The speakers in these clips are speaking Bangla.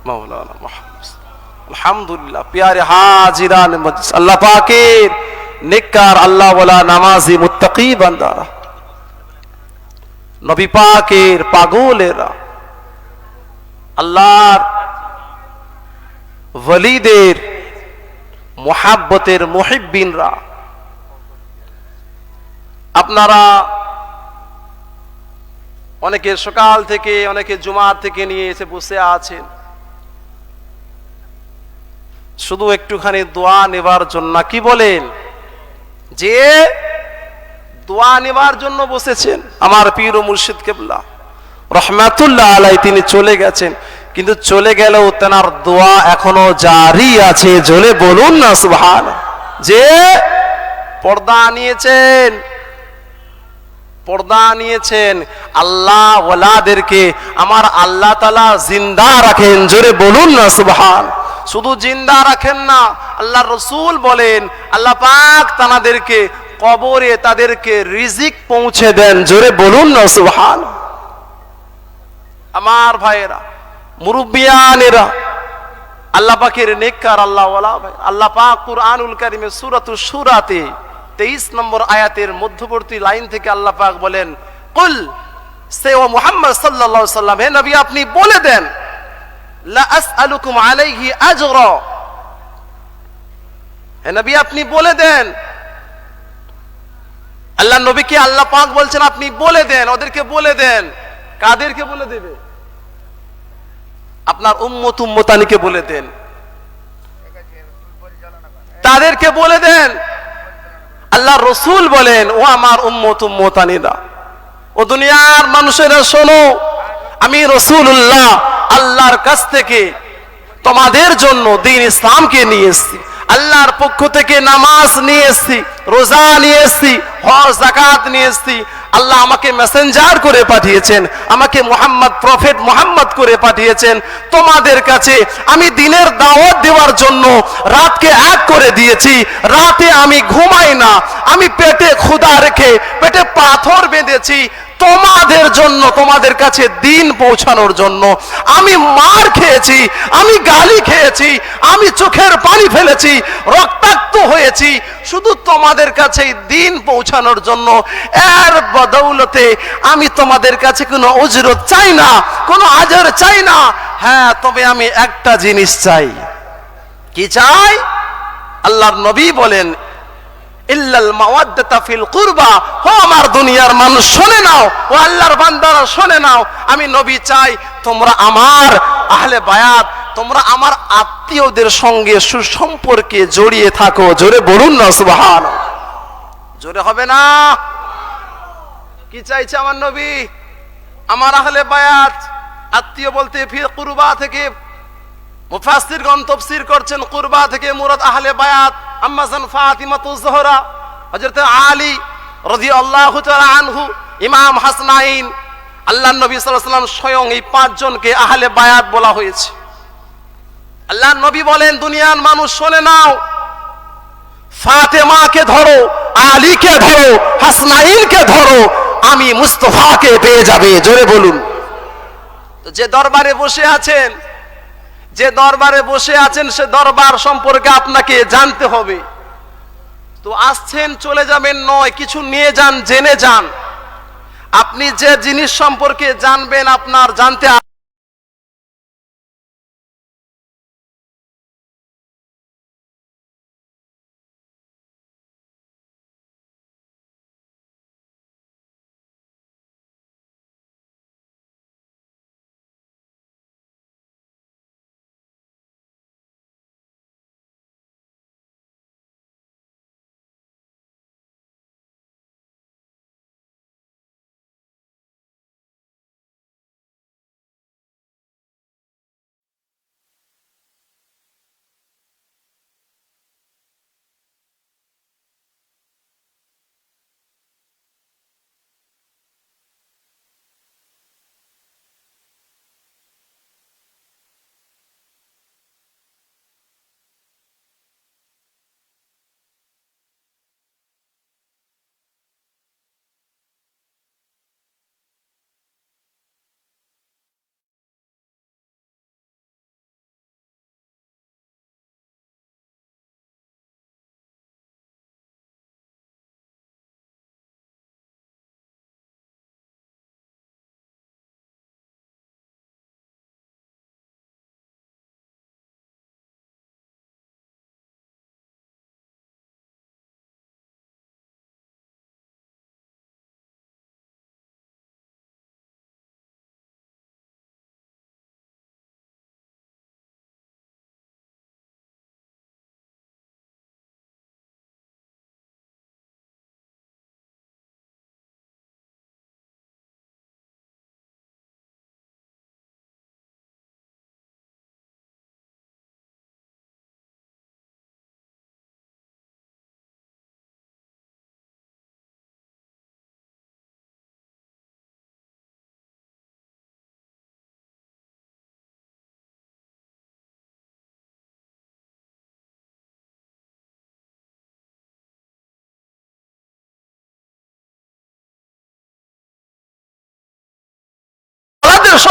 মাওলানা মুহাম্মদ। আলহামদুলিল্লাহ, প্যারে হাজিরান মজলিস, আল্লাহ পাকের নেককার আল্লাহ ওয়ালা নামাজি মুত্তাকি বান্দারা, নবী পাকের পাগলেরা, আল্লাহর ওয়ালিদের মুহাব্বতের মুহিব্বিনরা, আপনারা অনেকে সকাল থেকে, অনেকে জুমার থেকে নিয়ে এসে বসে আছেন শুধু একটুখানি দোয়া নেবার জন্য। কি বলেন? যে দোয়া নেবার জন্য বসেছেন। আমার পীর ও মুর্শিদ কেবলা রহমাতুল্লাহ আলাইহি তিনি চলে গেছেন, কিন্তু চলে গেলেও তেনার দোয়া এখনো জারি আছে। জোরে বলুন না সুবহানাল্লাহ। যে পর্দা নিয়েছেন, পর্দা নিয়েছেন, আল্লাহ ওয়ালাদেরকে আমার আল্লাহ তাআলা জিন্দা রাখেন। জোরে বলুন না সুবহানাল্লাহ। শুধু জিন্দা রাখেন না, আল্লাহ রসুল বলেন আল্লাহ পাক তাদেরকে কবরে তাদেরকে রিজিক পৌঁছে দেন। জোরে বলুন না সুবহানাল্লাহ। আমার ভাইয়েরা, মুরব্বিয়ানেরা, আল্লাহ পাকের নেককার আল্লাহ ওয়ালা ভাই, আল্লাহ পাক কুরআনুল কারীমে সূরাতুশ শূরাতে 23 নম্বর আয়াতের মধ্যবর্তী লাইন থেকে আল্লাহ পাক বলেন, কুল, সে ও মুহাম্মদ সাল্লাল্লাহু আলাইহি সাল্লাম, হে নবী আপনি বলে দেন, লা আসআলুকুম আলাইহি আজরা, হে নবী আপনি বলে দেন। আল্লাহ নবীকে আল্লাহ পাক বলছেন আপনি বলে দেন, ওদেরকে বলে দেন। কাদেরকে বলে দেবে? আপনার উম্মত উম্মতানিকে বলে দেন, তাদেরকে বলে দেন। আল্লাহ রসুল বলেন ও আমার উম্মত উম্মতানিরা, ও দুনিয়ার মানুষেরা শোনো, আমি রাসূলুল্লাহ আল্লাহর কাছ থেকে তোমাদের জন্য দ্বীন ইসলামকে নিয়ে এসেছি। আল্লাহর পক্ষ থেকে নামাজ নিয়ে এসেছি, রোজা নিয়ে এসেছি, হজ যাকাত নিয়ে এসেছি। আল্লাহ আমাকে মেসেঞ্জার করে পাঠিয়েছেন, আমাকে মুহাম্মদ প্রফেট মুহাম্মদ করে পাঠিয়েছেন তোমাদের কাছে। আমি দিনের দাওয়াত দেওয়ার জন্য রাতকে এক করে দিয়েছি। রাতে আমি ঘুমাই না, আমি পেটে ক্ষুধা রেখে পেটে পাথর বেঁধেছি তোমাদের জন্য, তোমাদের কাছে দিন পৌঁছানোর জন্য। আমি মার খেয়েছি, আমি গালি খেয়েছি, আমি চোখের পানি ফেলেছি, রক্তাক্ত হয়েছি শুধু তোমাদের কাছে দিন পৌঁছানোর জন্য। এর বদৌলতে আমি তোমাদের কাছে কোনো উজরত চাই না, কোনো আজর চাই না। হ্যাঁ, তবে আমি একটা জিনিস চাই। কি চাই? আল্লাহর নবী বলেন ইল্লাল মাওয়াদ্দাতা ফিল কুরবা। ও আমার দুনিয়ার মানুষ শুনে নাও, ও আল্লাহর বান্দারা শুনে নাও, আমি নবী চাই তোমরা আমার আহলে বায়াত, তোমরা আমার আত্মীয়দের সঙ্গে সুসম্পর্কে জড়িয়ে থাকো। জোরে বলুন না সুবহানাল্লাহ। জোরে হবে না? কি চাইছে আমার নবী? আমার আহলে বায়াত, আত্মীয় বলতে ফিল কুরবা থেকে মুফাসসিরগণ তাফসীর করছেন কুরবা থেকে মুরাদ আহলে বায়াত আম্মা জান ফাতিমাতুজ জোহরা, হযরত আলী রাদিয়াল্লাহু তাআলা আনহু, ইমাম হাসানাইন। আল্লাহর নবী সাল্লাল্লাহু আলাইহি ওয়াসাল্লাম স্বয়ং এই পাঁচজনকে আহলে বায়াত বলা হয়েছে। আল্লাহর নবী বলেন দুনিয়ার মানুষ শুনে নাও, ফাতেমাকে ধরো, আলীকে ধরো, হাসনাইনকে ধরো, আমি মুস্তাফাকে পেয়ে যাবে। জোরে বলুন। তো যে দরবারে বসে আছেন, যে দরবারে বসে আছেন সে দরবার সম্পর্কে আপনাকে জানতে হবে। তো আসছেন চলে যাবেন নয়, কিছু নিয়ে যান, জেনে যান। আপনি যে জিনিস সম্পর্কে জানবেন, আপনার জানতে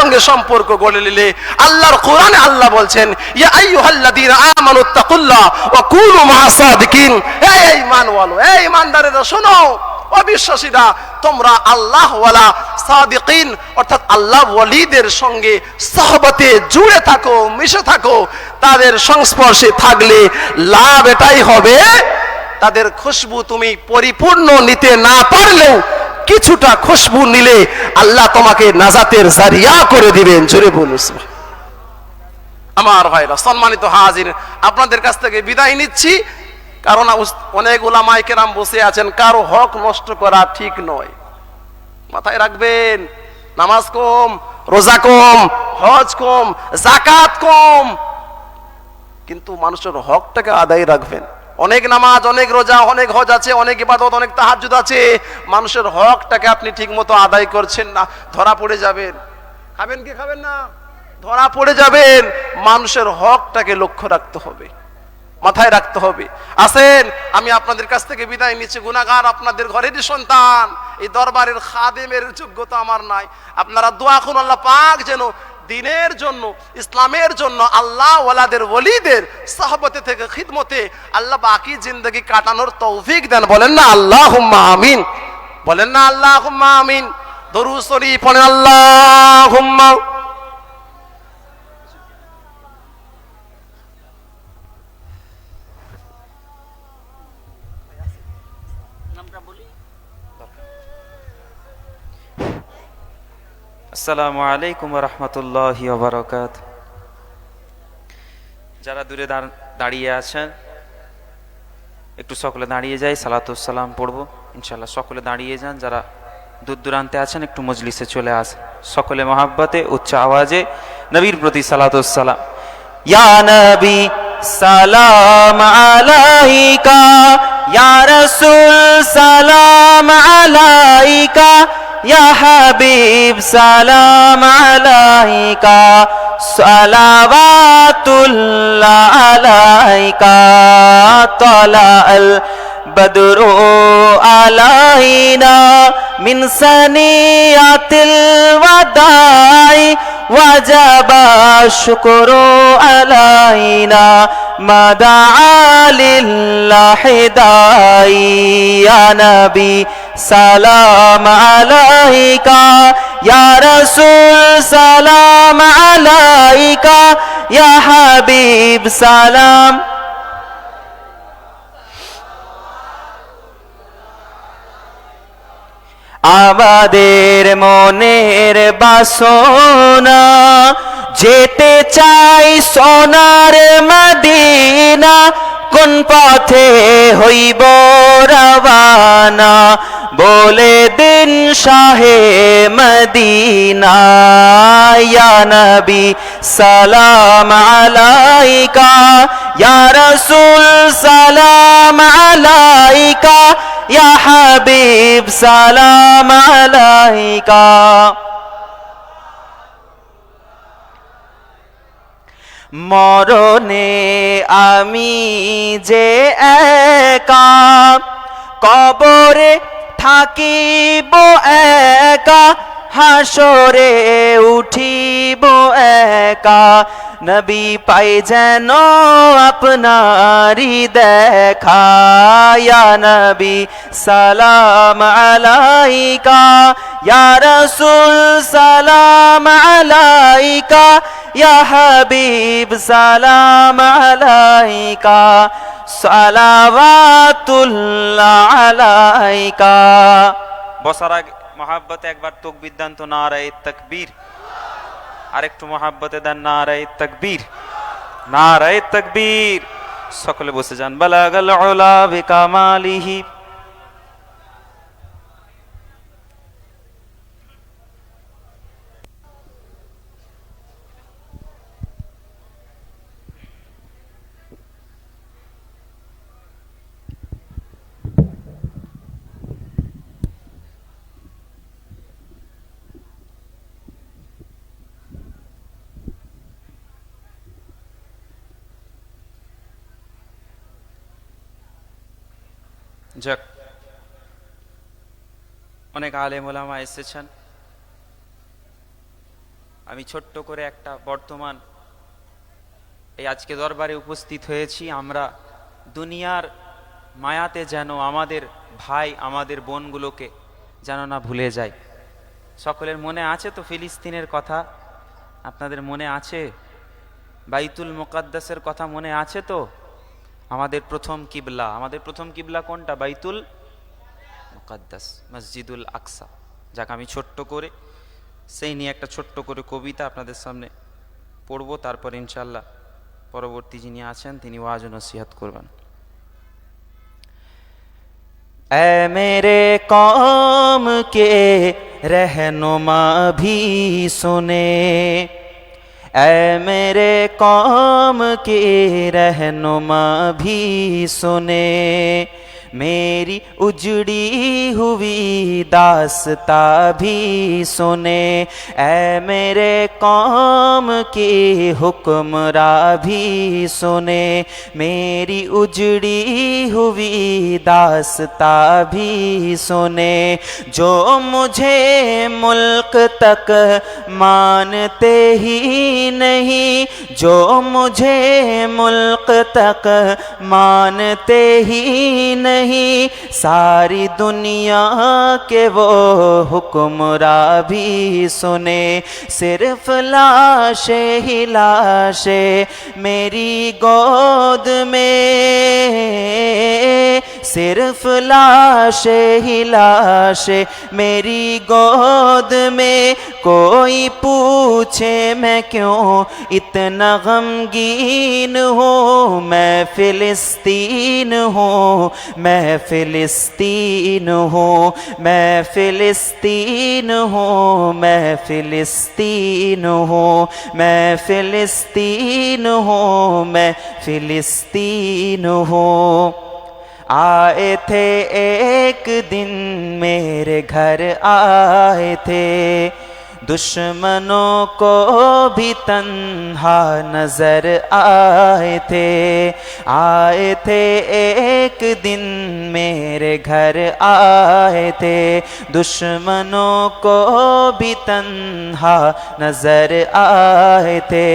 সঙ্গে সম্পর্ক গড়ে নিলে আল্লাহর কোরআনে আল্লাহ বলছেন ইয়া আইয়ুহাল্লাযীনা আমানুত্তাকুল্লাহ ওয়া কুনু মা'আস সাদিকিন। এই ঈমানওয়ালো, এই ঈমানদারেরা শোনো, অবিশ্বাসীরা তোমরা আল্লাহ ওয়ালা সাদিকিন অর্থাৎ আল্লাহ ওয়ালিদের সঙ্গে সহবতে জুড়ে থাকো, মিশে থাকো। তাদের সংস্পর্শে থাকলে লাভ এটাই হবে, তাদের খুশবু তুমি পরিপূর্ণ নিতে না পারলেও কিছুটা খুশবু নিলে আল্লাহ তোমাকে নাজাতের জারিয়া করে দিবেন। জোরে বলুন সুবহান। আমার ভাইরা, সম্মানিত হাজির, আপনাদের কাছ থেকে বিদায় নিচ্ছি, কারণ অনেক উলামায়ে কেরাম বসে আছেন। কারো হক নষ্ট করা ঠিক নয়, মাথায় রাখবেন। নামাজ কম, রোজা কম, হজ কম, যাকাত কম, কিন্তু মানুষের হকটাকে আদায় রাখবেন। অনেক নামাজ, অনেক রোজা, অনেক হজ আছে, অনেক ইবাদত, অনেক তাহাজ্জুদ আছে, মানুষের হকটাকে আপনি ঠিক মতো আদায় করছেন না, ধরা পড়ে যাবেন। খাবেন কি খাবেন না, ধরা পড়ে যাবেন। মানুষের হকটাকে লক্ষ্য রাখতে হবে, মাথায় রাখতে হবে। আসেন, আমি আপনাদের কাছ থেকে বিদায় নিচ্ছি। গুনাহগার আপনাদের ঘরেরই সন্তান, এই দরবারের খাদেমের যোগ্যতা আমার নাই। আপনারা দোয়া করুন আল্লাহ পাক যেন দ্বীনের জন্য, ইসলামের জন্য, আল্লাহ ওয়ালাদের ওলিদের সাহবতে থেকে খিদমতে আল্লাহ বাকি জিন্দগি কাটানোর তৌফিক দেন। বলেন না আল্লাহুম্মা আমিন, বলেন না আল্লাহুম্মা আমিন। দরুদ শরীফ পড়েন আল্লাহুম্মা। আসসালামু আলাইকুম ওয়া রাহমাতুল্লাহি ওয়া বারাকাতুহু। যারা দূরে দাঁড়িয়ে আছেন একটু সকলে দাঁড়িয়ে যাই, সালাতু সালাম পড়বো ইনশাআল্লাহ। সকলে দাঁড়িয়ে যান। যারা দূর দূরান্তে আছেন একটু মজলিসে চলে আসেন। সকলে মহাব্বতে উচ্চ আওয়াজে নবীর প্রতি সালাতু সালাম। ইয়া নবী সালাম আলাইকা, ইয়া রাসূল সালাম আলাইকা, ইয়া হাবিব সালাম আলাইকা, সালাওয়াতুল্লাহ আলাইকা, তালাআল বদরু আলাইনা মিন সানিয়াতিল ওয়াদাই, ওয়াজাবা শুকরু আলাইনা মাদা লিল্লাহি দাই। ইয়া নবী সালাম আলাইকা, ইয়া রাসূল সালাম আলাইকা, ইয়া হাবিব সালাম। আমাদের মনের বাসনা যেতে চাই সোনার মদিনা, কোন পথে হইব রওয়ানা, বলে দিন শাহে মদিনা। ইয়া নবী সালাম আলাইকা, ইয়া রাসূল সালাম আলাইকা, ইয়া হাবিব সালাম আলাইকা। মরণে আমি যে একা, কবরে থাকিব একা, হাসরে উঠিব একা, নবী পাই যেন আপনারি দেখা। ইয়া নবী সালাম আলাইকা, ইয়া রাসূল সালাম আলাইকা, ইয়া হাবিব সালাম আলাইকা, সালাওয়াতুল্লাহ আলাইকা। বসার আগে মহাব্বতে একবার তাকবীর দেন তো, নারায়ে তাকবীর। আরেকটু মহাব্বতে দেন নারায়ে তাকবীর, নারায়ে তাকবীর। সকলে বসে যান। বালাগাল উলা বিকামালিহি। যাক, অনেক আলেম ওলামা এসেছেন, আমি ছোট্ট করে একটা বর্তমান এই আজকে দরবারে উপস্থিত হয়েছি। আমরা দুনিয়ার মায়াতে যেন আমাদের ভাই আমাদের বোনগুলোকে যেন না ভুলে যাই। সকলের মনে আছে তো ফিলিস্তিনের কথা? আপনাদের মনে আছে? বাইতুল মুকাদ্দাসের কথা মনে আছে তো? আমাদের প্রথম কিবলা কোনটা? বাইতুল মুকাদ্দাস, মসজিদুল আকসা। যাকে আমি ছোট্ট করে সেই নিয়ে একটা ছোট্ট করে কবিতা আপনাদের সামনে পড়ব, তারপর ইনশাল্লাহ পরবর্তী যিনি আছেন তিনি ওয়াজ ও নসিহত করবেন। ऐ मेरे कौम के रहनुमा भी सुने, ऐ मेरे कौम के रहनुमा भी सुने, मेरी उजड़ी हुई दास्ता भी सुने, ऐ मेरे कौम के हुक्मरा भी सुने, मेरी उजड़ी हुई दास्ता भी सुने, जो मुझे मुल्क तक मानते ही नहीं, जो मुझे मुल्क तक मानते ही नहीं, सारी दुनिया के वो हुक्मरा भी सुने, सिर्फ लाशे ही लाशे मेरी गोद में, सिर्फ लाशे ही लाशे मेरी गोद में, कोई पूछे मैं क्यों इतना गमगीन हूँ, मैं फिलिस्तीन हूँ, मैं फिलिस्तीन हूँ, मैं फिलिस्तीन हूँ, मैं फिलिस्तीन हूँ, मैं फिलिस्तीन हूँ, मैं फिलिस्तीन हूँ। आए थे एक दिन मेरे घर आए थे, दुश्मनों को भी तन्हा नजर आए थे, आए थे एक दिन मेरे घर आए थे, दुश्मनों को भी तन्हा नजर आए थे,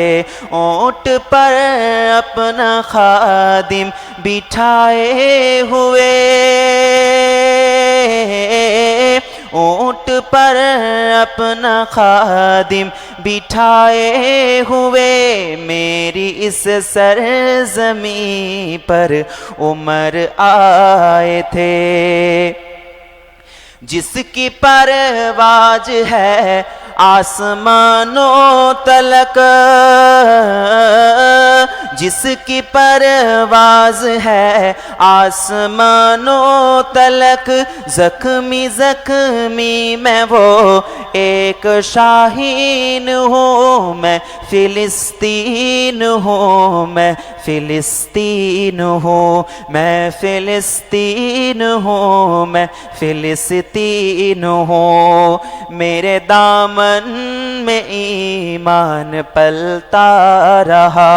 ऊंट पर अपना खादिम बिठाए हुए, ऊंट पर अपना खादिम बिठाए हुए, मेरी इस सरजमी पर उमर आए थे, जिसकी परवाज है आसमानों तलक, जिसकी परवाज है आसमानों तलक, जख्मी जख्मी मैं वो एक शाहीन हूँ, मैं फिलिस्तीन हूँ, मैं फिलिस्तीन हूँ, मैं फिलिस्तीन हूँ, मैं फिलिस्तीन हूँ, मेरे दामन में ईमान पलता रहा,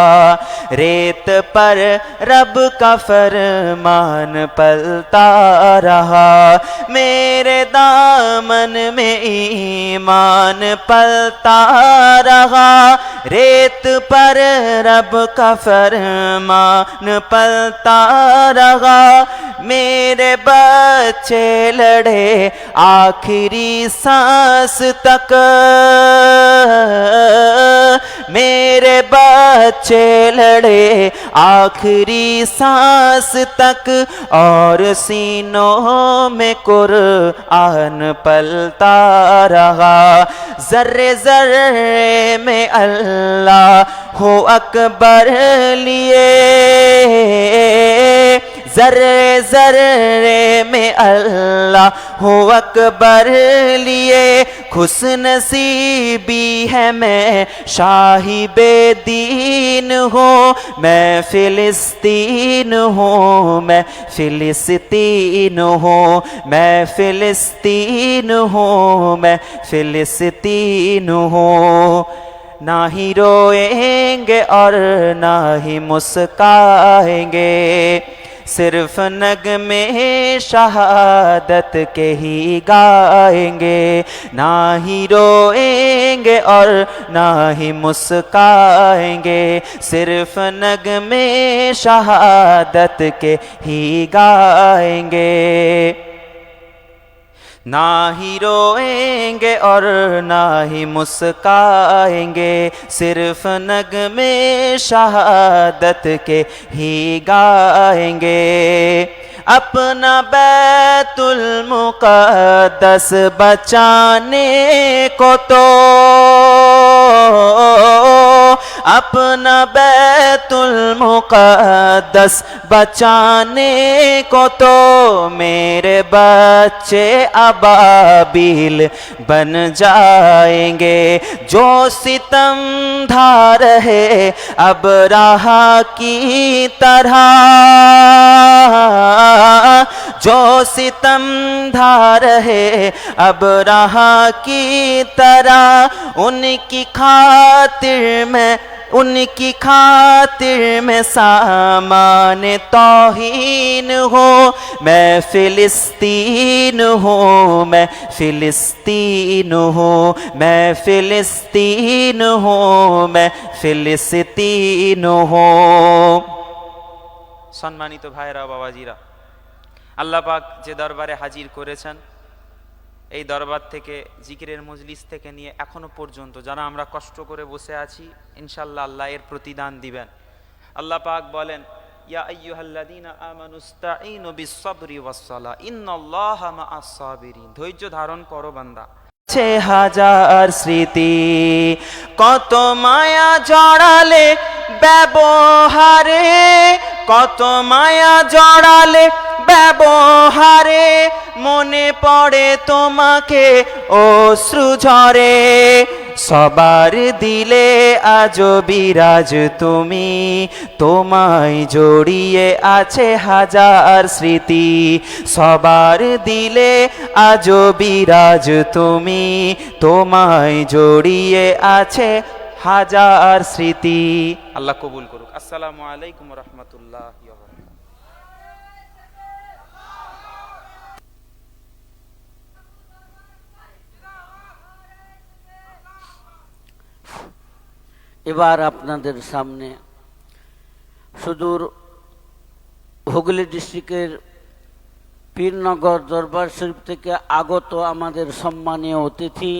रेत पर रब का फरमान पलता रहा, मेरे दामन में ईमान पलता रहा, रेत पर रब का फरमान पलता रहा, मेरे बच्चे लड़े आखिरी सांस तक, मेरे बच्चे लड़े आखिरी सांस तक, और सीनों में कुरआन पलता रहा, जर्रे जर्रे में अल्लाह हो अकबर लिए, जर्रे जर्रे में अल्लाह हो अकबर लिए, खुश नसीबी है मैं शाही बेदीन हूँ, मैं फिलिस्तीन हूँ, मैं फिलिस्तीन हूँ, मैं फिलिस्तीन हूँ, मैं फिलिस्तीन हूँ। ना ही रोएंगे और ना ही मुस्काएंगे, सिर्फ नगमे शहादत के ही गाएंगे, ना ही रोएंगे और ना ही मुस्काएंगे, सिर्फ नगमे शहादत के ही गाएंगे, ना ही रोएंगे और ना ही मुस्काएंगे, सिर्फ नगमे शहादत के ही गाएंगे। अपना बैतुल मुक़द्दस बचाने को तो, अपना बैतुल मुक़द्दस बचाने को तो मेरे बच्चे अबाबिल बन जाएंगे, जो सितम ढा रहे अब राह की तरह, जो सितम ढा रहे अब राह की तरह, उनकी खातिर में सामान तौहीन हो, मैं फिलिस्तीन हूँ, मैं फिलिस्तीन हूँ, मैं फिलिस्तीन हूँ, मैं फिलिस्तीन हूँ। সম্মানিত ভাইরা বাবাজিরা, আল্লাহ পাক যে দরবারে হাজির করেছেন, এই দরবার থেকে জিকিরের মজলিস থেকে নিয়ে এখনো পর্যন্ত যারা আমরা কষ্ট করে বসে আছি, ইনশাআল্লাহ আল্লাহ এর প্রতিদান দিবেন। আল্লাহ পাক বলেন, ইয়া আইয়ুহাল্লাযীনা আমানুস্তাঈনু বিস-সাবরি ওয়াস-সালাহ ইন্নাল্লাহা মা'আস সাবিরিন। ধৈর্য ধারণ করো বান্দা। হাজার স্মৃতি কত মায়া জড়ালে ব্যবহারে, কত মায়া জড়ালে ব্যবহারে, মনে পড়ে তোমাকে অশ্রু ঝরে, সবার দিলে আজো বিরাজ তুমি, তোমায় জড়িয়ে আছে হাজার স্মৃতি, সবার দিলে আজো বিরাজ তুমি, তোমায় জড়িয়ে আছে হাজার স্মৃতি। আল্লাহ কবুল করুক। আসসালামু আলাইকুম ওয়া রাহমাতুল্লাহি ওয়া বারাকাতুহু। এবার আপনাদের সামনে সুদূর হুগলি ডিস্ট্রিক্টের পীরনগর দরবার শরীফ থেকে আগত আমাদের সম্মানীয় অতিথি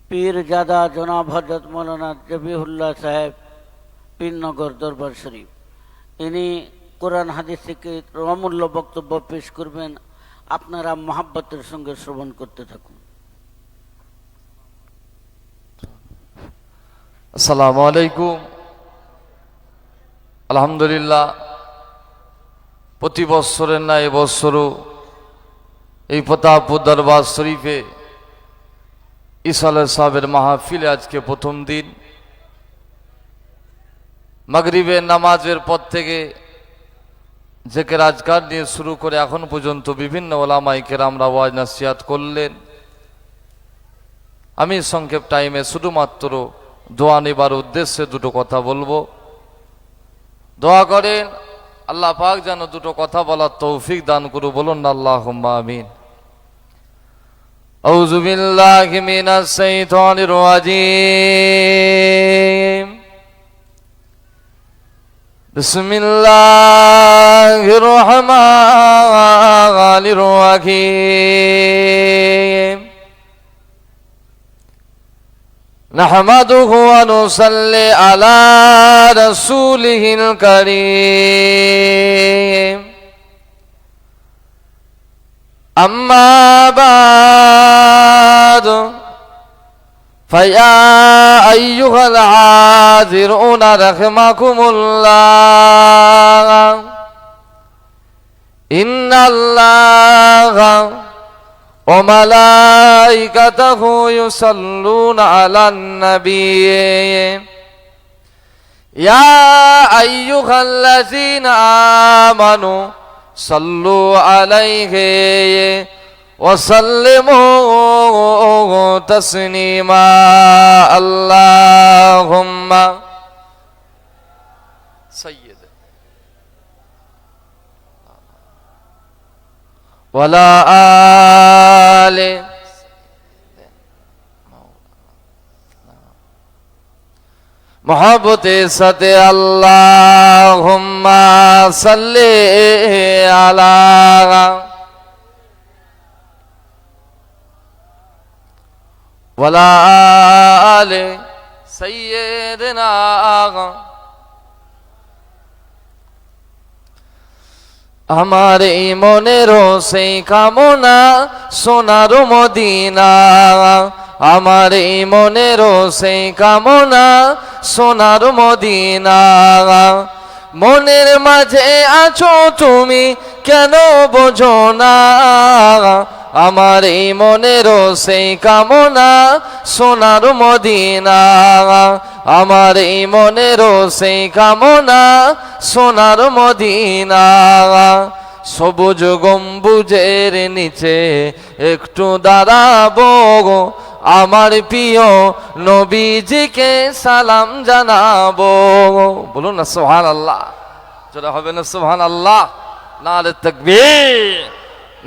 পীরজাদা জনাব হযরত মৌলানা জবিহুল্লাহ সাহেব, পীরনগর দরবার শরীফ, ইনি কোরআন হাদিস থেকে অমূল্য বক্তব্য পেশ করবেন। আপনারা মহাব্বতের সঙ্গে শ্রবণ করতে থাকুন। আসসালামু আলাইকুম। আলহামদুলিল্লাহ, প্রতি বৎসরের না এবছরও এই প্রতাপপুর দরবার শরীফে ইসালে সাহেবের মাহফিলে আজকে প্রথম দিন। মাগরিবের নামাজের পর থেকে জিকির আজকার নিয়ে শুরু করে এখন পর্যন্ত বিভিন্ন ওলামায়ে কেরামরা ওয়াজ নসিহত করলেন। আমি সংক্ষেপ টাইমে শুধুমাত্র দোয়া নেবার উদ্দেশ্যে দুটো কথা বলবো। দোয়া করেন আল্লাহ পাক যেন দুটো কথা বলার তৌফিক দান করু, বলুন আল্লাহুম্মা আমিন। আউযু বিল্লাহি মিনাশ শাইতানির রাজীম। বিসমিল্লাহির রহমানির রহিম। নাহমাদুহু ওয়া নুসাল্লি আলা রাসূলিহিল কারীম। আম্মা বা'দু ফায়া আইয়ুহাল হাযিরুনা রাহমাকুমুল্লাহ। ইন্নাল্লাহা ওয়া মালাইকাতাহু ইউসাল্লুনা আলান নাবিয়্যি ইয়া আইয়ুহাল্লাযীনা আমানু সাল্লু আলাইহি ওয়া সাল্লিমু তাসলিমা। আল্লাহুম্মা সাইয়্যিদ ওয়ালা আলে মোহাব্বতের সাথে আল্লাহুম্মা সাল্লি আলা ওয়ালা আলে সাইয়্যিদিনা। আমার এই মনেরও সেই কামনা সোনার মদিনা, আমার এই মনেরও সেই কামনা সোনার মদিনা। মনের মাঝে আছো তুমি কেন বোঝো না, আমার এই মনেরও সেই কামনা সোনার মদিনা, আমার এই মনেরও সেই কামনা সোনার মদিনা। সবুজ গম্বুজের নিচে একটু দাঁড়াবো, আমার প্রিয় নবীজিকে সালাম জানাবো। বলুন না সুবহানাল্লাহ, যেটা হবে না সুবহানাল্লাহ। নারে তাকবীর,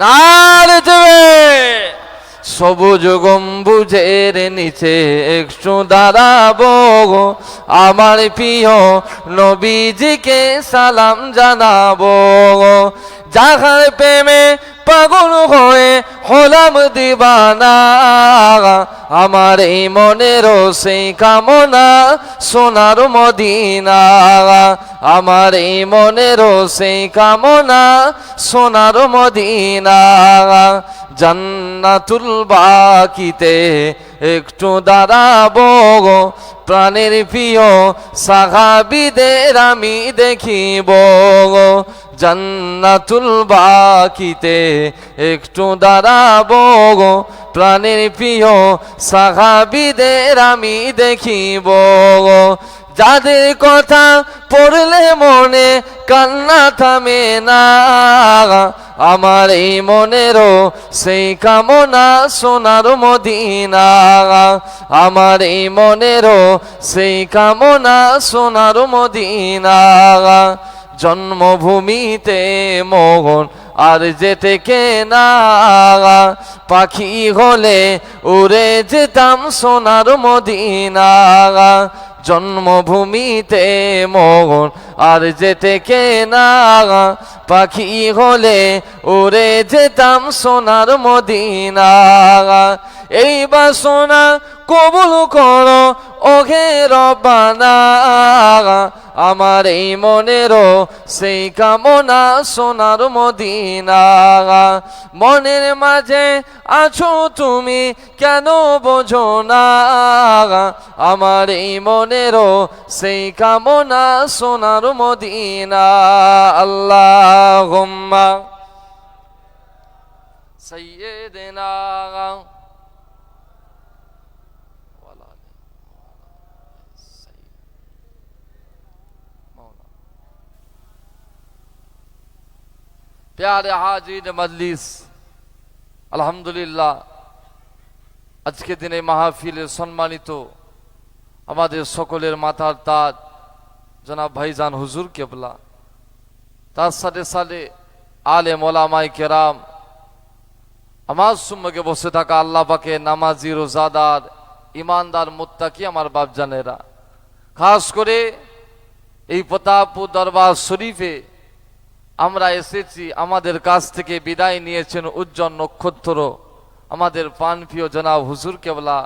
নারে তাকবীর। সবুজ গম্বুজের নিচে একটু দাঁড়াবো, আমার প্রিয় নবীজিকে সালাম জানাবো। যাহার প্রেমে পাগল হয়ে হলাম দিবানা, আমার এই মনেরও সেই কামনা সোনার মদিনা, আমার এই মনেরও সেই কামনা সোনার মদিনা। জান্নাতুল বাকিতে একটু দাঁড়াবো, প্রাণের প্রিয় সাহাবীদের আমি দেখিব। জান্নাতুল বাকিতে একটু দাঁড়াবো, প্রাণের প্রিয় সাহাবীদের আমি দেখিব। যাদের কথা পড়লে মনে কান্না থামে না, আমার এই মনেরও সেই কামনা সোনার মদিনা, আমার এই মনেরও সেই কামনা সোনার মদিনা। জন্মভূমিতে মোহন আর যেতে কেনা, পাখি হলে উড়ে যেতাম সোনার মদিনা। জন্মভূমিতে মোহন আর যেতে কেনা, পাখি হলে উড়ে যেতাম সোনার মদিনা। এই বাসনা কবুল করো ওহে রব্বানা, আমার এই মনেরও সেই কামনা সোনার মদিনা। মনের মাঝে আছো তুমি কেন বোঝো না, আমার এই মনেরও সেই কামনা সোনার মদিনা। আল্লাহুম্মা সাইয়্যিদিনা প্যারে হাজির মজলিস। আলহামদুলিল্লাহ, আজকে দিনে মাহফিলে সম্মানিত আমাদের সকলের মাথার তাজ জনাব ভাইজান হুজুর কেবলা, তার সাথে সাথে আলেম ওলামায়ে কেরাম, আমার সম্মুখে বসে থাকা আল্লাহ পাকে নামাজি রোজাদার ইমানদার মুত্তাকি আমার বাপজানেরা, খাস করে এই প্রতাপপুর দরবার শরীফে আমরা এসেছি। আমাদের কাছ থেকে বিদায় নিয়েছেন উজ্জ্বল নক্ষত্র আমাদের প্রাণপ্রিয় জনাব হুজুর কেবলা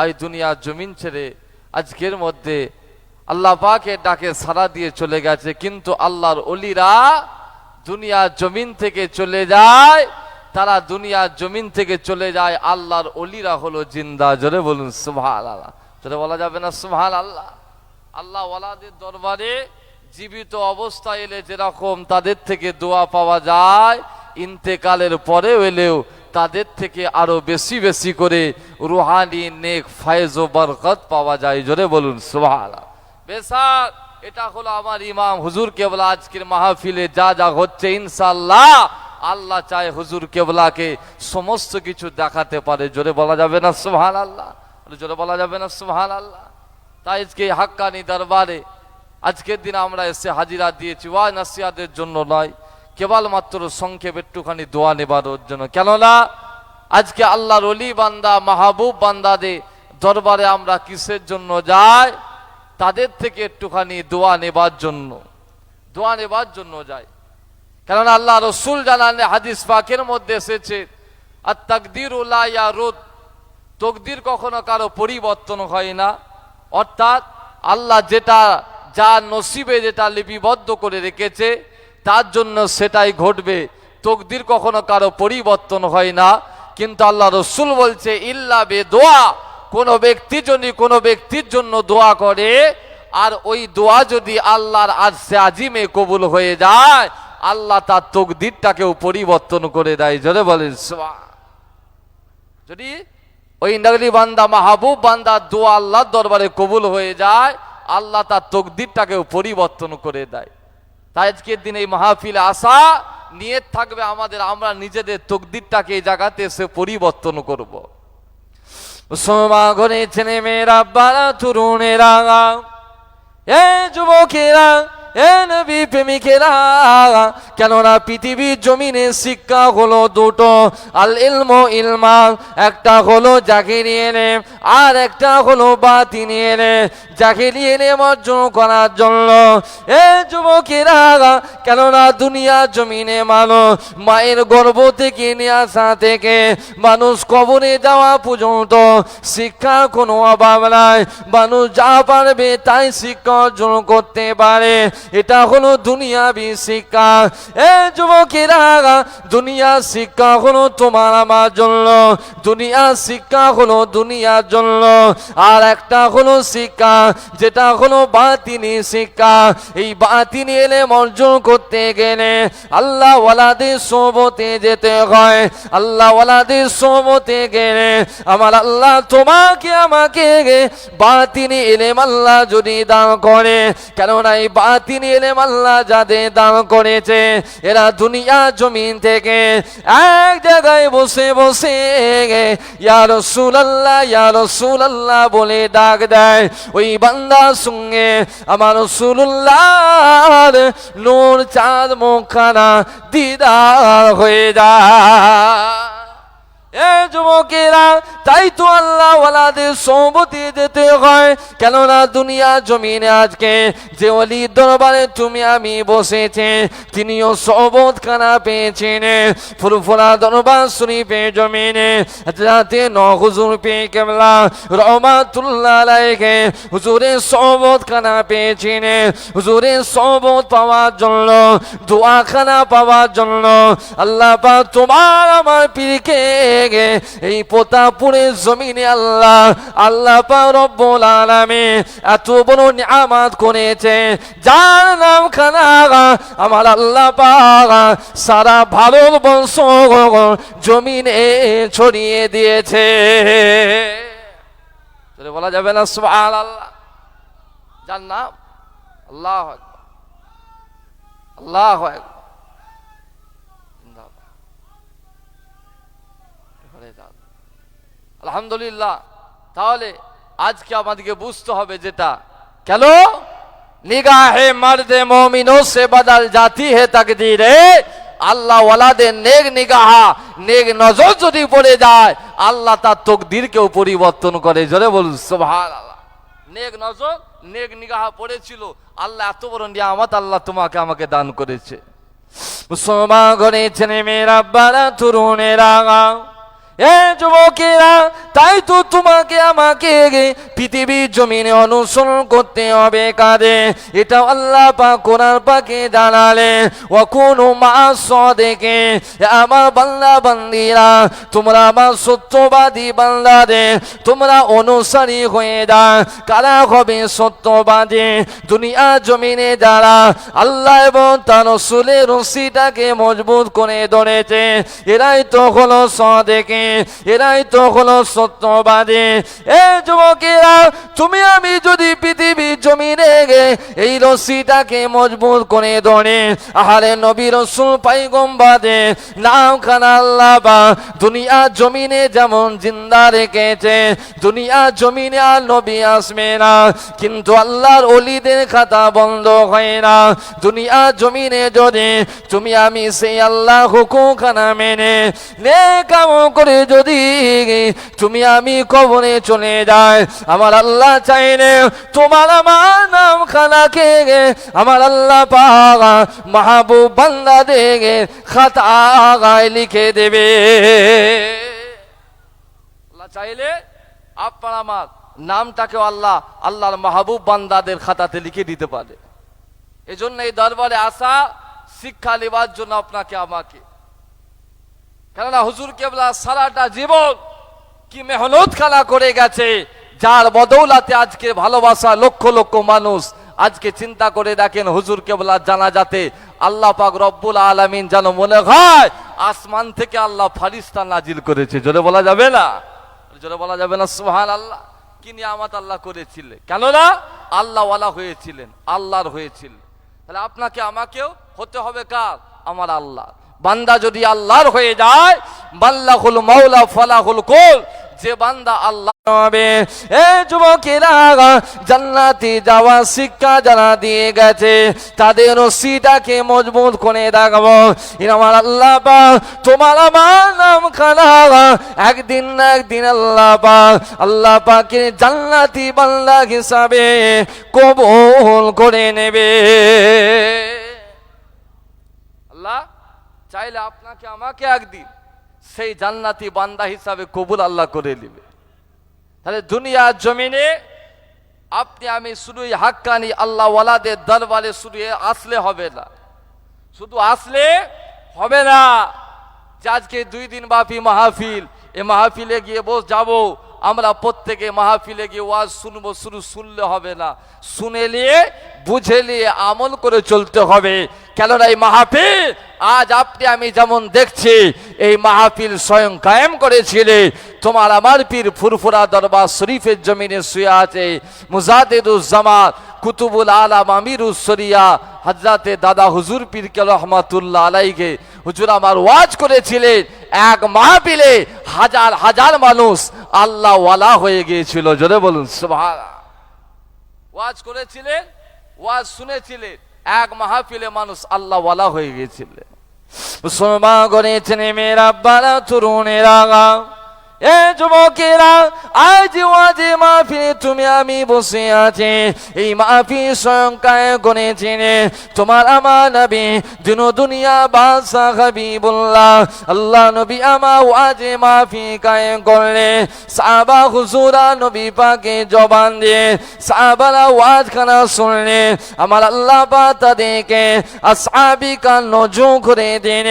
এই দুনিয়া জমিন ছেড়ে আজকের মধ্যে আল্লাহ পাকের ডাকে সাড়া দিয়ে চলে গেছে। কিন্তু আল্লাহর ওলিরা দুনিয়া জমিন থেকে চলে যায়, তারা দুনিয়ার জমিন থেকে চলে যায়, আল্লাহর ওলিরা হলো জিন্দা। জোরে বলুন সুবহানাল্লাহ। জোরে বলা যাবে না সুবহানাল্লাহ। আল্লাহ ওয়ালাদের দরবারে জীবিত অবস্থায় এলে যেরকম তাদের থেকে দোয়া পাওয়া যায়, ইন্তেকালের পরেও এলেও তাদের থেকে আরো বেশি বেশি করে রুহানি নেক ফায়েজ ও বরকত পাওয়া যায়। জোরে বলুন সুবহানাল্লাহ। বেশাক এটা হলো আমার ইমাম হুজুর কেবলা আজকের মাহফিলে যা যা হচ্ছে, ইনশাআল্লাহ আল্লাহ চায় হুজুর কেবলাকে সমস্ত কিছু দেখাতে পারে। জোরে বলা যাবে না সুবহানাল্লাহ, জোরে বলা যাবে না সুবহানাল্লাহ। তাই আজকে হাক্কানি দরবারে আজকের দিন আমরা এসে হাজিরা দিয়েছি ওয়াজ নসিহতের জন্য নয়, কেবলমাত্র সংক্ষেপ একটুখানি দোয়া নেবার জন্য। কেননা আজকে আল্লাহর ওলি বান্দা মাহবুব বান্দাদের দরবারে আমরা কিসের জন্য যাই? তাদের থেকে একটুখানি দোয়া নেবার জন্য, দোয়া নেবার জন্য যাই। কেননা আল্লাহ রসুল জানান, হাদিস পাকের মধ্যে এসেছে, আর তাকদিরুল লা ইয়ারুদ, তকদির কখনো কারো পরিবর্তন হয় না। অর্থাৎ আল্লাহ যেটা যার নসিবে যেটা লিপিবদ্ধ করে রেখেছে তার জন্য সেটাই ঘটবে, তকদির কখনো কারো পরিবর্তন হয় না। কিন্তু আল্লাহ রসুল বলছে ইল্লা বে দোয়া, কোনো ব্যক্তি যদি কোনো ব্যক্তির জন্য দোয়া করে আর ওই দোয়া যদি আল্লাহর আরশে আজিমে কবুল হয়ে যায়, আল্লাহ তার তকদিরটাকেও পরিবর্তন করে দেয়। জোরে বলেন সুবহান। যদি ওই নগরী বান্দা মাহবুব বান্দা দোয়া আল্লাহর দরবারে কবুল হয়ে যায়, আল্লাহ তার তকদিরটাকেও পরিবর্তন করে দেয়। তাই আজকের দিন এই মাহফিলে আসা নিয়ত থাকবে আমাদের, আমরা নিজেদের তকদিরটাকে এই জায়গাতে এসে পরিবর্তন করব। মুসলমান ছেলে মেয়েরা, বাড়া তরুণেরা, এ যুবকেরা, এ নবী প্রেমিকেরা, কেননা পৃথিবীর জমিনে শিক্ষা হলো দুটো, আল ইলমু ইলমা, একটা হলো জাহিরি ইলম আর একটা হলো বাতিনি ইলম। জাহিরি ইলম অর্জন করার জন্য এ যুবকেরা, কেননা দুনিয়া জমিনে মানুষ মায়ের গর্ভ থেকে নিয়ে আসা থেকে মানুষ কবরে যাওয়া পর্যন্ত শিক্ষার কোনো অভাব নাই। মানুষ যা পারবে তাই শিক্ষা অর্জন করতে পারে, এটা হলো দুনিয়াবি শিক্ষা। এ যুবকেরা, দুনিয়া শিক্ষা হলো তোমার আমার জন্য, দুনিয়া শিক্ষা হলো দুনিয়ার জন্য। আর একটা হলো শিক্ষা যেটা হলো বাতিনি শিক্ষা। এই বাতিনি ইলম অর্জন করতে গেলে আল্লাহ ওয়ালাদের সোহবতে যেতে হয়। আল্লাহ ওয়ালাদের সোহবতে গেলে আমার আল্লাহ তোমাকে আমাকে বাতিনি ইলম আল্লাহ যদি দান করে, কেননা এই বাতিনি ইলম আল্লাহ যাদের দান করেছে এরা দুনিয়া জমিন থেকে এক জায়গায় বসে বসে ইয়া রাসূলুল্লাহ ইয়া রাসূলুল্লাহ বলে ডাক দেয়। ওই বান্দার সঙ্গে আমার রাসূলুল্লাহর নূর চাঁদ মুখখানা দিদার হয়ে যায়। এ যুবকেরা, তাই তো আল্লাহ ওয়ালাদের সোহবতে যেতে হয়। কেননা দুনিয়া জমিনে আজকে যে ওলির দরবারে তুমি আমি বসেছে তিনিও সোহবত খানা পেয়েছেন। ফুরফুরা দরবার শরীফে জমিনে রাতে হুজুর পে কেবলা রহমাতুল্লাহ আলাইহি হুজুরের সোহবত খানা পেয়েছেন। হুজুরের সোহবত পাওয়ার জন্য, দোয়া খানা পাওয়ার জন্য আল্লাহ পাক তোমার আমার পীরকে এই পোতাপুরের জমিনে আল্লাহ পাক রব্বুল আলামিন এত বড় নিয়ামত করেছে, যার নাম খানা আমার আল্লাহ পাক সারা ভারতবর্ষ জমিনে ছড়িয়ে দিয়েছে। বলা যাবে না সুবহানাল্লাহ? যার নাম আল্লাহু আকবার, আল্লাহু আকবার। আলহামদুলিল্লাহ। তাহলে আজকে আমাদেরকে বুঝতে হবে যেটা কেন নিগাহে মর্দে মুমিনোं से बदल जाती है तकदीर। আল্লাহ ওয়ালাদের নেক নিগাহা নেক নজর যদি পড়ে যায় আল্লাহ তার তকদিরকেও পরিবর্তন করে। জোরে বলুন সুবহানাল্লাহ। নেক নজর নেক নিগাহা পড়েছিল, আল্লাহ এত বড় নিয়ামত আল্লাহ তোমাকে আমাকে দান করেছে। মুসলমান ঘরে ছেলে মেয়েরা, বাড়া তরুণেরা, এ যুবকেরা, তাই তো তোমাকে আমাকে পৃথিবীর জমিনে অনুসরণ করতে হবে কাজে। এটা আল্লাহ পাক কোরআন পাকে জানালে ওয়াকুনু মা'আস সাদিকিন। আমার বান্দা বান্দিরা, তোমরা আমার সত্যবাদী বান্দাদের তোমরা অনুসারী হয়ে যাও। কারা হবে সত্যবাদী? দুনিয়া জমিনে যারা আল্লাহ এবং তার রাসূলের রশিটাকে মজবুত করে ধরেছে এরাই তো হলো সাদিকিন, এরাই তো হলো সত্যবাদী। এ যুবকেরা, তুমি আমি যদি পৃথিবীর জমিনে রে এই রশিটাকে মজবুত করে ধরে আহারে নবী রাসূল পয়গম্বরে নাম খানা আল্লাহ বা দুনিয়া জমিনে যেমন জিন্দা রেখেছে, দুনিয়া জমিনে আর নবী আসবে না, কিন্তু আল্লাহর ওলিদের খাতা বন্ধ হয় না। দুনিয়া জমিনে যদি তুমি আমি সেই আল্লাহ হুকুমখানা মেনে নেক আমল করে যদি তুমি আমি কবরে চলে যাই, আমার আল্লাহ চাইলে তোমার আমার নাম খানাকে আমার আল্লাহ পাক মাহবুব বান্দা দেখে খাতায় লিখে দেবে। আল্লাহ চাইলে আপনার আমার নামটাকেও আল্লাহ আল্লাহর মাহবুব বান্দাদের খাতাতে লিখে দিতে পারে। এই জন্য এই দরবারে আসা শিক্ষা নেবার জন্য আপনাকে আমাকে, কেননা হুজুর কেবলা সারাটা জীবন কি মেহনত খানা করে গেছে, যার বদৌলাতে আজকে ভালোবাসা লক্ষ লক্ষ মানুষ। আজকে চিন্তা করে দেখেন হুজুর কেবলা জানাজাতে আল্লাহ পাক রব্বুল আলামিন যেন মনে হয় আসমান থেকে আল্লাহ ফারিস্তা নাজিল করেছে। জোরে বলা যাবে না? জোরে বলা যাবে না সুবহানাল্লাহ? কি নিয়ামত আল্লাহ করেছিলেন, কেননা আল্লাহ ওয়ালা হয়েছিলেন, আল্লাহর হয়েছিলেন। তাহলে আপনাকে আমাকেও হতে হবে কার? আমার আল্লাহ। বান্দা যদি আল্লাহর হয়ে যায়, বাল্লাহুল মাওলা ফালাহুল কুল, যে বান্দা আল্লাহ হবে। এ যুবকেরা, জান্নাতে যাওয়া শিক্ষা যারা দিয়ে গেছে তাদের রশিটাকে মজবুত করে রাখবো। আমার আল্লাহ পাক তোমার আমার নাম খানা একদিন না একদিন আল্লাহ পাকের জান্নাতি বান্দা হিসাবে কবুল করে নেবে। আল্লাহ চাইলে আপনাকে আমাকে একদিন সেই জান্নাতি বান্দা হিসাবে কবুল আল্লাহ করে নেবে। তাহলে দুনিয়া জমিনে আপনি আমি শুধু হাক্কানি আল্লাহ ওয়ালাদের দরবারে শুধু আসলে হবে না, শুধু আসলে হবে না যে আজকে 2 দিন ব্যাপী মাহফিল, এ মাহফিলে গিয়ে যাবো আমরা প্রত্যেকে, মাহফিলে গিয়ে ওয়াজ শুনবো, শুধু শুনলে হবে না, শুনে নিয়ে বুঝে নিয়ে আমল করে চলতে হবে। কেননা এই মাহফিল আজ আপনি আমি যেমন দেখছি, এই মাহফিল স্বয়ং কায়েম করেছিলে তোমার আমার পীর ফুরফুরা দরবার শরীফের জমিনে শুয়ে আছে মুজাদ্দিদুজ্জামান কুতুবুল আলাম আমিরুস শরিয়া হযরতে দাদা হুজুর পীর কে রহমাতুল্লাহ আলাইহি। হুজুর আমার ওয়াজ করেছিলেন, এক মাহফিলে হাজার হাজার মানুষ আল্লাহ ওয়ালা হয়ে গিয়েছিল। জোরে বলুন সুবহানাল্লাহ। ওয়াজ করেছিলেন, ওয়াজ শুনেছিলেন, এক মাহফিলে মানুষ আল্লাহ ওয়ালা হয়ে গিয়েছিলেন। মুসলমান গণেছেন মেরা বালা তরুণেরা, এ যুবকেরা, আজ ওয়াজে মাহফিলে তুমি আমি বসে আছি, এই মাহফিল স্বয়ং কায়েম করেছেন তোমার আমার নবী দিন দুনিয়া বাদশা হাবিবুল্লাহ আল্লাহ নবী আমার ওয়াজে মাহফিল কায়েম করলে সাহাবা হুজুরা নবী পাকে জবান দিয়ে সাহাবারা ওয়াজ খানা শুনলে আমার আল্লাহ পাক তাদেরকে আসহাবী কা নজু করে দেন।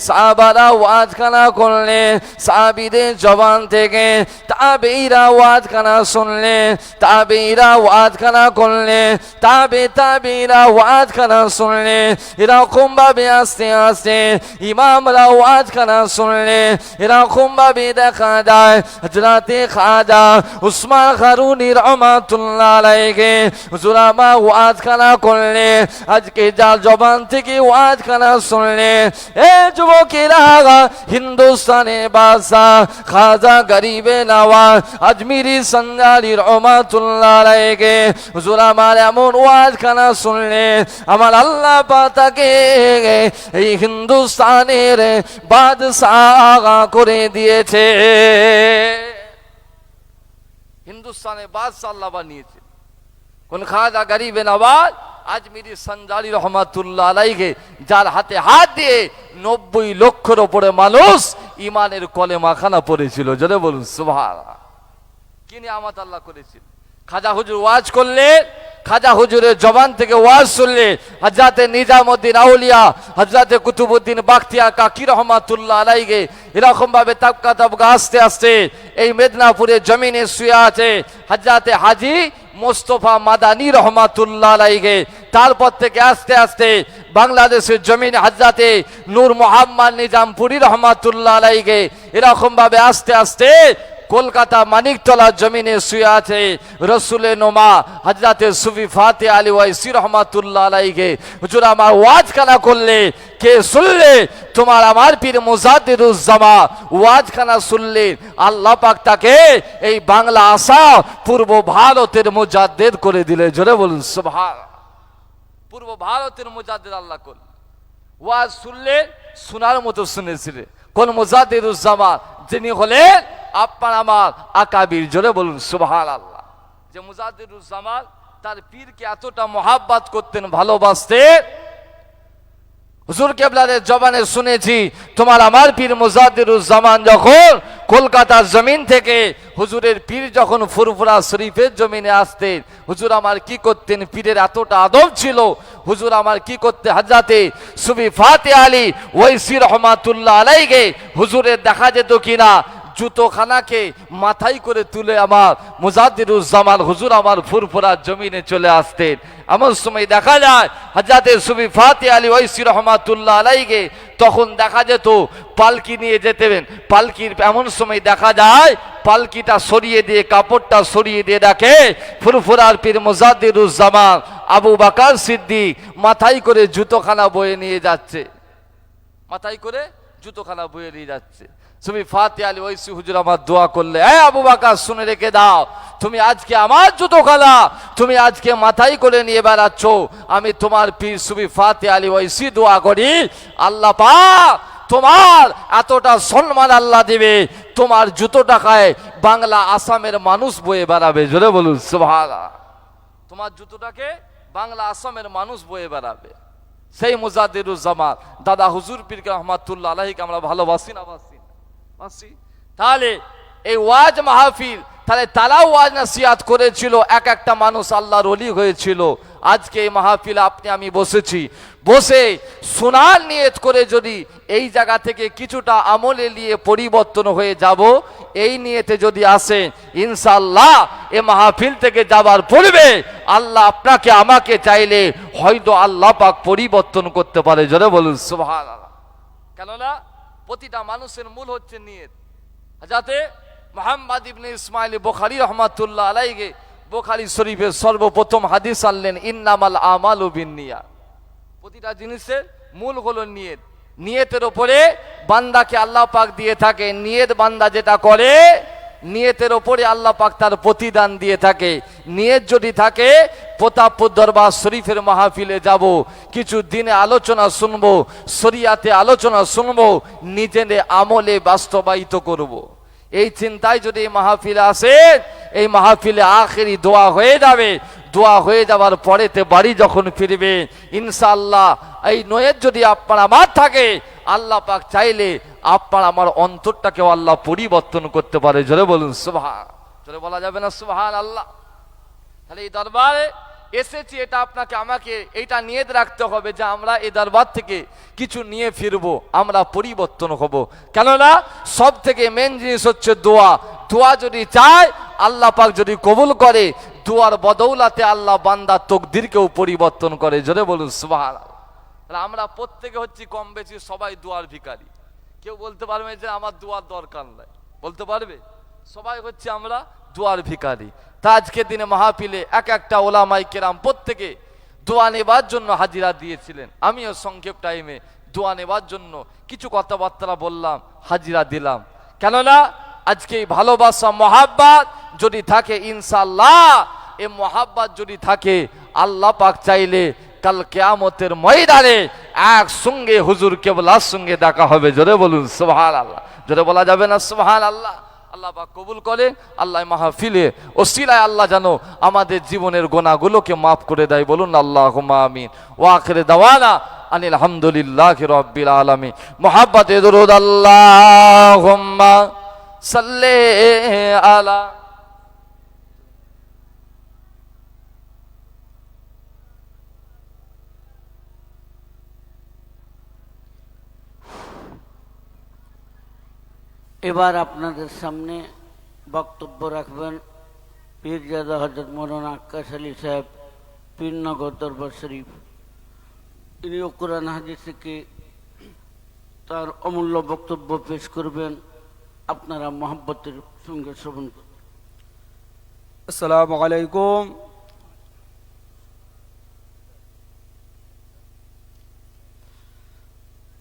সাহাবারা ওয়াজ খানা করলে সাহাবীদের জবান থেকে তাবেঈরা ওয়াজ খানা শুনলে, তাবেঈরা ওয়াজ খানা করলে, তাবেঈরা ওয়াজ খানা শুনলে, এরকম ভাবে আস্তে আস্তে ইমামরা ওয়াজ খানা শুনলে এরকম ভাবে দেখা যায় হযরতে খাজা উসমান হারুনি রহমাতুল্লাহ আলাইহি হুজুর আমার ওয়াজ খানা করলে, আজকে যার জবান থেকে ওয়াজ খানা শুনলে, এ যুবকেরা, হিন্দুস্তানের বাদশাহ খাজা গরিবে নওয়াজ আজমিরি সন্দালি রহমাতুল্লাহ আলাইহি হুজুর আমার এমন ওয়াজ খানা শুনলে আমার আল্লাহ পাক তাকে এই হিন্দুস্তানের বাদশাহ করে দিয়েছে। হিন্দুস্তানের বাদশাহ আল্লাহ বানিয়েছে কোন? খাজা গরিবে নওয়াজ আজমিরি সন্দালি রহমাতুল্লাহ আলাইহি, যার হাতে হাত দিয়ে 90 লক্ষের উপরে মানুষ ইমানের কলেমা খানা পড়েছিল। জোরে বলুন সুবহানাল্লাহ। কি নিয়ামত আল্লাহ করেছিল। খাজা হুজুর ওয়াজ করলে, খাজা হুজুরের জবান থেকে ওয়াজ শুনলে হযরতে নিজামউদ্দিন আউলিয়া হযরতে কুতুবউদ্দিন বাখতিয়ার কাকি রহমাতুল্লাহ আলাইহি এরকম ভাবে তাবকা তাবকা আস্তে আস্তে এই মেদিনীপুরের জমিনে শুয়ে আছে হযরতে হাজী মোস্তফা মাদানী রহমাতুল্লাহ আলাইহি। তারপর থেকে আস্তে আস্তে বাংলাদেশের জমিনে হযরতে নূর মোহাম্মদ নিজামপুরি রহমাতুল্লাহ আলাইহি এরকম ভাবে আস্তে আস্তে কলকাতা মানিকতলার জমিনে শুয়ে আছে রসুলের নোমা হযরতে সুফি ফাতে আলী ওয়াইসি রহমাতুল্লাহ আলাইহি। হুজুর আমার ওয়াজখানা করলে কে শুনলে? তোমার আমার পীর মুজাদ্দিদুজ্জামা ওয়াজখানা শুনলে আল্লাহ পাক তাকে এই বাংলা আসা পূর্ব ভারতের মুজাদ্দিদ করে দিলে। জোরে বলুন সুবহানাল্লাহ। পূর্ব ভারতের মুজাদ্দিদ আল্লাহ করল। ওয়াজ শুনলে শোনার মতো শুনেছিলেন কোন মুজাদ্দিদুজ্জামান? যিনি হলেন আপনার আমার আকাবির। জোরে বলুন সুবহানাল্লাহ। যে মুজাদ্দিদুজ্জামান তার পীরকে এতটা মহাব্বত করতেন, ভালোবাসতেন। হুজুর কেবলাদের জবানে শুনেছি তোমার আমার পীর মুজাদ্দিদুজ্জামান যখন কলকাতার জমিন থেকে হুজুরের পীর যখন ফুরফুরা শরীফের জমিনে আসতেন, হুজুর আমার কি করতেন? পীরের এতটা আদব ছিল। হুজুর আমার কি করতে? হযরতে সুফি ফাতে আলী ওয়াইসি রহমাতুল্লাহ আলাইহি হুজুরের দেখা যেত কিনা জুতোখানাকে মাথায় করে তুলে আমার মুজাদ্দিদুজ্জামান হুজুর আমার ফুরফুরা জমিনে চলে আসতেন। এমন সময় দেখা যায় হযরতে সুফি ফাতে আলী ওয়াইসি রহমাতুল্লাহ আলাইহি তখন দেখা যেত পালকি নিয়ে যেতেন। পালকির এমন সময় দেখা যায় পালকিটা সরিয়ে দিয়ে, কাপড়টা সরিয়ে দিয়ে দেখে ফুরফুরার পীর মুজাদ্দিদুজ্জামান আবু বকর সিদ্দিক মাথায় করে জুতোখানা বয়ে নিয়ে যাচ্ছে। মাথায় করে জুতোখানা বয়ে নিয়ে যাচ্ছে। সুফি ফাতে আলী ওয়াইসি হুজুর আমার দোয়া করলে, এই আবু বকর শুনে রেখে দাও, তুমি আজকে আমার জুতোখানা তুমি আজকে মাথায় করে নিয়ে বেড়াচ্ছ। আমি তোমার পীর সুফি ফাতে আলী ওয়াইসি দোয়া করি আল্লাহ পাক তোমার এতটা সম্মান আল্লাহ দিবে, তোমার জুতো টাকায় বাংলা আসামের মানুষ বয়ে বেড়াবে। জোরে বলুন সুবহানাল্লাহ। তোমার জুতোটাকে বাংলা আসামের মানুষ বয়ে বেড়াবে। সেই মুজাদ্দিদুজ্জামান দাদা হুজুর পীর রহমাতুল্লাহ আলাইহিকে আমরা ভালোবাসি না? বাসি। তাহলে এই ওয়াজ মাহফিল তাহলে তারাও ওয়াজ নসিহত করেছিল, এক একটা মানুষ আল্লাহর ওলি হয়েছিল। আজকে এই মাহফিলে আপনি আমি বসেছি, বসে শোনার নিয়ত করে যদি এই জায়গা থেকে কিছুটা আমলে নিয়ে পরিবর্তন হয়ে যাব, এই নিয়তে যদি আসে ইনশাআল্লাহ এই মাহফিল থেকে যাবার পূর্বে আল্লাহ আপনাকে আমাকে চাইলে হয়তো আল্লাহ পাক পরিবর্তন করতে পারে। জোরে বলুন সুবহানাল্লাহ। কেননা প্রতিটা মানুষের মূল হচ্ছে নিয়ত। যাতে মুহাম্মদ ইবনে ইসমাইল বুখারী রহমাতুল্লাহ আলাইহি বুখারী শরীফের সর্বপ্রথম হাদিস আনলেন ইন্নামাল আমালু বিন্নিয়াত। প্রতিটা জিনিসের মূল হলো নিয়ত। নিয়তের উপরে বান্দাকে আল্লাহ পাক দিয়ে থাকে। নিয়ত বান্দা যেটা করে নিয়তের উপরে আল্লাহ পাক তার প্রতিদান দিয়ে থাকে। নিয়ত যদি থাকে প্রতাপপুর দরবার শরীফের মাহফিলে যাব, কিছু দিনে আলোচনা শুনবো, শরিয়াতে আলোচনা শুনবো, নিজেদের আমলে বাস্তবায়িত করব। এই চিন্তায় যদি এই মাহফিলে আসেন, এই মাহফিলে আখেরি দোয়া হয়ে যাবে। দোয়া হয়ে যাওয়ার পরেতে বাড়ি যখন ফিরবে ইনশাআল্লাহ এই নয়ের যদি আপনার আমার থাকে, আল্লাহ পাক চাইলে আপনার আমার অন্তরটাকেও আল্লাহ পরিবর্তন করতে পারে। জোরে বলুন সুবহান। জোরে বলা যাবে না সুবহানাল্লাহ? তাহলে এই দরবারে এসেছি, এটা আপনাকে আমাকে এইটা নিয়ত রাখতে হবে যে আমরা এই দরবার থেকে কিছু নিয়ে ফিরবো, আমরা পরিবর্তন হব। কেননা সব থেকে মেন জিনিস হচ্ছে দোয়া। দোয়া যদি চায় আল্লাহ পাক যদি কবুল করে, দোয়ার বদৌলাতে আল্লাহ বান্দার তকদিরকেও পরিবর্তন করে। জোরে বলুন সুবহানাল্লাহ। তাহলে আমরা প্রত্যেকে হচ্ছি কম বেশি সবাই দোয়ার ভিখারি। কেউ বলতে পারবে যে আমার দোয়ার দরকার নাই, বলতে পারবে? সবাই হচ্ছে আমরা দোয়ার ভিখারি। তা আজকের দিনে মাহফিলে এক একটা ওলামায়ে কেরাম প্রত্যেকে দোয়া নেবার জন্য হাজিরা দিয়েছিলেন। আমিও সংক্ষেপ টাইমে দোয়া নেবার জন্য কিছু কথাবার্তা বললাম, হাজিরা দিলাম। কেননা আজকে এই ভালোবাসা মহাব্বত যদি থাকে ইনশাআল্লাহ, এই মহাব্বত যদি থাকে আল্লাহ পাক চাইলে কাল কিয়ামতের ময়দানে একসঙ্গে হুজুর কেবলার সঙ্গে দেখা হবে। জোরে বলুন সুবহানাল্লাহ। জোরে বলা যাবে না সুবহানাল্লাহ? আল্লাহ পাক কবুল করে। আল্লাহ মাহফিলে ওসিলায় আল্লাহ যেন আমাদের জীবনের গুনাহগুলোকে মাফ করে দেয়। বলুন আল্লাহুম্মা আমিন। ওয়া আখিরু দাওয়ানা আনিল হামদুলিল্লাহি রাব্বিল আলামিন। মুহাব্বতে দুরূদ আল্লাহুম্মা সাল্লি আলা। এবার আপনাদের সামনে বক্তব্য রাখবেন পীরজাদা হযরত মৌলানা আক্কাস আলী সাহেব, পীরনগর দরবার শরীফ। ইনিও কোরআন হাদিস থেকে তার অমূল্য বক্তব্য পেশ করবেন। আপনারা মহব্বতের সঙ্গে শ্রবণ করুন। السلام عليكم.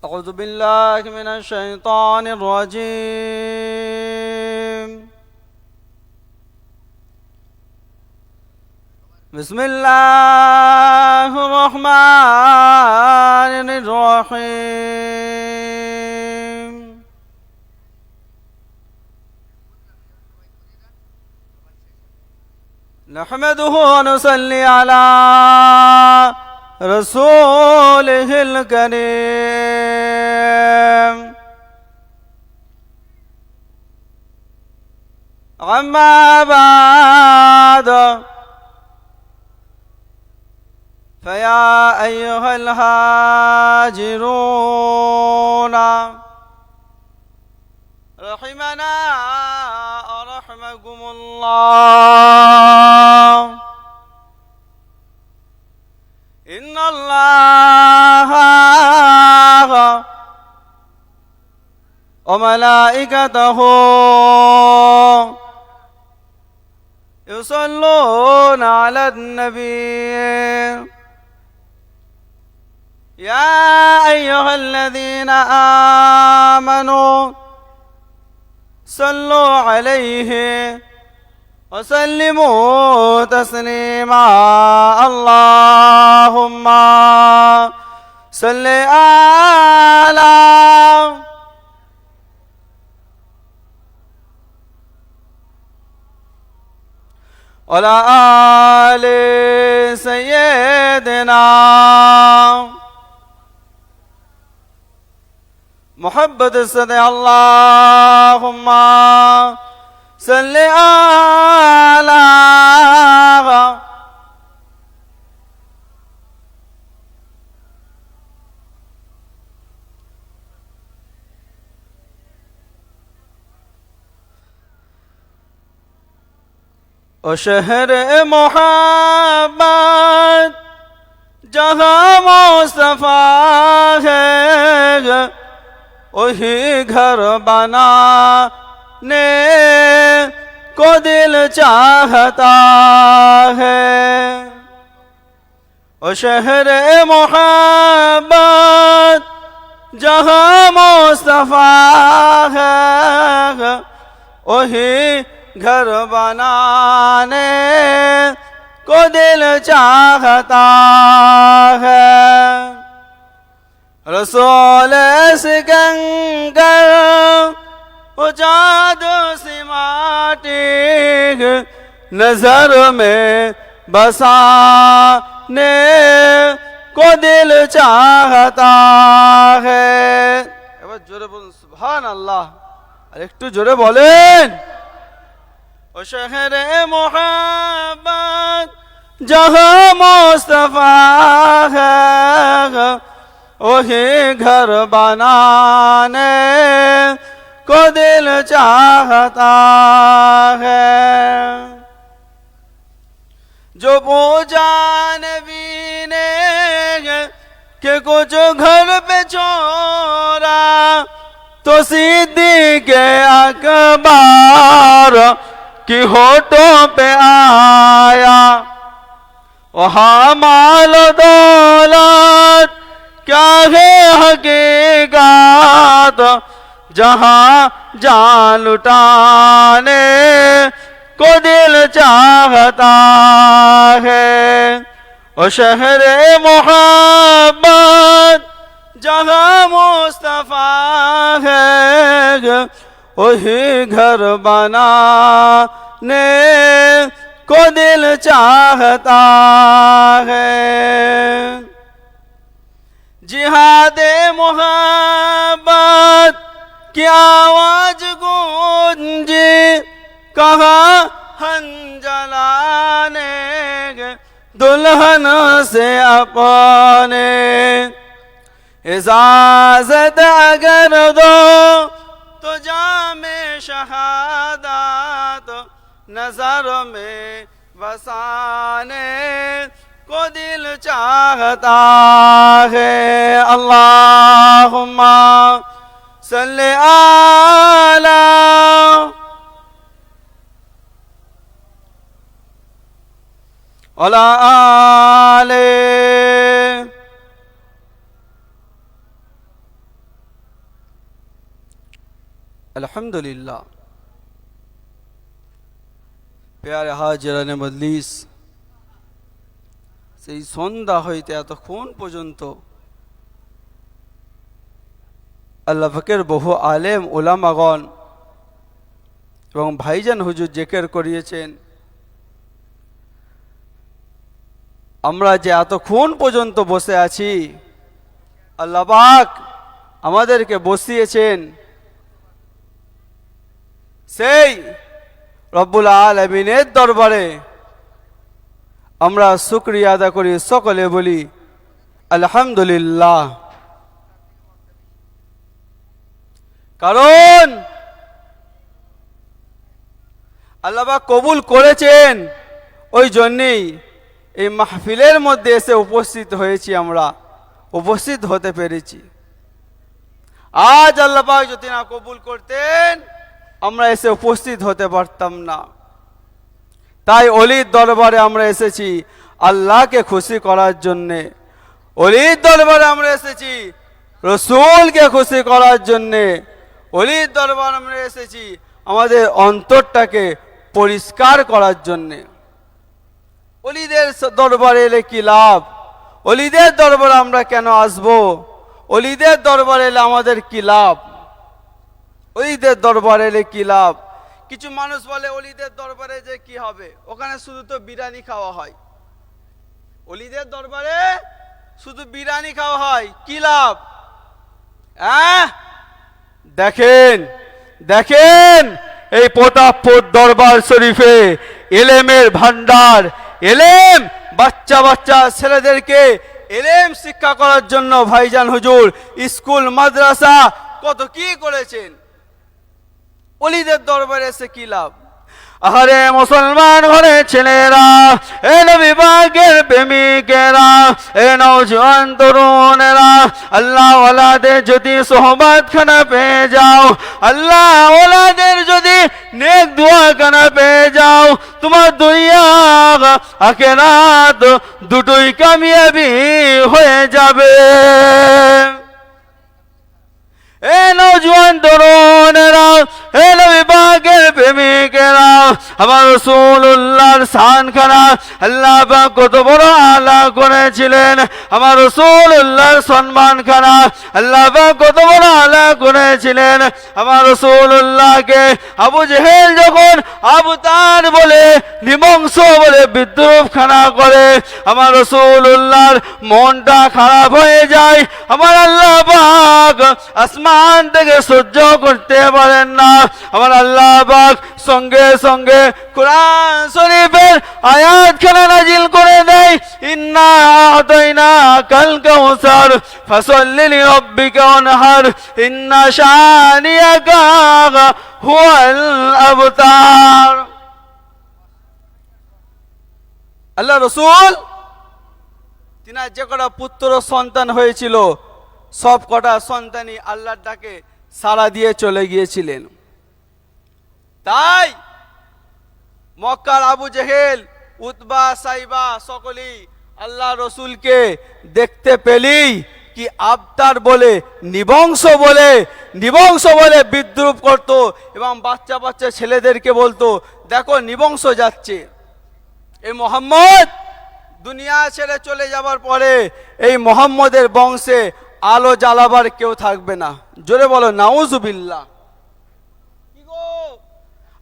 أعوذ بالله من الشيطان الرجيم. بسم الله الرحمن الرحيم. نحمده ونصلي على رسوله الكريم. أما بعد، فيا أيها الهاجرون رحمنا ورحمكم الله، إن الله وملائكته يصلون على النبي يا أيها الذين آمنوا صلوا عليه وسلموا تسليما. اللهم صل على وعلى آل سيدنا محبت صدق. اللهم صل على और शहर मोहब्बत जहाँ मुस्तफा है, वही घर बनाने को दिल चाहता है. और शहर मोहब्बत जहाँ मुस्तफा है, वही घर बनाने को दिल चाहता है. रसूल सिकंदर उजाद सी माटी नजर में बसाने को दिल चाहता है. এবার জোরে বলুন সুবহানাল্লাহ, আর একটু জোরে বলেন. ও শহরে মোহাব্বত जहाँ मुस्तफा है, वही घर बनाने को दिल चाहता है. जो पूजा नबी ने कि कुछ घर पे छोड़ा, तो सिद्दीक़ अकबर की होठों पे आया. वहाँ माल दौलत क्या है हकीकत, जहाँ जान लुटाने को दिल चाहता है. और शहर मोहब्बत जहाँ मुस्तफा है, वही घर बनाने को दिल चाहता है. जिहादे मोहब्बत की आवाज गूंजी, कहा हंजलाने दुल्हन से अपने. इजाजत अगर दो तो जामे शहादत नजर में बसाने को दिल चाहता है. अल्लाहुम्मा सल्ले आला अला आले अल्हम्दुलिल्लाह। प्यारे हाजिराने मजलिस, সেই সন্ধ্যা হইতে এতক্ষণ পর্যন্ত আল্লাহ পাকের বহু আলেম ওলামাগণ এবং ভাইজান হুজুর জিকির করিয়েছেন। আমরা যে এতক্ষণ পর্যন্ত বসে আছি, আল্লাহ পাক আমাদেরকে বসিয়েছেন সেই রব্বুল আলামিনের দরবারে। আমরা শুকরিয়া আদা করি, সকলে বলি আলহামদুলিল্লাহ। কারণ আল্লাহ পাক কবুল করেছেন, ওই জন্যেই এই মাহফিলের মধ্যে এসে উপস্থিত হয়েছি, আমরা উপস্থিত হতে পেরেছি। আজ আল্লাহ পাক যদি না কবুল করতেন, আমরা এসে উপস্থিত হতে পারতাম না। তাই অলির দরবারে আমরা এসেছি আল্লাহকে খুশি করার জন্যে, অলির দরবারে আমরা এসেছি রসুলকে খুশি করার জন্যে, অলির দরবারে আমরা এসেছি আমাদের অন্তরটাকে পরিষ্কার করার জন্যে। অলিদের দরবারে এলে কি লাভ? অলিদের দরবারে আমরা কেন আসবো? অলিদের দরবারে এলে আমাদের কি লাভ? অলিদের দরবারে এলে কি লাভ? কিছু মানুষ বলে অলিদের দরবারে যে কি হবে, ওখানে শুধু তো বিরিয়ানি খাওয়া হয়। অলিদের দরবারে শুধু বিরিয়ানি খাওয়া হয়, কি লাভ? দেখেন দেখেন এই প্রতাপপুর দরবার শরীফে এলেমের ভান্ডার, এলেম বাচ্চা বাচ্চা ছেলেদেরকে এলেম শিক্ষা করার জন্য ভাইজান হুজুর স্কুল মাদ্রাসা কত কি করেছেন। অলিদের দরবারে এসে কি লাভ? আরে মুসলমান ঘরের ছেলেরা, এ নবী পাকের প্রেমিকেরা, এ নওজওয়ান তরুণেরা, আল্লাহ ওয়ালাদের যদি সোহবত খানা পেয়ে যাও, আল্লাহ ওয়ালাদের যদি নেক দোয়া খানা পেয়ে যাও, তোমার দুনিয়া আখিরাত দুটোই কামিয়াবি হয়ে যাবে। এ নওজওয়ান তরুণেরা, এ নবী পাকের প্রেমিকেরা, আমার রাসূলুল্লাহর শানখানা আল্লাহ পাক কত বড় আলা করেছিলেন। আমার রাসূলুল্লাহর সম্মানখানা আল্লাহ পাক কত বড় আলা করেছিলেন। আমার রাসূলুল্লাহকে আবু জেহেল যখন আবতার বলে, নিমংস বলে বিদ্রুপ খানা করে, আমার রাসূলুল্লাহর মনটা খারাপ হয়ে যায়। আমার আল্লাহ পাক আসমান থেকে সহ্য করতে পারেন না। আমার আল্লাহ পাক সঙ্গে সঙ্গে কোরআন শরীফের আয়াত খানা নাজিল করে দেয়, ইন্না আতাইনা কাল কাউসার ফাসাল্লি লিরাব্বিকা ওয়ানহার ইন্না শানিয়াকা হুয়াল আবতার। আল্লাহ রাসূল তিনার যে কটা পুত্র সন্তান হয়েছিল, সব কটা সন্তানই আল্লাহর ডাকে সাড়া দিয়ে চলে গিয়েছিলেন। তাই মক্কার আবু জেহেল, উতবা, সাইবা সকলেই আল্লাহ রসুলকে দেখতে পেলেই কি আবতার বলে, নিবংশ বলে বিদ্রুপ করত এবং বাচ্চা বাচ্চা ছেলেদেরকে বলতো, দেখো নিবংশ যাচ্ছে। এই মোহাম্মদ দুনিয়া ছেড়ে চলে যাবার পরে এই মোহাম্মদের বংশে আলো জ্বালাবার কেউ থাকবে না। জোরে বলো নাউজুবিল্লাহ। কি গো,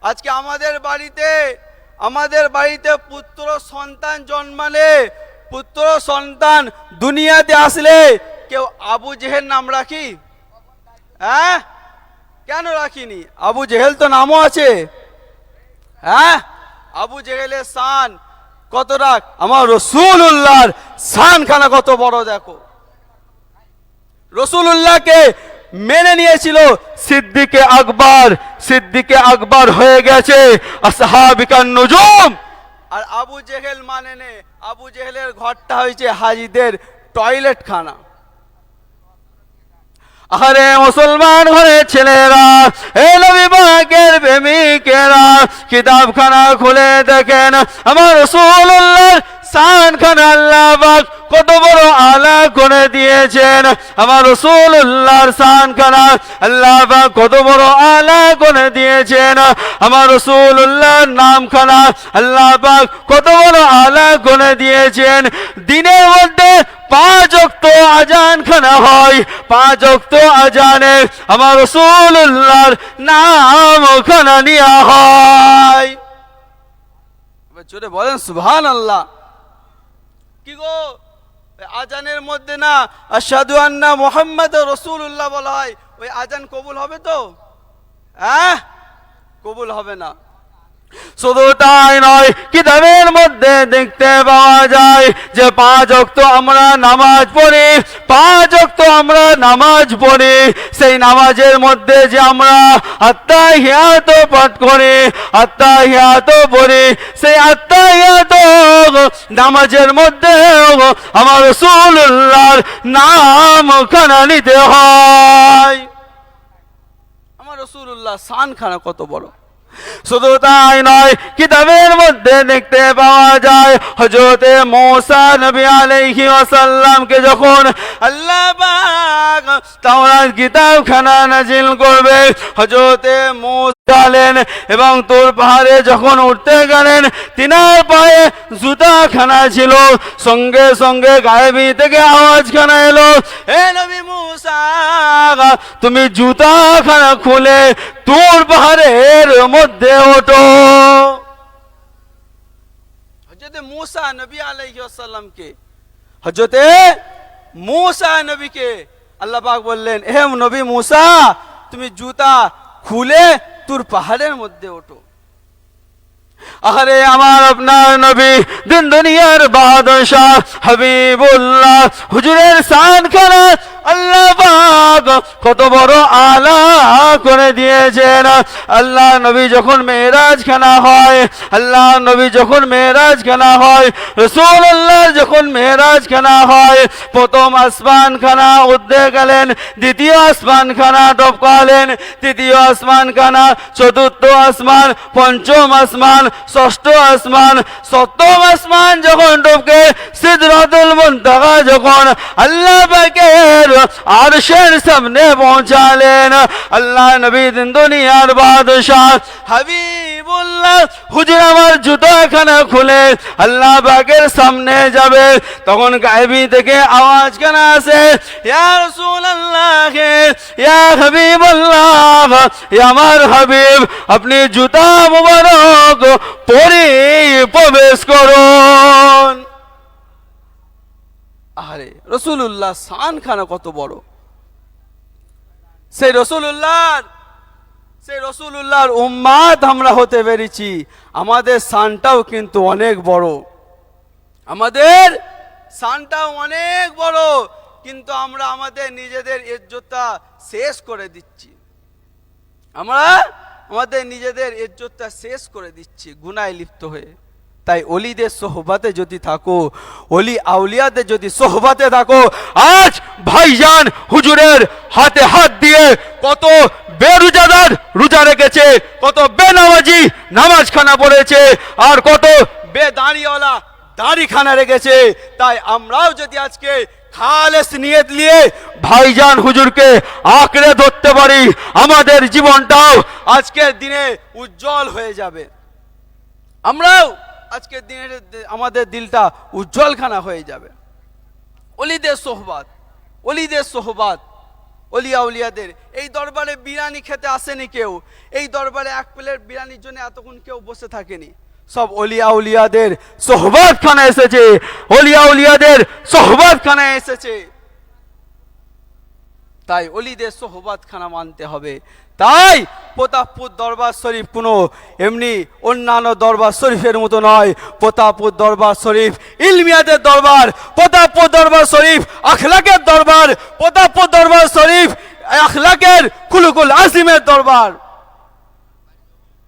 আজকে আমাদের বাড়িতে পুত্র সন্তান জন্মালে, পুত্র সন্তান দুনিয়াতে আসলে কেউ আবু জেহেল নাম রাখি? কেন রাখিনি? আবু জেহেল তো নামও আছে। আবু জেহেলের শান কত রাখ, আমার রাসূলুল্লাহর শানখানা কত বড় দেখো। রাসূলুল্লাহকে মেনে নিয়েছিল সিদ্দিকে আকবর হয়ে গেছে আসহাবিকান নুজুম। আর আবু জেহেল মানে নে, আবু জেহেলের ঘরটা হয়েছে হাজিদের টয়লেট খানা। আরে মুসলমান ঘরের ছেলেরা, এই নবী পাকের প্রেমিকেরা, কিতাবখানা খুলে দেখেন আমার রাসূলুল্লাহর শানখানা আল্লাহ পাক কত বড় আলা করে দিয়েছেন। আমার রাসূলুল্লাহর শানখানা আল্লাহ পাক কত বড় আলা করে দিয়েছেন। আমার রাসূলুল্লাহর নামখানা আল্লাহ পাক কত বড় আলা করে দিয়েছেন। দিনের মধ্যে 5 ওয়াক্ত আজান খানা হয়, 5 ওয়াক্ত আজানে আমার রাসূলুল্লাহর নাম খানা নেওয়া হয়। জোরে বলেন সুবহানাল্লাহ। কি গো, আজানের মধ্যে না আশহাদু আন্না মুহাম্মাদুর রাসূলুল্লাহ বলা হয়, ওই আজান কবুল হবে তো? কবুল হবে না। শুধু তাই নয়, কিতাবের মধ্যে দেখতে পাওয়া যায় যে 5 ওয়াক্ত আমরা নামাজ পড়ি, 5 ওয়াক্ত আমরা নামাজ পড়ি, সেই নামাজের মধ্যে যে আমরা আত্তাহিয়াত পাঠ করি, আত্তাহিয়াত পড়ি, সেই আত্তাহিয়াত নামাজের মধ্যে আমার রাসূলুল্লাহর নাম খানা নিতে হয়। আমার রাসূলুল্লাহ শান খানা কত বড়। শুধু তাই নয়, কিতাবের মধ্যে দেখতে পাওয়া যায় হযরতে মূসা নবী আলাইহি ওয়াসাল্লামকে যখন আল্লাহ পাক তাওরাত কিতাবখানা নাজিল করবে, হযরতে মূসা গেলেন এবং তুর পাহাড়ে যখন উঠতে গেলেন, তিনার পায়ে জুতাখানা ছিল, সঙ্গে সঙ্গে গায়েবী থেকে আওয়াজখানা এলো, হে নবী মূসা, তুমি জুতাখানা খুলে তুর পাহাড়ের মধ্যে ওঠো। হযরতে মূসা নবী আলাইহিস সালামকে, হযরতে মূসা নবীকে আল্লাহ পাক বললেন, হে নবী মূসা, তুমি জুতা খুলে তুর পাহাড়ের মধ্যে ওঠো। আরে আমার আপনার নবী, দিন দুনিয়ার বাদশাহ হাবিবুল্লাহ হুজুরের শানখানা আল্লাহ পাক কত বড় আলা করে দিয়েছেন। আল্লাহ নবী যখন মেরাজ খানা হয়, আল্লাহ নবী যখন মেরাজ খানা হয়, রাসূলুল্লাহ যখন মেরাজ খানা হয়, প্রথম আসমান খানা উঠতে গেলেন, দ্বিতীয় আসমান খানা টপকালেন, তৃতীয় আসমান খানা, চতুর্থ আসমান, পঞ্চম আসমান, ষষ্ঠ আসমান, সপ্তম আসমান যখন টপকে সিদরাতুল মুনতাহা যখন আল্লাহ পাকের আরশের সামনে পৌঁছালেন, আল্লাহ নবী দিন দুনিয়ার বাদশাহ হাবিবুল্লাহ হুজুর আমার জুতাখানা খুলে আল্লাহ পাকের সামনে যাবে, তখন গায়েবী থেকে আওয়াজ কেন আসে, ইয়া রাসূলুল্লাহ, ইয়া হাবিবুল্লাহ, ইয়া আমার হাবিব, আপনি জুতা মুবারক পরে প্রবেশ করুন। আরে রাসূলুল্লাহ শানখানা কত বড়। সেই রাসূলুল্লাহর উম্মাত আমরা হতে পেরেছি, আমাদের শানটাও কিন্তু অনেক বড়, আমাদের শানটাও অনেক বড়, কিন্তু আমরা আমাদের নিজেদের ইজ্জতটা শেষ করে দিচ্ছি, আমরা আমাদের নিজেদের ইজ্জতটা শেষ করে দিচ্ছি গুনাহে লিপ্ত হয়ে। তাই অলিদের সোহবাতে যদি থাকো, অলি আউলিয়াদের যদি সোহবাতে থাকো, আজ ভাইজান হুজুরের হাতে হাত দিয়ে কত বেরোজাদার রোজা রেখেছে, কত বেনামাজি নামাজখানা পড়েছে, আর কত বেদাড়িওয়ালা দাড়িখানা রেখেছে। তাই আমরাও যদি আজকে খালেস নিয়ত নিয়ে ভাইজান হুজুরকে আঁকড়ে ধরতে পারি, আমাদের জীবনটাও আজকের দিনে উজ্জ্বল হয়ে যাবে। আমরাও আজকের দিনে আমাদের দিলটা উজ্জ্বলখানা হয়ে যাবে। অলিদের সোহবাত, অলিদের সোহবাত, অলিয়া উলিয়াদের। এই দরবারে বিরিয়ানি খেতে আসেনি কেউ, এই দরবারে এক প্লেট বিরিয়ানির জন্য এতক্ষণ কেউ বসে থাকেনি, সব অলিয়া উলিয়াদের সোহবাত খানা এসেছে, অলিয়া উলিয়াদের সোহবাত খানা এসেছে। তাই অলিদের সোহবাত খানা মানতে হবে। তাই প্রতাপপুর দরবার শরীফ কোনো এমনি অন্যান্য দরবার শরীফের মতো নয়, প্রতাপপুর দরবার শরীফ ইলমিয়াদের দরবার, প্রতাপপুর দরবার শরীফ আখলাকের দরবার, প্রতাপপুর দরবার শরীফ আখলাকের খুলুকুল আজিমের দরবার।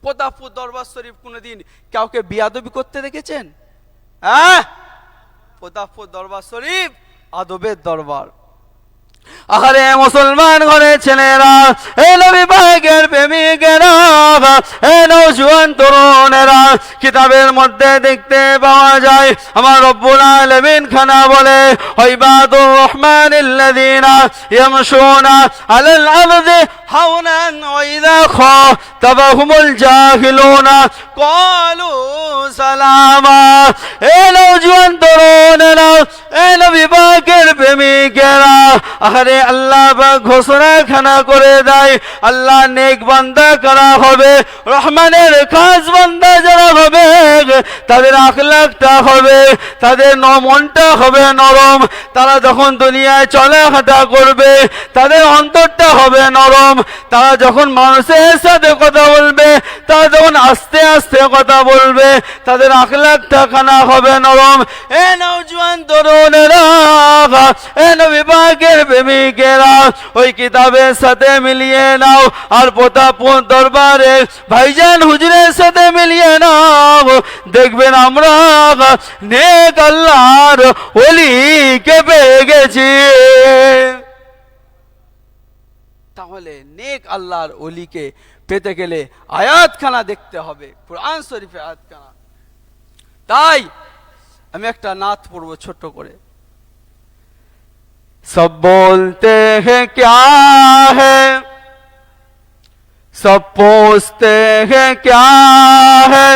প্রতাপপুর দরবার শরীফ কোনোদিন কাউকে বিয়াদবি করতে দেখেছেন? প্রতাপপুর দরবার শরীফ আদবের দরবার। আরে মুসলমান ঘরে ছেলেরা, এ নবী পাকের প্রেমিকেরা, এ নওজোয়ান তরুণেরা, কিতাবের মধ্যে দেখতে পাওয়া যায় আমার রব্বুল আলামিন খানা বলে ইবাদুর রহমানিল্লাযীনা ইয়ামশুনা আলাল আরদি হাওনান ওয়া ইযা খাতাবাহুমুল জাহিলুনা ক্বালু সালামা। এ নওজোয়ান তরুণেরা, এ নবী পাকের প্রেমিকেরা, আরে আল্লাহ পাক ঘোষণা খানা করে দেয় আল্লাহ নেক বান্দা করা হবে, রহমানের খাস বান্দা যারা হবে তাদের আখলাকটা হবে, তাদের মনটা হবে নরম, তারা যখন দুনিয়ায় চলাফেরা করবে তাদের অন্তরটা হবে নরম, তারা যখন মানুষের সাথে কথা বলবে তারা যখন আস্তে আস্তে কথা বলবে, তাদের আখলাকটা খানা হবে নরম। এ নওজোয়ান তরুণেরা, এ নবী পাকের প্রেমিকেরা, ওই কিতাবের সাথে মিলিয়ে নাও আর প্রতাপপুর দরবারের ভাইজান হুজুরের সাথে মিলিয়ে নাও, দেখবেন আমরা নেক আল্লাহর ওলিকে পেয়ে গেছি। তাহলে নেক আল্লাহর ওলিকে পেতে গেলে আয়াতখানা দেখতে হবে, কুরআন শরীফের আয়াতখানা। তাই আমি একটা নাত পড়বো ছোট্ট করে। सब बोलते हैं क्या है, सब पूछते हैं क्या है,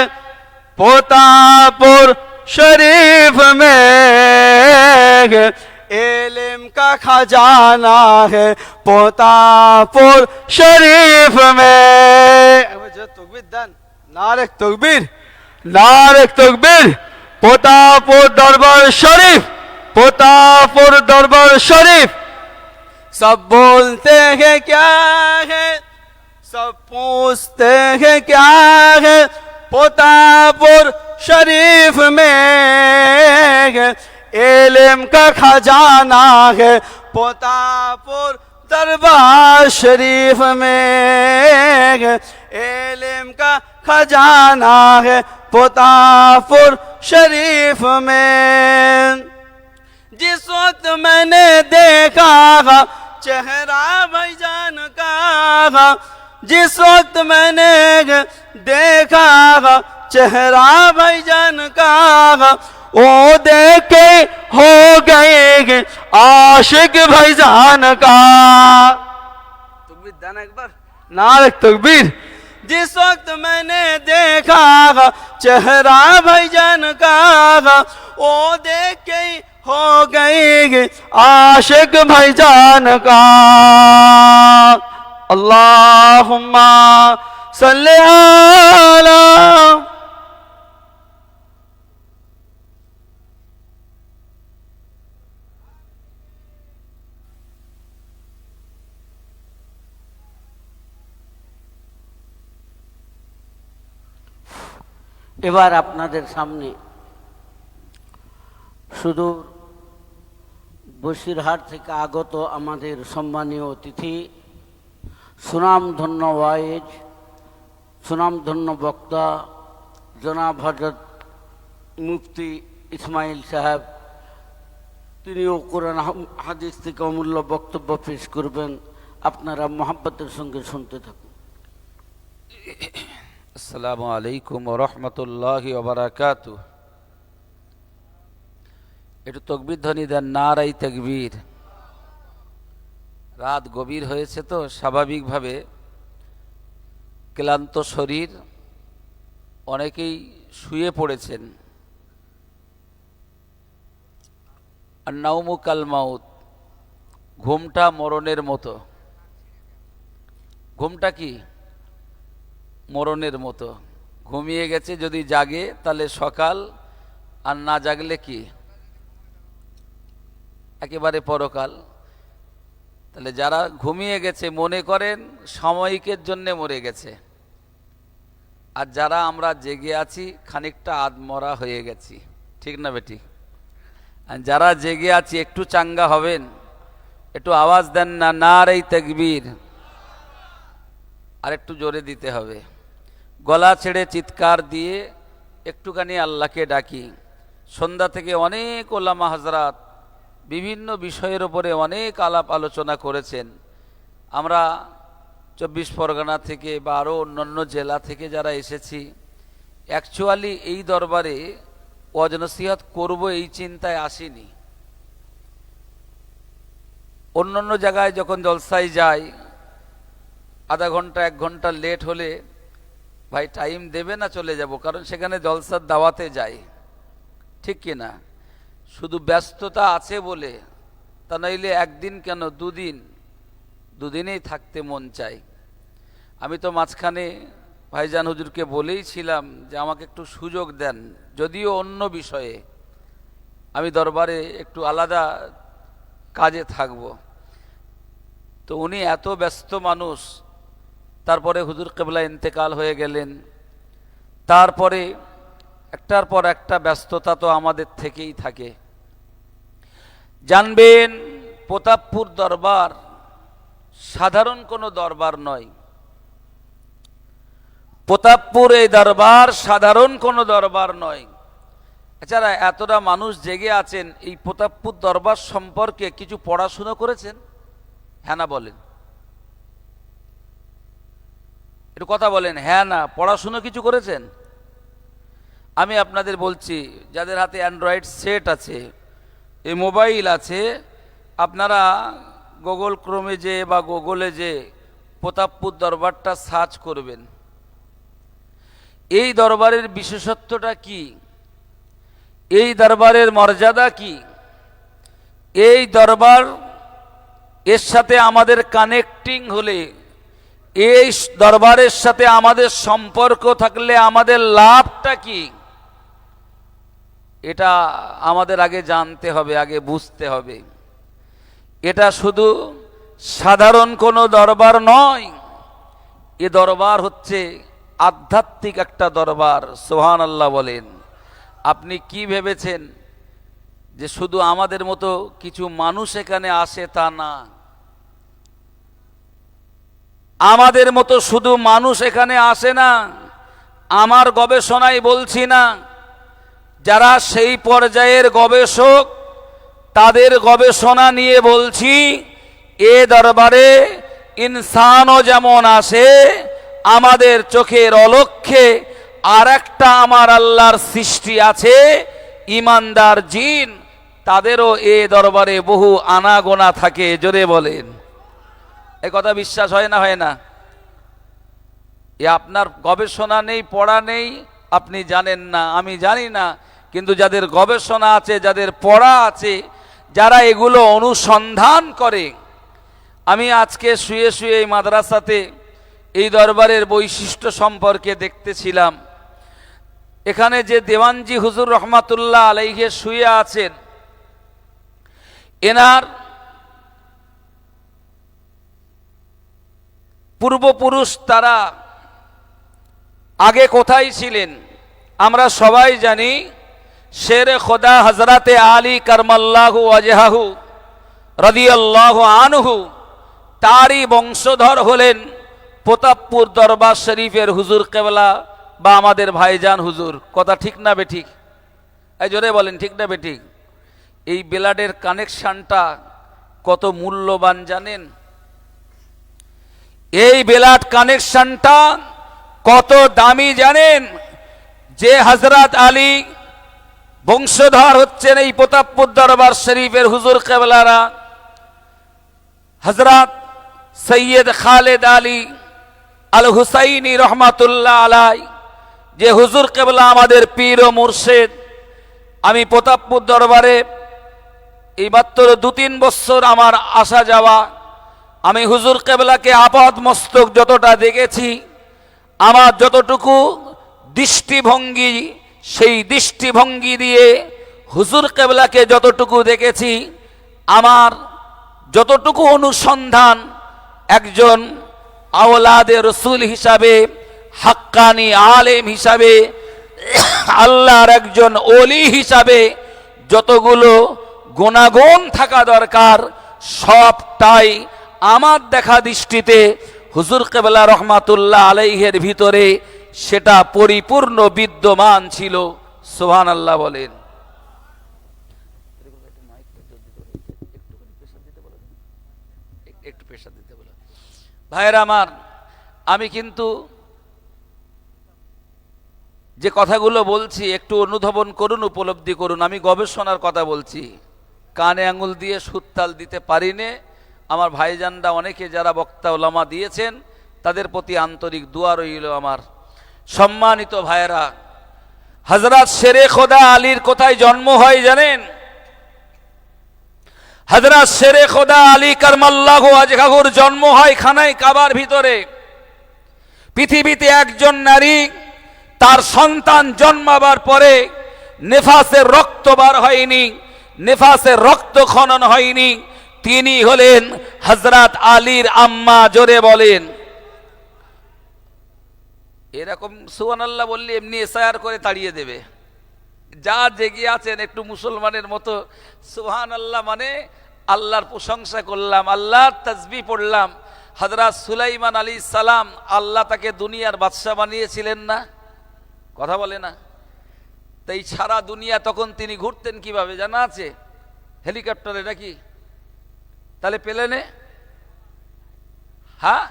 पोतापुर शरीफ में इल्म का खजाना है, पोतापुर शरीफ में। जो तकबीर दान, नारे तकबीर, नारे तकबीर, पोतापुर दरबार शरीफ, पोतापुर दरबार शरीफ। सब बोलते हैं क्या है, सब पूछते हैं क्या है, पोतापुर शरीफ में इल्म का खजाना है, पोतापुर दरबार शरीफ में इल्म का खजाना है, पोतापुर शरीफ में। जिस वक्त मैंने देखा चेहरा भाईजान का, जिस वक्त मैंने देखा चेहरा भाईजान का, वो देखे हो गए आशिक भाईजान का। तकबीर दाना एक बार, नारे तकबीर। जिस वक्त मैंने देखा चेहरा भाईजान का, वो देख के हो गए आशिक भाईजान का। अल्लाहुम्मा सल्ली अला। এবার আপনাদের সামনে সুদূর বসিরহাট থেকে আগত আমাদের সম্মানীয় অতিথি, সুনামধন্য ওয়াইজ, সুনামধন্য বক্তা জনাব হযরত মুফতি ইসমাইল সাহেব, তিনিও কোরআন হাদিস থেকে অমূল্য বক্তব্য পেশ করবেন। আপনারা মোহাব্বতের সঙ্গে শুনতে থাকুন। আসসালামু আলাইকুম ওয়া রাহমাতুল্লাহি ওয়া বারাকাতুহু। একটু তাকবীর ধ্বনি দেন, নারায়ে তাকবীর। রাত গভীর হয়েছে তো স্বাভাবিকভাবে ক্লান্ত শরীর, অনেকেই শুয়ে পড়েছেন। আর নাউমু কাল মাউত, ঘুমটা মরণের মতো। ঘুমটা কি? মরণের মতো। ঘুমিয়ে গেছে, যদি জাগে তাহলে সকাল, আর না জাগলে কি একেবারে পরকাল। তাহলে যারা ঘুমিয়ে গেছে মনে করেন সাময়িকের জন্য মরে গেছে, আর যারা আমরা জেগে আছি খানিকটা আধমরা হয়ে গেছি, ঠিক না বেটি? আর যারা জেগে আছি একটু চাঙ্গা হবেন, একটু আওয়াজ দেন না, নারায়ে তাকবীর। আর একটু জোরে দিতে হবে, গলা ছেড়ে চিৎকার দিয়ে একটুখানি আল্লাহকে ডাকি। সন্ধ্যা থেকে অনেক ওলামা হযরত বিভিন্ন বিষয়ের উপরে অনেক আলাপ আলোচনা করেছেন। আমরা 24 পরগনা থেকে বা আরও অন্যান্য জেলা থেকে যারা এসেছি, অ্যাকচুয়ালি এই দরবারে ওয়াজ নসিহত করব এই চিন্তায় আসিনি। অন্যান্য জায়গায় যখন জলসায় যাই, আধা ঘন্টা 1 ঘন্টা লেট হলে ভাই টাইম দেবে না চলে যাব, কারণ সেখানে জলসার দাওয়াতে যাই, ঠিক কি না? শুধু ব্যস্ততা আছে বলে, তা নইলে একদিন কেন দুদিনেই থাকতে মন চাই। আমি তো মাঝখানে ভাইজান হুজুরকে বলেইছিলাম যে আমাকে একটু সুযোগ দেন, যদিও অন্য বিষয়ে, আমি দরবারে একটু আলাদা কাজে থাকব। তো উনি এত ব্যস্ত মানুষ, তারপরে হুজুর কেবলা ইন্তেকাল হয়ে গেলেন, তারপরে একটার পর একটা ব্যস্ততা তো আমাদের থেকেই থাকে। জানবেন প্রতাপপুর দরবার সাধারণ কোনো দরবার নয়। প্রতাপপুর এই দরবার সাধারণ কোনো দরবার নয়। এছাড়া এতটা মানুষ জেগে আছেন, এই প্রতাপপুর দরবার সম্পর্কে কিছু পড়াশুনো করেছেন? হ্যাঁ না বলেন, একটু কথা বলেন, হ্যাঁ না পড়াশুনো কিছু করেছেন? আমি আপনাদের বলছি, যাদের হাতে অ্যান্ড্রয়েড সেট আছে, এই মোবাইল আছে, আপনারা গুগল ক্রোমে যে বা গুগলে যে প্রতাপপুর দরবারটা সার্চ করবেন। এই দরবারের বিশেষত্বটা কি, এই দরবারের মর্যাদা কি, এই দরবার এর সাথে আমাদের কানেক্টিং হলে, এই দরবারের সাথে আমাদের সম্পর্ক থাকলে আমাদের লাভটা কি, এটা আমাদের আগে জানতে হবে, আগে বুঝতে হবে। এটা শুধু সাধারণ কোনো দরবার নয়, এ দরবার হচ্ছে আধ্যাত্মিক একটা দরবার। সুবহানাল্লাহ বলেন। আপনি কি ভেবেছেন যে শুধু আমাদের মতো কিছু মানুষ এখানে আসে? তা না, আমাদের মতো শুধু মানুষ এখানে আসে না। আমার গবেষণায় বলছি না, যারা সেই পর্যায়ের গবেষক তাদের গবেষণা নিয়ে বলছি, এ দরবারে ইনসানও যেমন আসে, আমাদের চোখের অলক্ষ্যে আর একটা আমার আল্লাহর সৃষ্টি আছে, ইমানদার জিন, তাদেরও এ দরবারে বহু আনাগোনা থাকে। জোরে বলেন, এই কথা বিশ্বাস হয় না? হয় না? এ আপনার গবেষণা নেই, পড়া নেই, আপনি জানেন না, আমি জানি না, কিন্তু যাদের গবেষণা আছে, যাদের পড়া আছে, যারা এগুলো অনুসন্ধান করে। আমি আজকে শুয়ে শুয়ে এই মাদ্রাসাতে এই দরবারের বৈশিষ্ট্য সম্পর্কে দেখতেছিলাম। এখানে যে দেওয়ানজি হুজুর রহমাতুল্লাহ আলাইহি শুয়ে আছেন, এনার পূর্বপুরুষ তারা আগে কোথায় ছিলেন আমরা সবাই জানি। শেরে খোদা হজরতে আলী করমাল্লাহু ওয়াজহাহু রাদিয়াল্লাহু আনহু, তারই বংশধর হলেন প্রতাপপুর দরবার শরীফের হুজুর কেবলা বা আমাদের ভাইজান হুজুর। কথা ঠিক না বেঠিক? এই জোরে বলেন, ঠিক না বেঠিক? এই ব্লাডের কানেকশনটা কত মূল্যবান জানেন? এই ব্লাড কানেকশনটা কত দামি জানেন? যে হযরত আলী বংশধর হচ্ছেন এই প্রতাপপুর দরবার শরীফের হুজুর কেবলারা, হযরত সৈয়দ খালেদ আলী আল হুসাইনি রহমাতুল্লাহ আলাই, যে হুজুর কেবলা আমাদের পীর ও মুর্শিদ। আমি প্রতাপপুর দরবারে এই মাত্র 2-3 বছর আমার আসা যাওয়া, আমি হুজুর কেবলাকে আপাদ মস্তক যতটা দেখেছি, আমার যতটুকু দৃষ্টিভঙ্গি, সেই দৃষ্টিভঙ্গি দিয়ে হুজুর কেবলাকে যতটুকু দেখেছি, আমার যতটুকু অনুসন্ধান, একজন আওলাদে রসুল হিসাবে, হাক্কানি আলেম হিসাবে, আল্লাহর একজন ওলি হিসাবে যতগুলো গুণাগুণ থাকা দরকার, সবটাই আমার দেখা দৃষ্টিতে হুজুর কেবলা রহমাতুল্লাহ আলাইহের ভিতরে সেটা পরিপূর্ণ বিদ্যমান ছিল। সুবহানাল্লাহ বলেন। একটু প্রেশার দিতে বলো। ভাইয়েরা আমার, আমি কিন্তু যে কথাগুলো বলছি একটু অনুধাবন করুন, উপলব্ধি করুন। আমি গবেষণার কথা বলছি, কানে আঙুল দিয়ে সুরতাল দিতে পারিনে। আমার ভাইজানরা অনেকে যারা বক্তা ওলামা দিয়েছেন তাদের প্রতি আন্তরিক দোয়া রইল আমার। সম্মানিত ভাইয়েরা, হযরত শেরে খোদা আলীর কোথায় জন্ম হয় জানেন? হযরত শেরে খোদা আলী কারমাল্লাহু ওয়াজহাহুর জন্ম হয় খানায় কাবার ভিতরে। পৃথিবীতে একজন নারী তার সন্তান জন্মাবার পরে নেফাসের রক্ত বার হয়নি, নেফাসের রক্ত খনন হয়নি, তিনি হলেন হযরত আলীর আম্মা। জোরে বলেন। এরকম সুবহানাল্লাহ বললে এমনি এসআইআর করে তাড়িয়ে দেবে। যা জেগে আছেন একটু মুসলমানের মতো সুবহানাল্লাহ মানে আল্লাহর প্রশংসা করলাম, আল্লাহর তাসবিহ পড়লাম। হযরত সুলাইমান আলাইহিস সালাম, আল্লাহ তাকে দুনিয়ার বাদশা বানিয়েছিলেন না? কথা বলে না? তাই সারা দুনিয়া তখন তিনি ঘুরতেন কিভাবে জানা আছে? হেলিকপ্টারে নাকি? তাহলে প্লেনে? হ্যাঁ,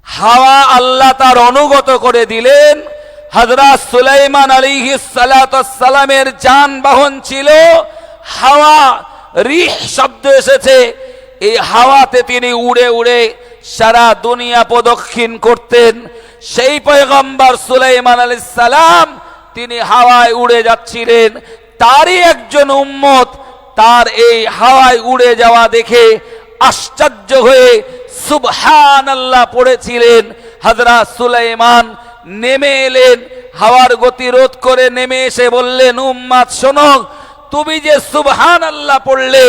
হাওয়া আল্লাহ তার অনুগত করে দিলেন। হযরত সুলাইমান আলাইহিস সালামের যানবাহন ছিল হাওয়া। রিহ শব্দ এসেছে, এই হাওয়াতে তিনি উড়ে উড়ে সারা দুনিয়া প্রদক্ষিণ করতেন। সেই পয়গম্বর সুলাইমান আলাইহিস সালাম তিনি হাওয়ায় উড়ে যাচ্ছিলেন। তারই একজন উম্মত তার এই হাওয়ায় উড়ে যাওয়া দেখে আশ্চর্য হয়ে সুবহানাল্লাহ পড়েছিলেন। হযরত সুলাইমান নেমে এলেন, হাওয়ার গতি রোধ করে নেমে এসে বললেন, উম্মত শোনো, তুমি যে সুবহানাল্লাহ পড়লে,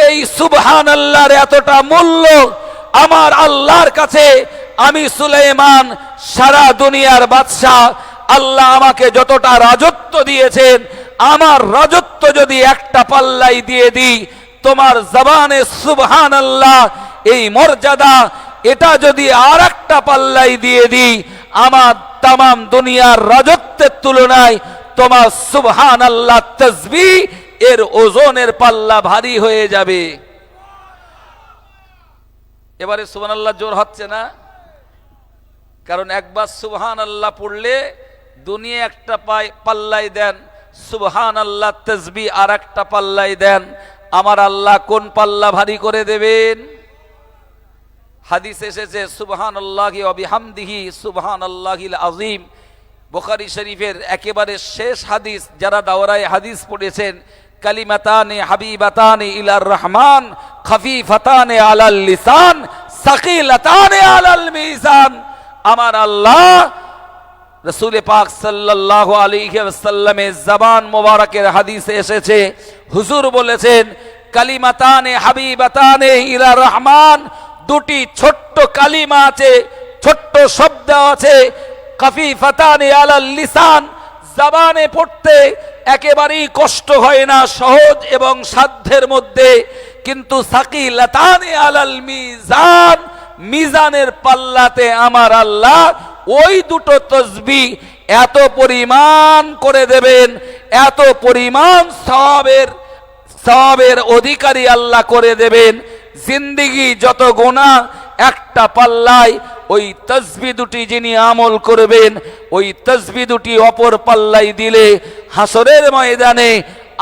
এই সুবহানাল্লাহর এতটা মূল্য আমার আল্লাহর কাছে। আমি সুলাইমান সারা দুনিয়ার বাদশা, আল্লাহ আমাকে যতটা রাজত্ব দিয়েছেন, আমার রাজত্ব যদি একটা পাল্লাই দিয়ে দিই, তোমার জবানে সুবহানাল্লাহ এই মর্যাদা, এটা যদি আর একটা পাল্লাই দিয়ে দিই, আমার তামাম দুনিয়ার রাজত্বের তুলনায় তোমার সুবহানাল্লাহ তাসবিহ এর ওজনের পাল্লা ভারী হয়ে যাবে। এবারে সুবহানাল্লাহ জোর হচ্ছে না? কারণ একবার সুবহানাল্লাহ পড়লে দুনিয়া একটা পাল্লাই দেন, সুবহানাল্লাহ তাসবিহ আর একটা পাল্লাই দেন। আমার আল্লাহ কোন পাল্লা ভারী করে দেবেন? হাদিস এসেছে সুবহানাল্লাহি ওয়া বিহামদিহি সুবহানাল্লাহিল আযীম। বুখারী শরীফের একেবারে শেষ হাদিস। যারা দাওরায়ে হাদিস পড়েছেন, কালিমাতানে হাবিবাতানে ইলার রহমান খফিফাতানে আলাল লিসান সাকিলাতানে আলাল মিজান। আমার আল্লাহ রাসূল পাক সাল্লাল্লাহু আলাইহি ওয়াসাল্লামের জবান মোবারকের হাদিসে এসেছে, হুজুর বলেছেন, কালিমাতানে হাবিবাতানে ইলার রহমান, দুটি ছোট্ট কালিমা আছে, ছোট্ট শব্দ আছে, খফিফাতানে আলাল লিসান, জবানে পড়তে একেবারেই কষ্ট হয় না, সহজ এবং সাধ্যের মধ্যে। কিন্তু সাকিলাতানে আলাল মিজান, মিজানের পাল্লাতে আমার আল্লাহ ওই দুটো তাসবিহ এত পরিমাণ করে দেবেন, এত পরিমাণ সওয়াবের অধিকারী আল্লাহ করে দেবেন। জিন্দেগি যত গুনাহ একটা পাল্লায়, ওই তাসবিহ দুটি যিনি আমল করবেন, ওই তাসবিহ দুটি অপর পাল্লাই দিলে হাসরের ময়দানে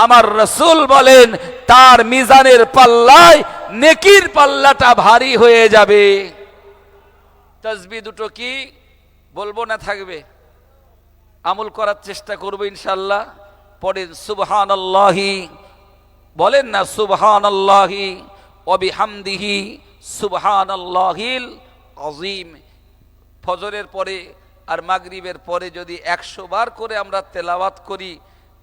আমার রাসূল বলেন তার মিজানের পাল্লায় নেকির পাল্লাটা ভারী হয়ে যাবে। তাসবিহ দুটো কি বলবো না থাকবে? আমল করার চেষ্টা করবো ইনশাআল্লাহ। পড়েন সুবহানাল্লাহি, বলেন না সুবহানাল্লাহি ওয়া বিহামদিহি সুবহানাল্লাহিল আযীম। ফজরের পরে আর মাগরিবের পরে যদি 100 বার করে আমরা তেলাওয়াত করি,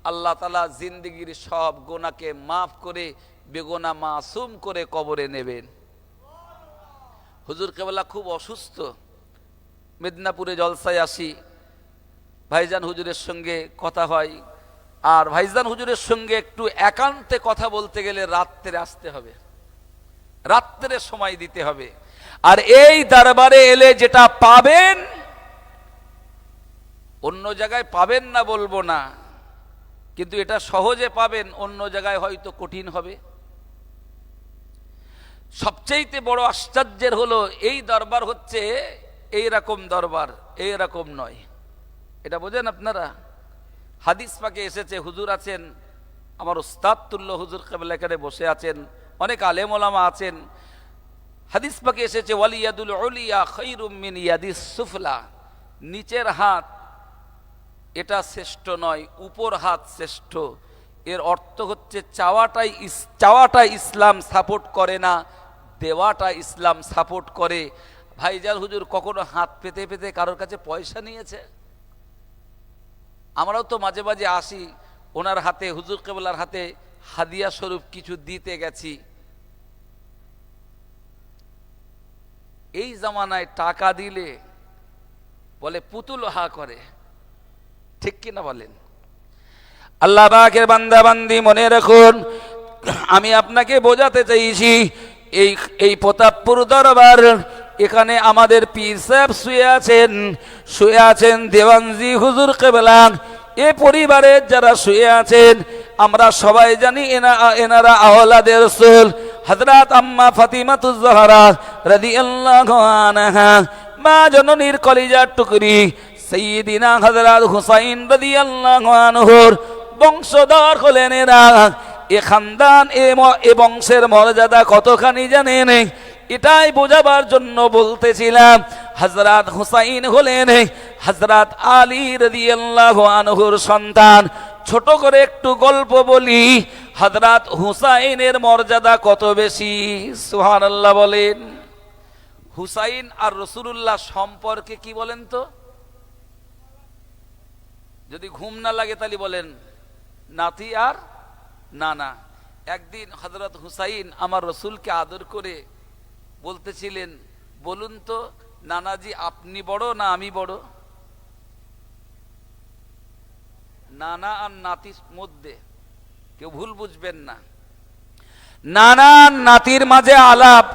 আল্লাহ তাআলা জিন্দেগীর সব গুনাহকে মাফ করে বেগুনাহ মাসুম করে কবরে নেবেন। হুজুর কেবলা খুব অসুস্থ, মেদিনীপুরে জলসায় আসি, ভাইজান হুজুরের সঙ্গে কথা হয়। আর ভাইজান হুজুরের সঙ্গে একটু একান্তে কথা বলতে গেলে রাত্রে আসতে হবে, রাত্রে সময় দিতে হবে। আর এই দরবারে এলে যেটা পাবেন অন্য জায়গায় পাবেন না বলবো না, কিন্তু এটা সহজে পাবেন, অন্য জায়গায় হয়তো কঠিন হবে। সবচেয়ে বড় আশ্চর্যের হলো এই দরবার হচ্ছে এই রকম দরবার, এই রকম নয়। এটা বোঝেন আপনারা? হাদিস পাকে এসেছে, হুজুর আছেন, আমার উস্তাদ তুল্য হুজুর কেবলা এখানে বসে আছেন, অনেক আলেম ওলামা আছেন। হাদিস পাকে এসেছে ওয়ালিয়াদুল উলিয়া খায়রুম মিন ইয়াদিস সুফলা, নিচের হাত এটা শ্রেষ্ঠ নয়, উপর হাত শ্রেষ্ঠ। এর অর্থ হচ্ছে চাওয়াটাই ইসলাম সাপোর্ট করে না, দেওয়াটা ইসলাম সাপোর্ট করে। ভাইজান হুজুর কখনো হাত পেতে পেতে কারোর কাছে পয়সা নিয়েছে? আমরাও তো মাঝে মাঝে আসি, ওনার হাতে, হুজুর কেবলার হাতে হাদিয়া স্বরূপ কিছু দিতে গেছি। এই জামানায় টাকা দিলে বলে পুতুল হা করে, ঠিক কিনা বলেন? আল্লাহ পাকের বান্দা বান্দি মনে রাখুন, আমি আপনাকে বোঝাতে চাইছি এই প্রতাপপুর দরবার, এখানে আমাদের পীর সাহেব শুয়ে আছেন দেওয়ানজি হুজুর কেবলা। এ পরিবারের যারা শুয়ে আছেন আমরা সবাই জানি এনারা আওলাদে রাসূল হযরত আম্মা ফাতিমাতুজ জাহরা রাদিয়াল্লাহু আনহা, মা জননীর কলিজার টুকরি সাইয়্যিদিনা হযরত হুসাইন রাদিয়াল্লাহু আনহুর বংশধর হলেন এরা। এ খানদান, এ বংশের মর্যাদা কতখানি জানেন? এটাই বোঝাবার জন্য বলতেছিলাম। হযরত হুসাইন হলেন হযরত আলী রাদিয়াল্লাহু আনহুর সন্তান। ছোট করে একটু গল্প বলি, হযরত হুসাইনের মর্যাদা কত বেশি, সুবহানাল্লাহ বলেন। হুসাইন আর রাসূলুল্লাহ সম্পর্কে কি বলেন তো? যদি ঘুম না লাগে তাহলে বলেন নাতি আর নানা। একদিন হযরত হুসাইন আমার রসুলকে আদর করে বলতেছিলেন, বলুন তো নানাজি আপনি বড় না আমি বড়? নানা আর নাতির মধ্যে কেউ ভুল বুঝবেন না, নানার নাতির মাঝে আলাপ,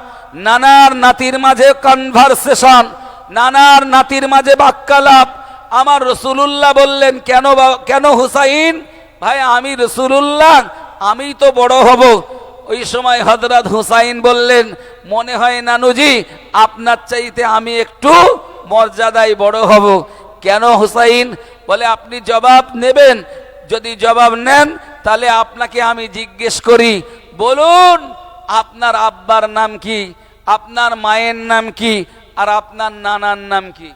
নানার নাতির মাঝে কনভারসেশন, নানার নাতির মাঝে বাক্যালাপ। আমার রসুলুল্লাহ বললেন, কেন হুসাইন ভাই, আমি রসুলুল্লাহ, আমি তো বড় হব। ওই সময় হযরত হুসাইন বললেন, মনে হয় নানুজি আপনার চাইতে আমি একটু মর্যাদায় বড় হব। কেন হুসাইন? বলে আপনি জবাব নেবেন, যদি জবাব নেন তাহলে আপনাকে আমি জিজ্ঞেস করি, বলুন আপনার আব্বার নাম কি, আপনার মায়ের নাম কি, আর আপনার নানার নাম কি?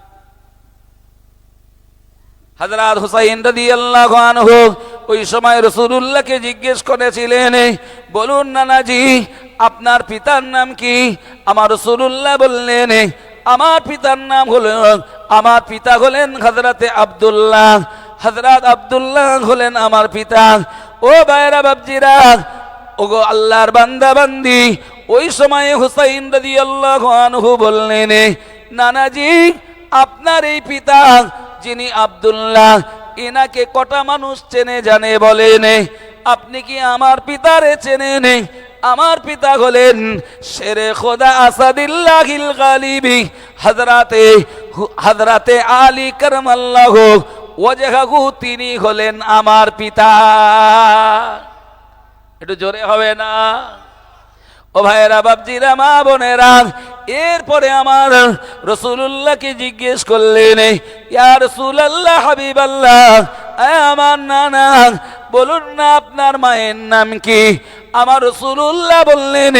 হযরত হুসাইন রাদিয়াল্লাহু আনহু ওই সময় রাসূলুল্লাহকে জিজ্ঞেস করেছিলেন, বলুন নানাজি আপনার পিতার নাম কি? আমার রাসূলুল্লাহ বললেন, আমার পিতার নাম হলো, আমার পিতা হলেন হযরতে আব্দুল্লাহ, হযরত আব্দুল্লাহ হলেন আমার পিতা। ও ভাইরা বাপজিরা, ওগো আল্লাহর বান্দা বান্দি, ওই সময় হুসাইন রাদিয়াল্লাহু আনহু বললেন, নানাজি আপনার এই পিতা যিনি আব্দুল্লাহ, এনাকে কটা মানুষ চেনে জানে বলেন? আপনি কি আমার পিতারে চেনেন? আমার পিতা হলেন শেরে খোদা আসাদুল্লাহিল গালিবি হযরতে আলী কারামাল্লাহু ওয়াজহাহু, তিনি হলেন আমার পিতা। একটু জোরে হবে না? ও ভাইরা বাপজিরা মা বোনেরা, এরপরে আমার রাসূলুল্লাহকে জিজ্ঞেস করলেন, ইয়া রাসূলুল্লাহ হাবিবাল্লাহ, আমার নানা বলুন না আপনার মায়ের নাম কি? আমার রাসূলুল্লাহ বললেন,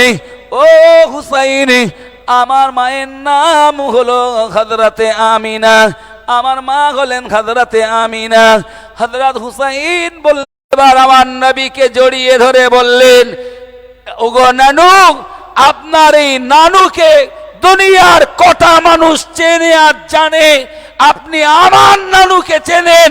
ও হুসাইন আমার মায়ের নাম হলো হযরতে আমিনা, আমার মা হলেন হযরতে আমিনা। হযরত হুসাইন বললেন, এবার আমার নবীকে জড়িয়ে ধরে বললেন, ওগো নানু, আপনার এই নানুকে দুনিয়ার কটা মানুষ চেনে আর জানে? আপনি আমার নানুকে চেনেন?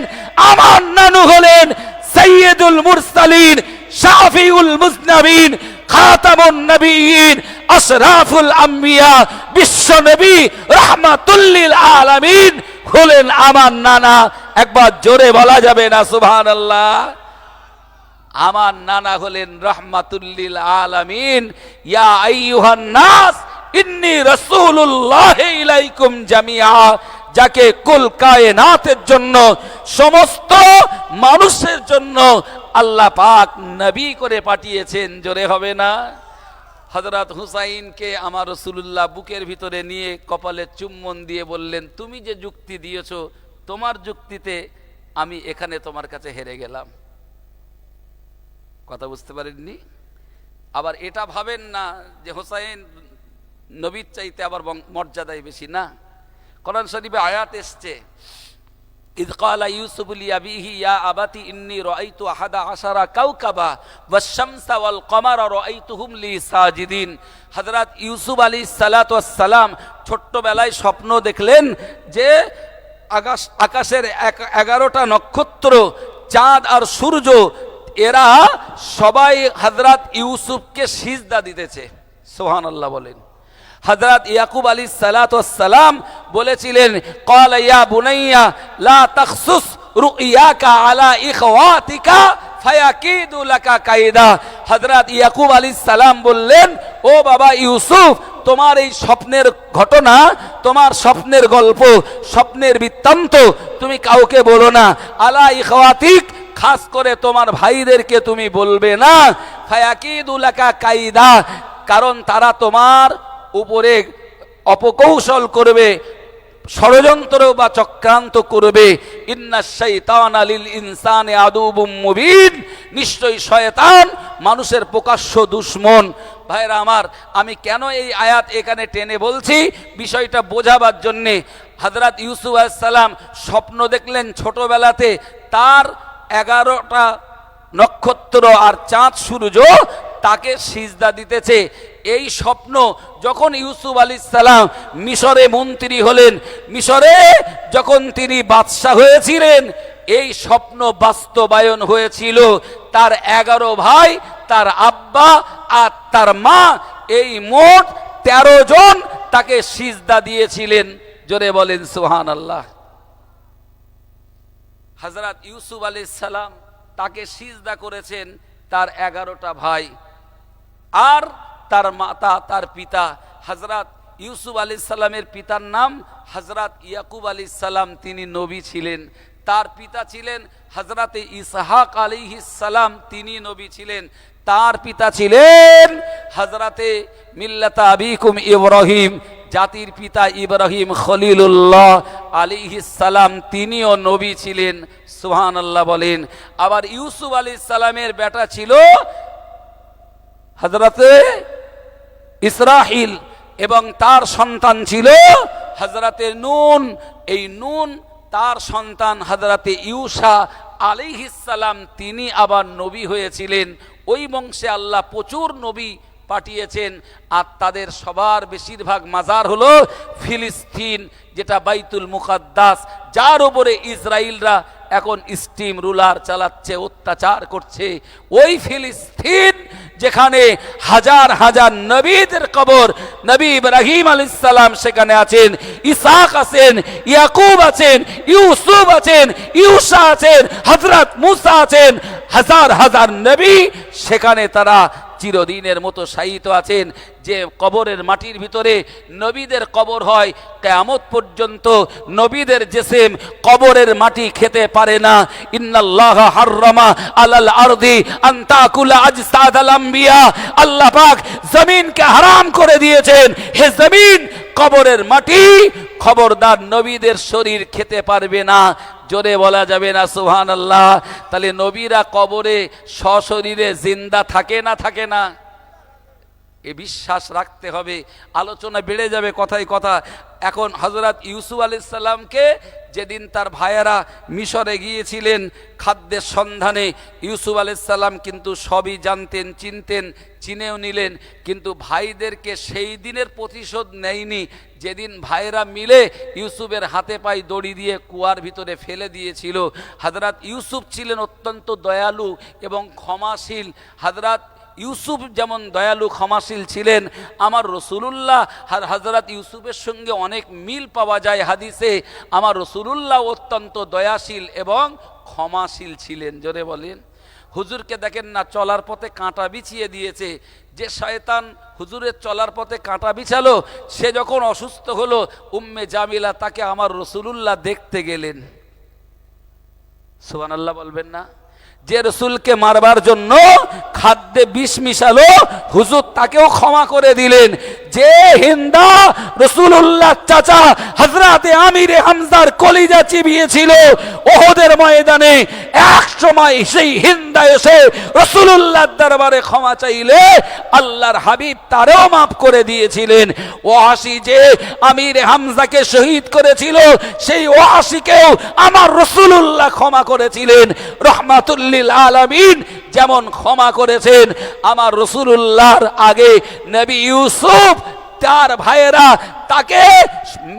আমার নানু হলেন সাইয়্যিদুল মুরসালিন, শাফিউল মুজনাবিন, খাতামুন নবিয়্যিন, আশরাফুল আম্বিয়া, বিশ্ব নবী রাহমাতুল লিল আলামিন হলেন আমার নানা। একবার জোরে বলা যাবে না সুবহানাল্লাহ? আমার নানা হলেন রাহমাতুল লিল আলামিন। ইয়া আইয়ুহান নাস ইন্নী রাসূলুল্লাহি ইলাইকুম জামিআ, যাকে কুল কায়নাতের জন্য, সমস্ত মানুষের জন্য আল্লাহ পাক নবী করে পাঠিয়েছেন। জোরে হবে না? হযরত হুসাইনকে আমার রাসূলুল্লাহ বুকের ভিতরে নিয়ে কপালে চুম্বন দিয়ে বললেন, তুমি যে যুক্তি দিয়েছো তোমার যুক্তিতে আমি এখানে তোমার কাছে হেরে গেলাম। কথা বুঝতে পারেননি? আবার এটা ভাবেন না যে হুসাইন নবীর চাইতে আবার মর্যাদায় বেশি, না। কোরআন শরীফে আয়াত এসছে, ইয ক্বালা ইউসুফু লিআবিহি ইয়া আবাতি ইন্নী রাআইতু আহাদা আশারা কাওকাবা ওয়াশ-শামসা ওয়াল কমারা রাআইতুহুম লি সাজিদিন। হযরত ইউসুফ আলাইহিস সালাতু ওয়াস সালাম ছোট্টবেলায় স্বপ্ন দেখলেন যে আকাশের 11টা নক্ষত্র, চাঁদ আর সূর্য, এরা সবাই হযরত ইউসুফকে সিজদা দিতেছে। সুবহানাল্লাহ বলেন। হযরত ইয়াকুব আলাইহিস সালাতু ওয়াস সালাম বলেছিলেন, ক্বালা ইয়া বুনাইয়া লা তাখসুস রুইয়াকা আলা ইখওয়াতিকা ফায়াকিদু লাকা কায়দা। হযরত ইয়াকুব আলাইহিস সালাম বললেন, ও বাবা ইউসুফ, তোমার এই স্বপ্নের ঘটনা, তোমার স্বপ্নের গল্প, স্বপ্নের বৃত্তান্ত তুমি কাউকে বলো না। আলা ইখওয়াতিক, খাস করে তোমার ভাইদেরকে তুমি বলবে না। ফায়াকিদু লাকা কায়দা, কারণ তারা তোমার উপরে অপকৌশল করবে, ষড়যন্ত্র বা চক্রান্ত করবে। ইন্নাশ শাইতানা লিল ইনসানি আদুবুম মুবিন, নিশ্চয়ই শয়তান মানুষের প্রকাশ্য দুশমন। ভাইরা আমার, আমি কেন এই আয়াত এখানে টেনে বলছি, বিষয়টা বোঝাবার জন্যে। হযরত ইউসুফ আলাইহিস সালাম স্বপ্ন দেখলেন ছোটবেলাতে, তার 11টা নক্ষত্র আর চাঁদ সূর্য তাকে সিজদা দিতেছে। এই স্বপ্ন যখন ইউসুফ আলাইহিস সালাম মিশরে মন্ত্রী হলেন, মিশরে যখন তিনি বাদশা হয়েছিলেন, এই স্বপ্ন বাস্তবায়ন হয়েছিল। তার 11 ভাই, তার আব্বা আর তার মা, এই মোট 13 জন তাকে সিজদা দিয়েছিলেন। জোরে বলেন সুবহানাল্লাহ। হযরত ইউসুফ আলাইহিস সালাম তাকে সিজদা করেছেন তার 11টা ভাই আর তার মাতা, তার পিতা। হযরত ইউসুফ আলাইহিস সালামের পিতার নাম হযরত ইয়াকুব আলাইহিস সালাম, তিনি নবী ছিলেন। তার পিতা ছিলেন হযরত ইসহাক আলাইহিস সালাম, তিনি নবী ছিলেন। তার পিতা ছিলেন হযরতে মিল্লাত আবিকুম ইব্রাহিম, জাতির পিতা ইব্রাহিম খলিলুল্লাহ আলাইহিস সালাম, তিনিও নবী ছিলেন। সুবহানাল্লাহ বলেন। আবার ইউসুফ আলাইহিস সালামের বেটা ছিল হযরতে ইসরাইল এবং তার সন্তান ছিল হযরতে নূন। এই নূন তার সন্তান হযরতে ইউসা আলাইহিস সালাম, তিনি আবার নবী হয়েছিলেন। ওই বংশে আল্লাহ প্রচুর নবী পাঠিয়েছেন। আর তাদের সবার বেশিরভাগ মাজার হলো ফিলিস্তিন, যেটা বাইতুল মুকাদ্দাস, যার উপরে ইসরায়েলরা এখন স্টিম রুলার চালাচ্ছে, অত্যাচার করছে। ওই ফিলিস্তিন যেখানে হাজার হাজার নবীদের কবর, নবী ইব্রাহিম আলাইহিস সালাম সেখানে আছেন, ইসহাক আছেন, ইয়াকুব আছেন, ইউসুফ আছেন, ইউসা আছেন, হযরত মুসা আছেন, হাজার হাজার নবী সেখানে তারা চিরদিনের মতো শায়িত আছেন। যে কবরের মাটির ভিতরে নবীদের কবর হয়, কিয়ামত পর্যন্ত নবীদের জিসিম কবরের মাটি খেতে পারে না। ইন্নাল্লাহা হাররামা আলাল আরদি আন তাকুলা আজসাদাল আম্বিয়া, আল্লাহ পাক জমিনকে হারাম করে দিয়েছেন, হে জমিন কবরের মাটি খবরদার নবীদের শরীর খেতে পারবে না। জোরে বলা যাবে না সুবহানাল্লাহ। তাহলে নবীরা কবরে সশরীরে জিন্দা থাকে না থাকে না, এ বিশ্বাস রাখতে হবে। আলোচনা বেড়ে যাবে কথায় কথা। এখন হযরত ইউসুফ আলাইহিস সালামকে যেদিন তার ভাইয়েরা মিশরে গিয়েছিলেন খাদ্যের সন্ধানে, ইউসুফ আলাইহিস সালাম কিন্তু সবই জানতেন, চিনতেন, চিনেও নিলেন, কিন্তু ভাইদেরকে সেই দিনের প্রতিশোধ নেয়নি যেদিন ভাইরা মিলে ইউসুফের হাতে পায়ে দড়ি দিয়ে কুয়ার ভিতরে ফেলে দিয়েছিল। হযরত ইউসুফ ছিলেন অত্যন্ত দয়ালু এবং ক্ষমাশীল। হযরত ইউসুফ যেমন দয়ালু ক্ষমাশীল ছিলেন, আমার রাসূলুল্লাহ আর হযরত ইউসুফের সঙ্গে অনেক মিল পাওয়া যায় হাদিসে। আমার রাসূলুল্লাহ অত্যন্ত দয়াশীল এবং ক্ষমাশীল ছিলেন। জোরে বলেন। হুজুরকে দেখেন না, চলার পথে কাঁটা বিছিয়ে দিয়েছে। যে শয়তান হুজুরের চলার পথে কাঁটা বিছালো, সে যখন অসুস্থ হলো, উম্মে জামিলা তাকে আমার রাসূলুল্লাহ দেখতে গেলেন। সুবহানাল্লাহ বলবেন না? যে রসুলকে মারবার জন্য খাদ্যে বিষ মিশালো, হুজুর তাকেও ক্ষমা করে দিলেন। যে হিন্দা রাসূলুল্লাহ চাচা হযরতে আমিরে হামজার কলিজা চিবিয়েছিল ওহদের ময়দানে, এক সময় সেই হিন্দা এসে রাসূলুল্লাহর দরবারে ক্ষমা চাইলে আল্লাহর হাবিব তারও মাফ করে দিয়েছিলেন। ওয়াসি যে আমিরে হামজাকে শহীদ করেছিল, সেই ওয়াসিকেও আমার রাসূলুল্লাহ ক্ষমা করেছিলেন। রহমাতুল লিল আলামিন যেমন ক্ষমা করেছেন, আমার রাসূলুল্লাহর আগে নবী ইউসুফ তার ভাইয়েরা তাকে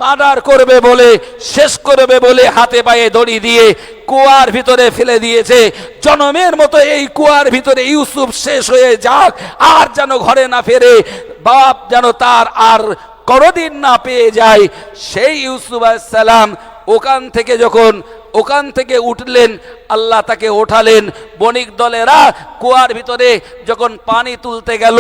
মার্ডার করবে বলে, শেষ করবে বলে হাতে পায়ে দড়ি দিয়ে কুয়ার ভিতরে ফেলে দিয়েছে। জনমের মতো এই কুয়ার ভিতরে ইউসুফ শেষ হয়ে যাক, আর যেন ঘরে না ফেরে, বাপ যেন তার আর কোনদিন না পেয়ে যায়। সেই ইউসুফ আলাইহিস সালাম ওখান থেকে উঠলেন, আল্লাহ তাকে ওঠালেন। বণিক দলেরা কুয়ার ভিতরে যখন পানি তুলতে গেল,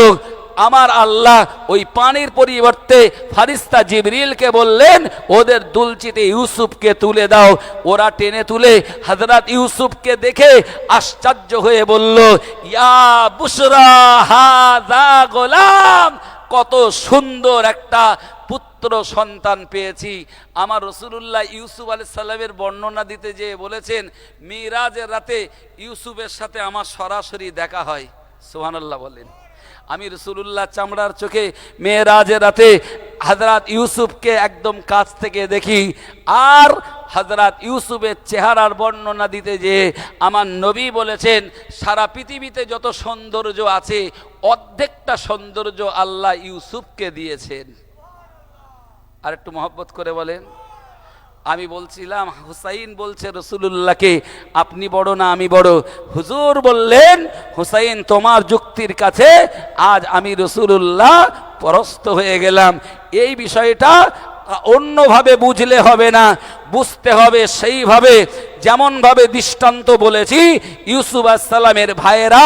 আমার আল্লাহ ওই পানির পরিবর্তে ফারিস্তা জিবরিলকে বললেন, ওদের দুলচিতে ইউসুফকে তুলে দাও। ওরা টেনে তুলে হযরত ইউসুফকে দেখে আশ্চর্য হয়ে বলল, ইয়া বুশরা হাযা গোলাম, কত সুন্দর একটা পুত্র সন্তান পেয়েছি। আমার রাসূলুল্লাহ ইউসুফ আলাইহিস সালামের বর্ণনা দিতে যেয়ে বলেছেন, মিরাজের রাতে ইউসুফের সাথে আমার সরাসরি দেখা হয়। সুবহানাল্লাহ বলেন। আমি রাসূলুল্লাহ চামড়ার চোখে মেরাজের রাতে হযরত ইউসুফকে একদম কাছ থেকে দেখি। আর হযরত ইউসুফের চেহারার বর্ণনা দিতে যে আমার নবী বলেছেন, সারা পৃথিবীতে যত সৌন্দর্য আছে অর্ধেকটা সৌন্দর্য আল্লাহ ইউসুফকে দিয়েছেন। আর একটু মহব্বত করে বলেন। আমি বলছিলাম, হুসাইন বলছে রাসূলুল্লাহকে, আপনি বড় না আমি বড়? হুজুর বললেন, হুসাইন তোমার যুক্তির কাছে আজ আমি রাসূলুল্লাহ পরাস্ত হয়ে গেলাম। এই বিষয়টা অন্যভাবে বুঝলে হবে না, বুঝতে হবে সেইভাবে যেমনভাবে দৃষ্টান্ত বলেছি। ইউসুফ আলাইহিস সালামের ভাইয়েরা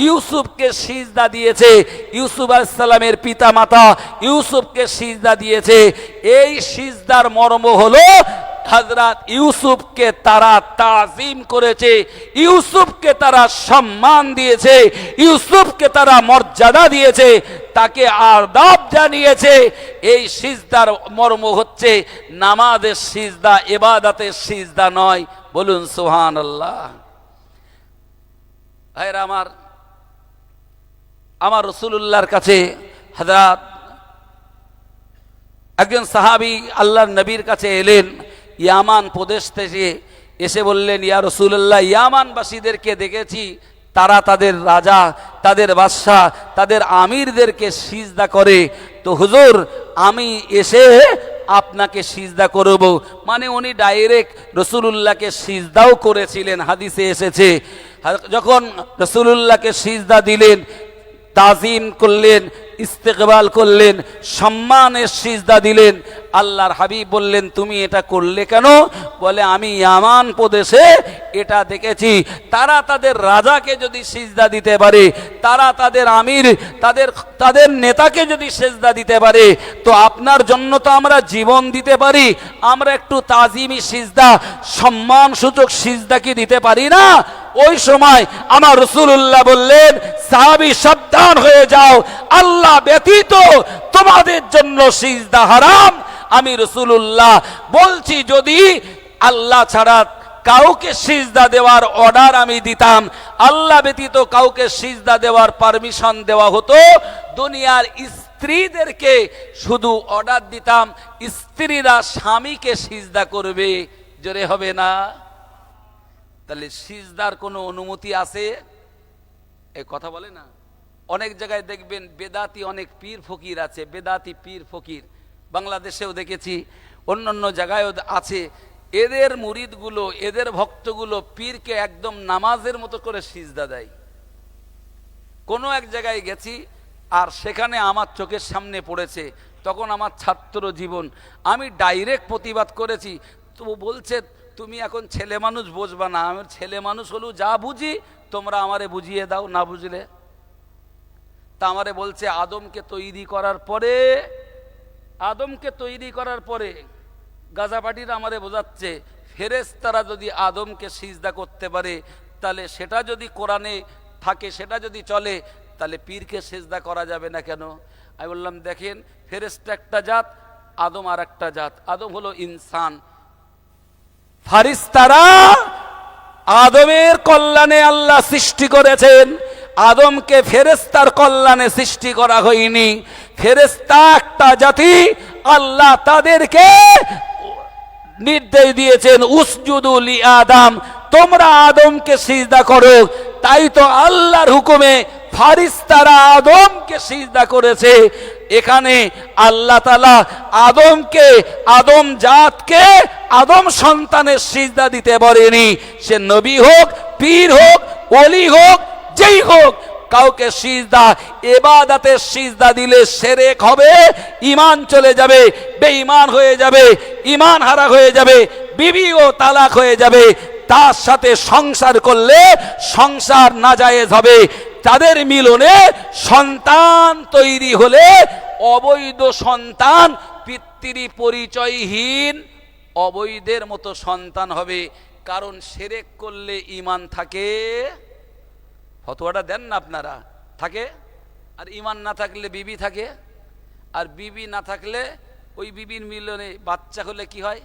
ইউসুফকে সিজদা দিয়েছে, ইউসুফ আলাইহিস সালামের পিতা মাতা ইউসুফকে সিজদা দিয়েছে। এই সিজদার মর্ম হলো হযরত ইউসুফকে তারা তাজিম করেছে, ইউসুফকে তারা সম্মান দিয়েছে, ইউসুফকে তারা মর্যাদা দিয়েছে, তাকে আদাব জানিয়েছে। এই সিজদার মর্ম হচ্ছে নামাজের সিজদা, ইবাদতের সিজদা নয়। বলুন সুবহানাল্লাহ। ভাইরা আমার রাসূলুল্লাহর কাছে হযরত একজন সাহাবী আল্লাহর নবীর কাছে এলেন, ইয়ামান প্রদেশ থেকে এসে বললেন, ইয়া রাসূলুল্লাহ, ইয়ামানবাসীদেরকে দেখেছি তারা তাদের রাজা, তাদের বাদশাহ, তাদের আমিরদেরকে সিজদা করে, তো হুজুর আমি এসে আপনাকে সিজদা করব। মানে উনি ডাইরেক্ট রাসূলুল্লাহকে সিজদাও করেছিলেন, হাদিসে এসেছে। যখন রাসূলুল্লাহকে সিজদা দিলেন, তাজিম করলেন, ইস্তেকবাল করলেন, সম্মানের সিজদা দিলেন। আল্লাহর হাবিব বললেন, তুমি এটা করলে কেন? বলে, আমি ইয়ামান প্রদেশে এটা দেখেছি, তারা তাদের রাজাকে যদি সিজদা দিতে পারে, তারা তাদের আমির, তাদের নেতাকে যদি সিজদা দিতে পারে, তো আপনার জন্য তো আমরা জীবন দিতে পারি, আমরা একটু তাজিমি সিজদা, সম্মান সূচক সিজদা কি দিতে পারি না? ওই সময় আমার রাসূলুল্লাহ বললেন, সাহাবী সাবধান হয়ে যাও, আল্লাহ ব্যতীত তোমাদের জন্য সিজদা হারাম। আমি রাসূলুল্লাহ বলছি, যদি আল্লাহ ছাড়া কাউকে সিজদা দেওয়ার অর্ডার আমি দিতাম, আল্লাহ ব্যতীত কাউকে সিজদা দেওয়ার পারমিশন দেওয়া হতো, দুনিয়ার স্ত্রীদেরকে শুধু অর্ডার দিতাম, স্ত্রীরা স্বামীকে সিজদা করবে। জোরে হবে না? তাহলে সিজদার কোনো অনুমতি আছে? এই কথা বলে না। অনেক জায়গায় দেখবেন বেদাতি অনেক পীর ফকির আছে, বেদাতি পীর ফকির বাংলাদেশেও দেখেছি, অন্যান্য জায়গায়ও আছে। এদের মুরিদগুলো, এদের ভক্তগুলো পীরকে একদম নামাজের মতো করে সিজদা দেয়। কোনো এক জায়গায় গেছি, আর সেখানে আমার চোখের সামনে পড়েছে, তখন আমার ছাত্র জীবন, আমি ডাইরেক্ট প্রতিবাদ করেছি। তো বলছে, তুমি এখন ছেলে মানুষ বুঝবা না। আমি ছেলে মানুষ হলেও যা বুঝি তোমরা আমারে বুঝিয়ে দাও, না বুঝলে। তা আমারে বলছে, আদমকে তৈরি করার পরে গাজা পার্টিরা আমারে বোঝাচ্ছে, ফেরেশতারা যদি আদমকে সিজদা করতে পারে, তাহলে সেটা যদি কোরআনে থাকে সেটা যদি চলে, তাহলে পীরকে সেজদা করা যাবে না কেন? আমি বললাম দেখেন, ফেরেশতা একটা জাত, আদম আর একটা জাত। আদম হলো ইনসান, ফারিস্তারা আদমের কল্যাণে আল্লাহ সৃষ্টি করেছেন, আদমকে ফেরেশতার কল্যাণে সৃষ্টি করা হয়নি। ফেরেশতা একটা জাতি, আল্লাহ তাদেরকে নির্দেশ দিয়েছেন উসজুদু লি আদম, তোমরা আদমকে সিজদা করো। তাই তো আল্লাহর হুকুমে ফারিস্তারা আদমকে সিজদা করেছে। এখানে আল্লাহ তাআলা আদমকে, আদম জাতকে, আদম সন্তানের সিজদা দিতে বলেনি। সে নবী হোক, পীর হোক, ওলি হোক, যেই হোক, কাউকে সিজদা, ইবাদতের সিজদা দিলে শিরক হবে, ঈমান চলে যাবে, বেঈমান হয়ে যাবে, ঈমান হারা হয়ে যাবে, বিবি ও তালাক হয়ে যাবে। তার সাথে সংসার করলে সংসার নাজায়েজ হবে। তাদের মিলনে সন্তান তৈরি হলে অবৈধ সন্তান, পিতৃ পরিচয়হীন অবৈধের মতো সন্তান হবে। কারণ শিরক করলে ঈমান থাকে, ফতোয়াটা দেন না আপনারা, থাকে। আর ঈমান না থাকলে বিবি থাকে, আর বিবি না থাকলে ওই বিবির মিলনে বাচ্চা হলে কি হয়?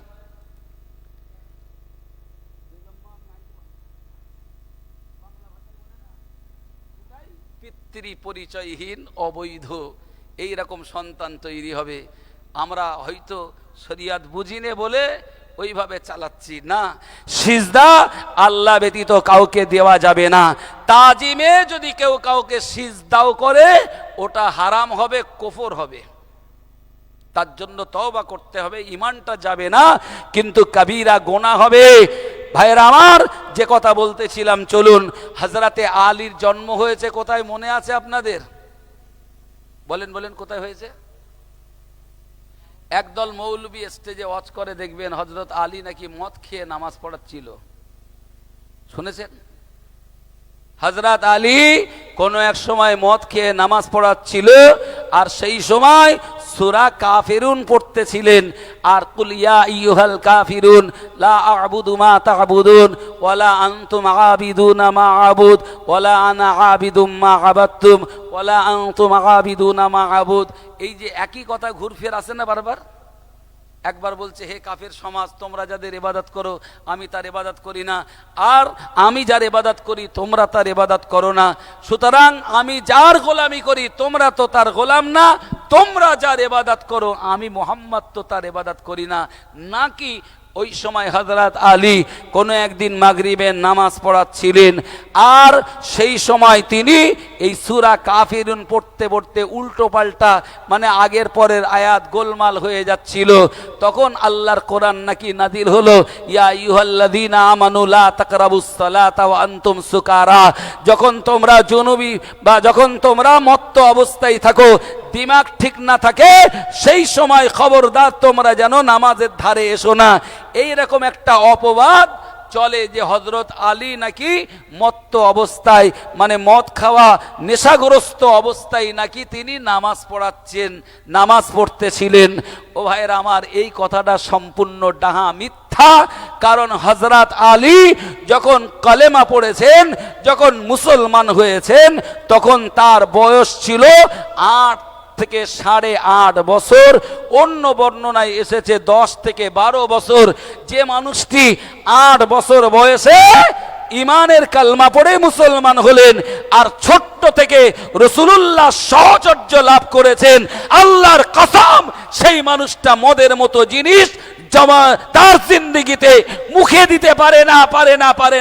পিতৃ পরিচয়হীন অবৈধ এইরকম সন্তান তৈরি হবে। আমরা হয়তো শরিয়াত বুঝিনে বলে ওইভাবে চালাচ্ছি না। সিজদা আল্লাহ ব্যতীত কাউকে দেওয়া যাবে না। তাজিমে যদি কেউ কাউকে সিজদাও করে, ওটা হারাম হবে, কুফর হবে। তার জন্য তওবা করতে হবে, ঈমানটা যাবে না, কিন্তু কবিরা গুনাহ হবে। ভাইরা আমার, যে কথা বলতেছিলাম, চলুন। হযরতে আলীর জন্ম হয়েছে কোথায় মনে আছে আপনাদের? বলেন বলেন, কোথায় হয়েছে? একদল মৌলবী স্টেজে ওয়াজ করে, দেখবেন হযরত আলী নাকি মদ খেয়ে নামাজ পড়াচ্ছিল। শুনেছেন? হযরত আলী কোন এক সময় মদ খেয়ে নামাজ পড়াচ্ছিল, আর সেই সময় সূরা কাফিরুন পড়তেছিলেন। আর কুল ইয়া আইয়ুহাল কাফিরুন লা আ'বুদু মা তা'বুদুন ওয়ালা আনতুম আ'বিদুনা মা আ'বুদ ওয়ালা আনা আ'বিদুম মা আ'বাদতুম ওয়ালা আনতুম আ'বিদুনা মা আ'বুদ। এই যে একই কথা ঘুরফের আসে না বারবার? একবার বলছে, হে কাফের সমাজ, তোমরা যাদের ইবাদত করো আমি তার ইবাদত করি না, আর আমি যার ইবাদত করি তোমরা তার ইবাদত করো না। সুতরাং আমি যার গোলামি করি তোমরা তো তার গোলাম না, তোমরা যার ইবাদত করো আমি মুহাম্মদ তো তার ইবাদত করি না। নাকি ওই সময় হযরত আলী কোনো একদিন মাগরিবের নামাজ পড়াচ্ছিলেন, আর সেই সময় তিনি এই সূরা কাফিরুন পড়তে পড়তে উল্টো পাল্টা, মানে আগের পরের আয়াত গোলমাল হয়ে যাচ্ছিল। তখন আল্লাহর কোরআন নাকি নাযিল হলো, ইয়া আইয়ুহাল্লাযীনা আমানু লা তাকরাবুস সালাতা ওয়া আনতুম সুকারা। যখন তোমরা জুনুবি বা যখন তোমরা মত্ত অবস্থায় থাকো, দিমাগ ঠিক না থাকে, সেই সময় খবরদার তোমরা যেন নামাজের ধারে এসো না। এইরকম একটা অপবাদ চলে যে হযরত আলী নাকি মত্ত অবস্থায়, মানে মদ খাওয়া নেশাগ্রস্ত অবস্থায় নাকি তিনি নামাজ পড়াচ্ছেন, নামাজ পড়তেছিলেন। ও ভাইরা আমার, এই কথাটা সম্পূর্ণ ডাহা, মিথ্যা। কারণ হযরত আলী যখন কলেমা পড়েছেন, যখন মুসলমান হয়েছেন, তখন তার বয়স ছিল 8 থেকে 8.5 বছর। অন্য বর্ণনায় এসেছে 10 থেকে 12 বছর। যে মানুষটি 8 বছর বয়সে ইমানের কালমা পড়ে মুসলমান হলেন, আর ছোট্ট থেকে রাসূলুল্লাহ সাহচর্য লাভ করেছেন, আল্লাহর কসম সেই মানুষটা মদের মতো জিনিস তার জিন্দেগিতে মুখে দিতে পারে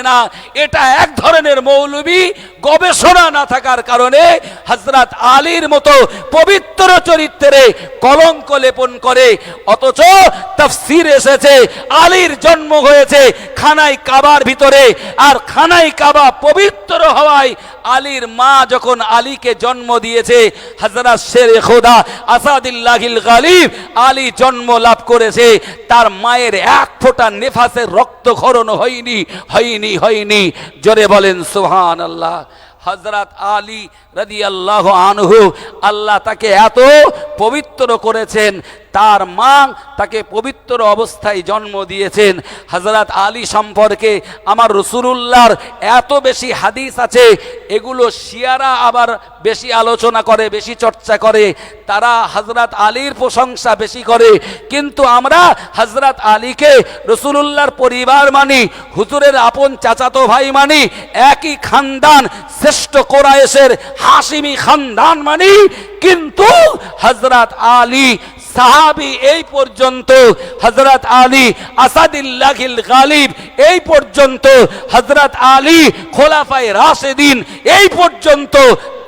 না। এটা এক ধরনের মৌলবী গবেষণা না থাকার কারণে হযরত আলীর মতো পবিত্র চরিত্রে কলঙ্ক লেপন করে। অথচ তাফসীর এসেছে আলীর জন্ম হয়েছে খানায় কাবার ভিতরে, আর খানায় কাবা পবিত্র হওয়ায় আলীর মা যখন আলীকে জন্ম দিয়েছে, হযরত শেরে খোদা আসাদুল্লাহিল গালিব আলী জন্ম লাভ করেছে, তার মায়ের এক ফোঁটা নেফাসের রক্তক্ষরণ হয়নি। জোরে বলেন সুবহানাল্লাহ। হযরত আলী রাদিয়াল্লাহু আনহু, আল্লাহ তাকে এত পবিত্র করেছেন, তার মা তাকে পবিত্র অবস্থায় জন্ম দিয়েছেন। হযরত আলী সম্পর্কে আমার রাসূলুল্লাহর এত বেশি হাদিস আছে, এগুলো শিয়ারা আবার বেশি আলোচনা করে, বেশি চর্চা করে, তারা হযরত আলীর প্রশংসা বেশি করে। কিন্তু আমরা হযরত আলীকে রাসূলুল্লাহর পরিবার মানি, হুজুরের আপন চাচাতো ভাই মানি, একই খানদান, শ্রেষ্ঠ কোরাইশের হাশিমি খানদান মানি। কিন্তু হযরত আলী সাহাবী এই পর্যন্ত, হযরত আলী আসাদুল্লাহিল গালিব এই পর্যন্ত, হযরত আলী খোলাফায়ে রাশেদিন এই পর্যন্ত,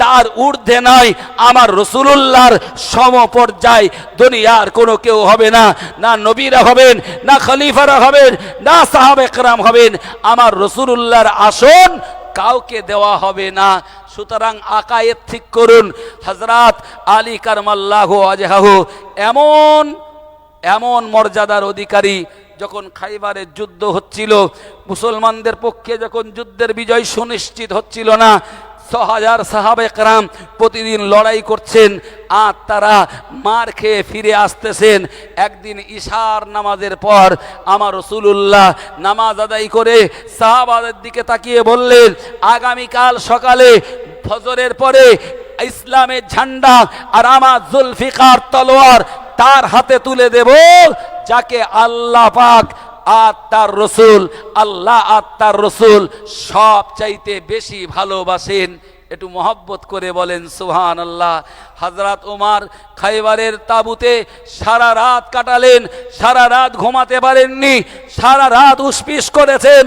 তার ঊর্ধ্বে নয় আমার রাসূলুল্লাহর সমপর্যায় দুনিয়ার কোনো কেউ হবে না। না নবীরা হবেন, না খলিফারা হবেন, না সাহাবে কেরাম হবেন, আমার রাসূলুল্লাহর আসন কাউকে দেওয়া হবে না। সুতরাং আকায়েদ ঠিক করুন। হযরত আলী কারমাল্লাহু ওয়াজহাহু এমন এমন মর্যাদার অধিকারী, যখন খাইবারের যুদ্ধ হচ্ছিল, মুসলমানদের পক্ষে যখন যুদ্ধের বিজয় সুনিশ্চিত হচ্ছিল না, ৬০০০ সাহাবে কেরাম প্রতিদিন লড়াই করছেন আর তারা মার খেয়ে ফিরে আসতেছেন। একদিন ইশার নামাজের পর আমার রাসূলুল্লাহ নামাজ আদায় করে সাহাবাদের দিকে তাকিয়ে বললেন, আগামীকাল সকালে ফজরের পরে ইসলামের ঝান্ডা আর আমার জুলফিকার তলোয়ার তার হাতে তুলে দেব, যাকে আল্লাহ পাক আর তার রসুল, আল্লাহ আর তার রসুল সব চাইতে বেশি ভালোবাসেন। একটু মহব্বত করে বলেন সুবহানাল্লাহ। হযরত ওমর খাইবারের তাঁবুতে সারা রাত কাটালেন, সারা রাত ঘুমাতে পারেননি, সারা রাত উসপিস করেছেন।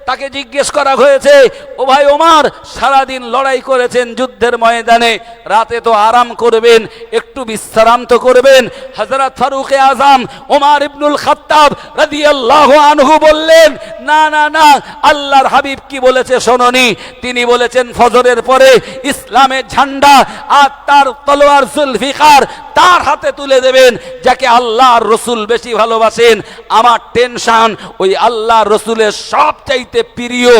তাকে জিজ্ঞেস করা হয়েছে, ও ভাই ওমর, সারাদিন লড়াই করেছেন যুদ্ধের ময়দানে, রাতে তো আরাম করবেন, একটু বিশ্রাম তো করবেন। হযরত ফারুকে আজম ওমর ইবনুল খাত্তাব রাদিয়াল্লাহু আনহু বললেন, না না না, আল্লাহর হাবিব কি বলেছে শোনোনি? তিনি বলেছেন ফজরের পরে ইসলামের ঝান্ডা আর তার তলোয়ার জুলফিকার তার হাতে তুলে দেবেন, যাকে আল্লাহর রসুল বেশি ভালোবাসেন। আমার টেনশন ওই আল্লাহর রসুলের সবচাইতে প্রিয়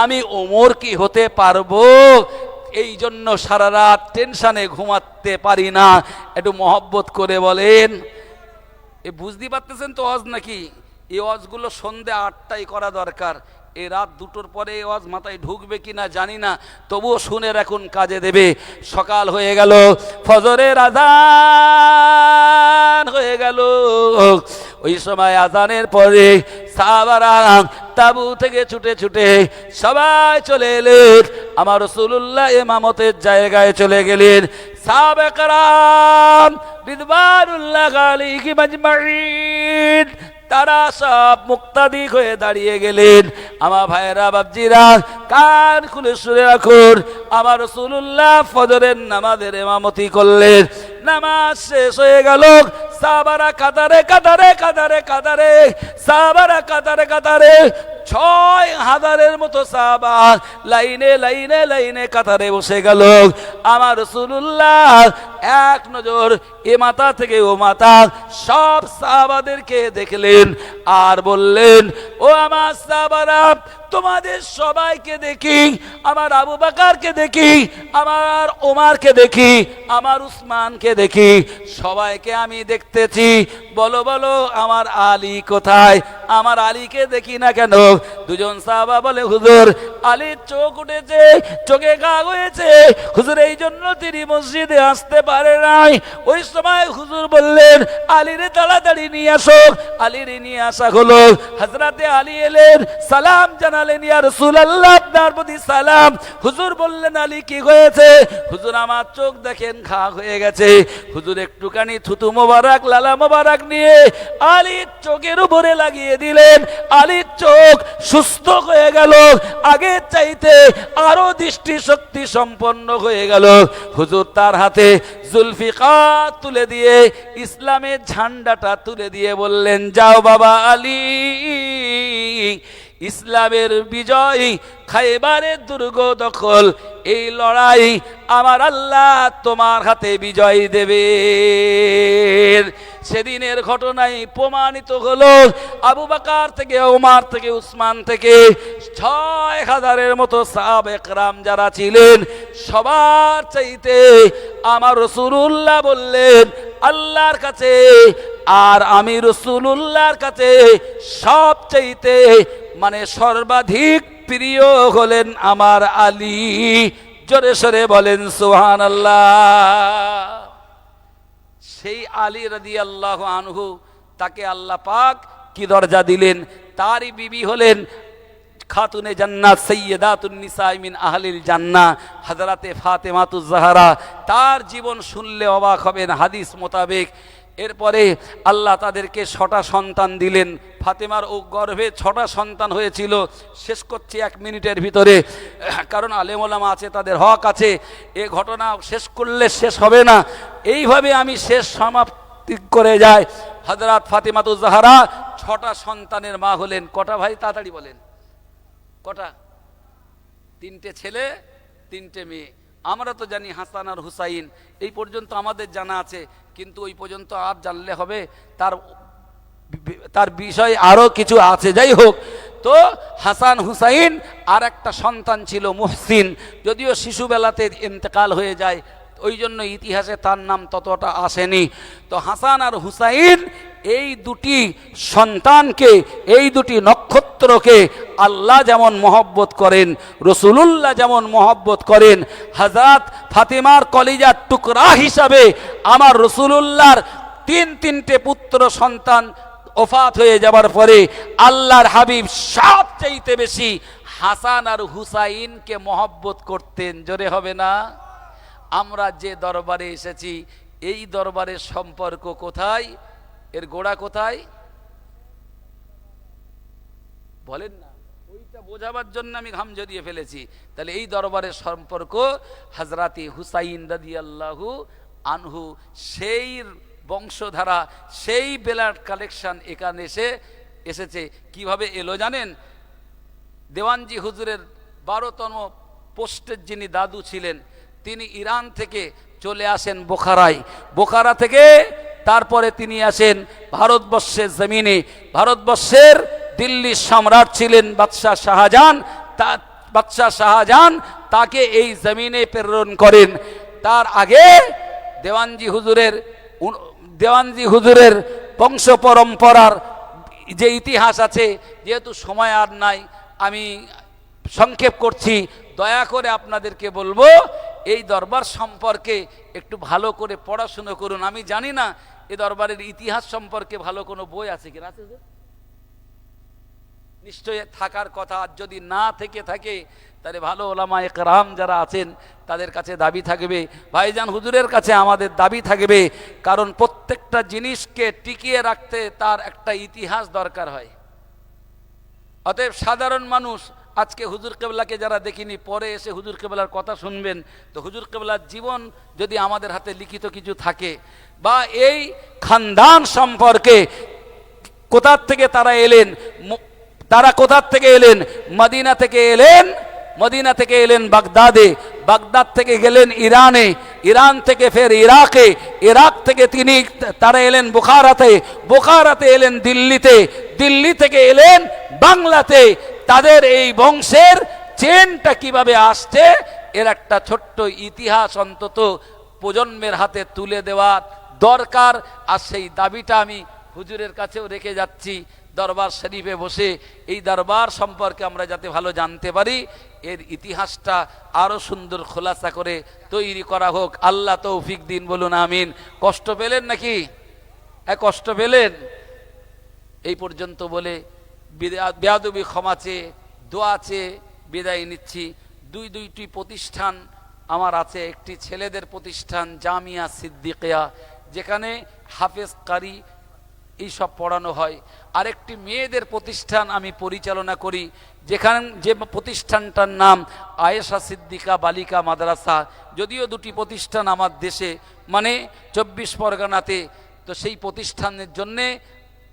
আমি ওমর কি হতে পারবো? এই জন্য সারা রাত টেনশনে ঘুমাতে পারি না। একটু মহব্বত করে বলেন। এ বুঝতে পারতেছেন তো ওয়াজ নাকি? এই ওয়াজগুলো সন্ধ্যে ৮টায় করা দরকার। এই রাত ২টোর পরে এই ওয়াজ মাথায় ঢুকবে কিনা জানি না, তবুও শুনে রাখুন, কাজে দেবে। সকাল হয়ে গেল, ফজরের আযান হয়ে গেল। ওই সময় আযানের পরে সাহাবারা তাবু থেকে ছুটে ছুটে সবাই চলে এলেন, আমার রাসূলুল্লাহ ইমামতের জায়গায় চলে গেলেন। সাহাবে কেরাম রিদওয়ানুল্লাহ আলাইহিম আজমাইন তারা সব মুক্তাদি হয়ে দাঁড়িয়ে গেলেন। আমার ভাইয়েরা বাবজিরা কান খুলে শুনে রাখুন, আমার রাসূলুল্লাহ ফজরের নামাজের ইমামতি করলেন। নামাজ শেষ হয়ে গেল, সাহাবারা কাতারে কাতারে কাতারে কাতারে, সাহাবারা কাতারে কাতারে, ৬,০০০-এর মতো সাহাবা লাইনে লাইনে লাইনে কাতারে বসে গেল। আমার রাসূলুল্লাহ এক নজর এ মাথা থেকে ও মাথা সব সাহাবাদেরকে দেখলেন আর বললেন, ও আমার সাহাবারা, তোমাদের সবাইকে দেখি, আমার আবু বকরকে দেখি, আমার ওমরকে দেখি, আমার উসমানকে দেখি, সবাইকে আমি দেখতেছি, বলো বলো আমার আলী কোথায়? আমার আলীকে দেখি না কেন? দুজন সাহাবা বলে, হুজুর আলীর চোখ উঠেছে, চোখে ঘা হয়েছে, হুজুর এই জন্য তিনি মসজিদে আসতে পারে নাই। ওই সময় হুজুর বললেন, আলীরে তাড়াতাড়ি নিয়ে আসো। আলীরে নিয়ে আসা হলো। হযরতে আলী এলেন, সালাম জানালেন, ইয়া রাসূলুল্লাহ আপনার প্রতি সালাম। হুজুর বললেন, আলী কি হয়েছে? হুজুর আমার চোখ দেখেন ঘা হয়ে গেছে। হুজুর একটুখানি থুতু মোবারক, লালা মোবারক নিয়ে আলীর চোখের উপরে লাগিয়ে দিলেন। আলীর চোখ সুস্থ হয়ে গেল, আগের চাইতে আরো দৃষ্টি শক্তি সম্পন্ন হয়ে গেল। হুজুর তার হাতে জুলফিকার তুলে দিয়ে, ইসলামের ঝান্ডাটা তুলে দিয়ে বললেন, যাও বাবা আলী, ইসলামের বিজয়, খায়বারের দুর্গ দখল, এই লড়াই আমার আল্লাহ তোমার হাতে বিজয় দেবে। সেদিনের ঘটনায় প্রমাণিত হলো আবু বকর থেকে, ওমর থেকে, উসমান থেকে ৬,০০০-এর মতো সাহাবা একরাম যারা ছিলেন, সবার চাইতে আমার রাসূলুল্লাহ বললেন আল্লাহর কাছে, আর আমি রাসূলুল্লাহর কাছে সবচাইতে মানে সর্বাধিক প্রিয় হলেন আমার আলী। জোরে সরে বলেন সুবহানাল্লাহ। সেই আলী রাদিয়াল্লাহু আনহু, তাকে আল্লাহ পাক কি দরজা দিলেন? তারই বিবি হলেন খাতুনে জান্নাত, সাইয়্যিদাতুন নিসা মিন আহলিল জান্নাহ, হযরতে ফাতেমাতুজ জাহরা। তার জীবন শুনলে অবাক হবেন হাদিস মোতাবেক। এরপরে আল্লাহ তাদেরকে 6টা সন্তান দিলেন। ফাতেমার ও গর্ভে 6টা সন্তান হয়েছিল। শেষ করছি 1 মিনিটের ভিতরে, কারণ আলেম ওলামা আছে, তাদের হক আছে। এ ঘটনা শেষ করলে শেষ হবে না, এইভাবে আমি শেষ সমাপ্তি করে যাই। হযরত ফাতেমাতুজ জাহরা 6টা সন্তানের মা হলেন। কটা ভাই তাড়াতাড়ি বলেন? কটা? 3টে ছেলে 3টে মেয়ে। আমরা তো জানি হাসান আর হুসাইন, এই পর্যন্ত আমাদের জানা আছে, কিন্তু ওই পর্যন্ত আর জানলে হবে? তার বিষয় আরো কিছু আছে। যাই হোক, তো হাসান হুসাইন, আর একটা সন্তান ছিল মুহসিন, যদিও শিশুবেলাতে ইন্তেকাল হয়ে যায়, ওই জন্য ইতিহাসে তার নাম ততটা আসেনি। তো হাসান আর হুসাইন এই দুটি সন্তানকে, এই দুটি নক্ষত্রকে আল্লাহ যেমন মহব্বত করেন, রাসূলুল্লাহ যেমন মহব্বত করেন, হযরত ফাতেমার কলিজার টুকরা হিসাবে আমার রাসূলুল্লাহর 3টে পুত্র সন্তান ওফাত হয়ে যাবার পরে আল্লাহর হাবিব সবচাইতে বেশি হাসান আর হুসাইনকে মহব্বত করতেন। জোরে হবে না? আমরা যে দরবারে এসেছি, এই দরবারের সম্পর্ক কোথায়? এর গোড়া কোথায় বলেন না? ওইটা বোঝাবার জন্য আমি ঘাম জড়িয়ে ফেলেছি। তাহলে এই দরবারের সম্পর্ক হযরতে হুসাইন রাদিয়াল্লাহু আনহু, সেই বংশধারা, সেই ব্লাড কালেকশন এখানে এসেছে। কিভাবে এলো জানেন? দেওয়ানজি হুজুরের 12তম পোস্টের যিনি দাদু ছিলেন, তিনি ইরান থেকে চলে আসেন বোখারায়। বোখারা থেকে তারপরে তিনি আসেন ভারতবর্ষের জমিনে। ভারতবর্ষের দিল্লির সম্রাট ছিলেন বাদশাহ শাহজাহান। বাদশাহ শাহজাহান তাকে এই জমিনে প্রেরণ করেন। তার আগে দেওয়ানজি হুজুরের বংশ পরম্পরার যে ইতিহাস আছে, যেহেতু সময় আর নাই, আমি সংক্ষেপ করছি। দয়া করে আপনাদেরকে বলবো, এই দরবার সম্পর্কে একটু ভালো করে পড়াশুনো করুন। আমি জানি না এই দরবারের ইতিহাস সম্পর্কে ভালো কোনো বই আছে কিনা। আছে নিশ্চয়ই থাকার কথা। যদি না থেকে থাকে তাহলে ভালো ওলামায়ে কেরাম যারা আছেন তাদের কাছে দাবি থাকবে, ভাইজান হুজুরের কাছে আমাদের দাবি থাকবে, কারণ প্রত্যেকটা জিনিসকে টিকিয়ে রাখতে তার একটা ইতিহাস দরকার হয়। অতএব সাধারণ মানুষ, আজকে হুজুর কেবলাকে যারা দেখিনি, পরে এসে হুজুর কেবলার কথা শুনবেন, তো হুজুর কেবলার জীবন যদি আমাদের হাতে লিখিত কিছু থাকে, বা এই খানদান সম্পর্কে কোথা থেকে তারা এলেন, তারা কোথা থেকে এলেন? মদিনা থেকে এলেন, মদিনা থেকে এলেন বাগদাদে, বাগদাদ থেকে গেলেন ইরানে, ইরান থেকে ফের ইরাকে, ইরাক থেকে তারা এলেন বুখারাতে, বুখারাতে এলেন দিল্লিতে, দিল্লি থেকে এলেন বাংলাতে। তাদের এই বংশের চেনটা কিভাবে আসছে, এর একটা ছোট্ট ইতিহাস অন্তত প্রজন্মের হাতে তুলে দেওয়া দরকার। আর সেই দাবিটা আমি হুজুরের কাছেও রেখে যাচ্ছি। দরবার শরীফে বসে এই দরবার সম্পর্কে আমরা যাতে ভালো জানতে পারি, এর ইতিহাসটা আরো সুন্দর খোলাসা করে তৈরি করা হোক। আল্লাহ তৌফিক দিন, বলুন আমিন। কষ্ট পেলেন নাকি? কষ্ট পেলেন? এই পর্যন্ত বলে বেয়াদবি ক্ষমা চেয়ে, দোয়া চেয়ে বিদায় নিচ্ছি। দুইটি প্রতিষ্ঠান আমার আছে। একটি ছেলেদের প্রতিষ্ঠান জামিয়া সিদ্দিকিয়া, যেখানে হাফেজ কারি এইসব পড়ানো হয়। আরেকটি মেয়েদের প্রতিষ্ঠান আমি পরিচালনা করি, যে প্রতিষ্ঠানটার নাম আয়েশা সিদ্দিকা বালিকা মাদ্রাসা। যদিও দুটি প্রতিষ্ঠান আমার দেশে, মানে 24 পরগনাতে, তো সেই প্রতিষ্ঠানের জন্যে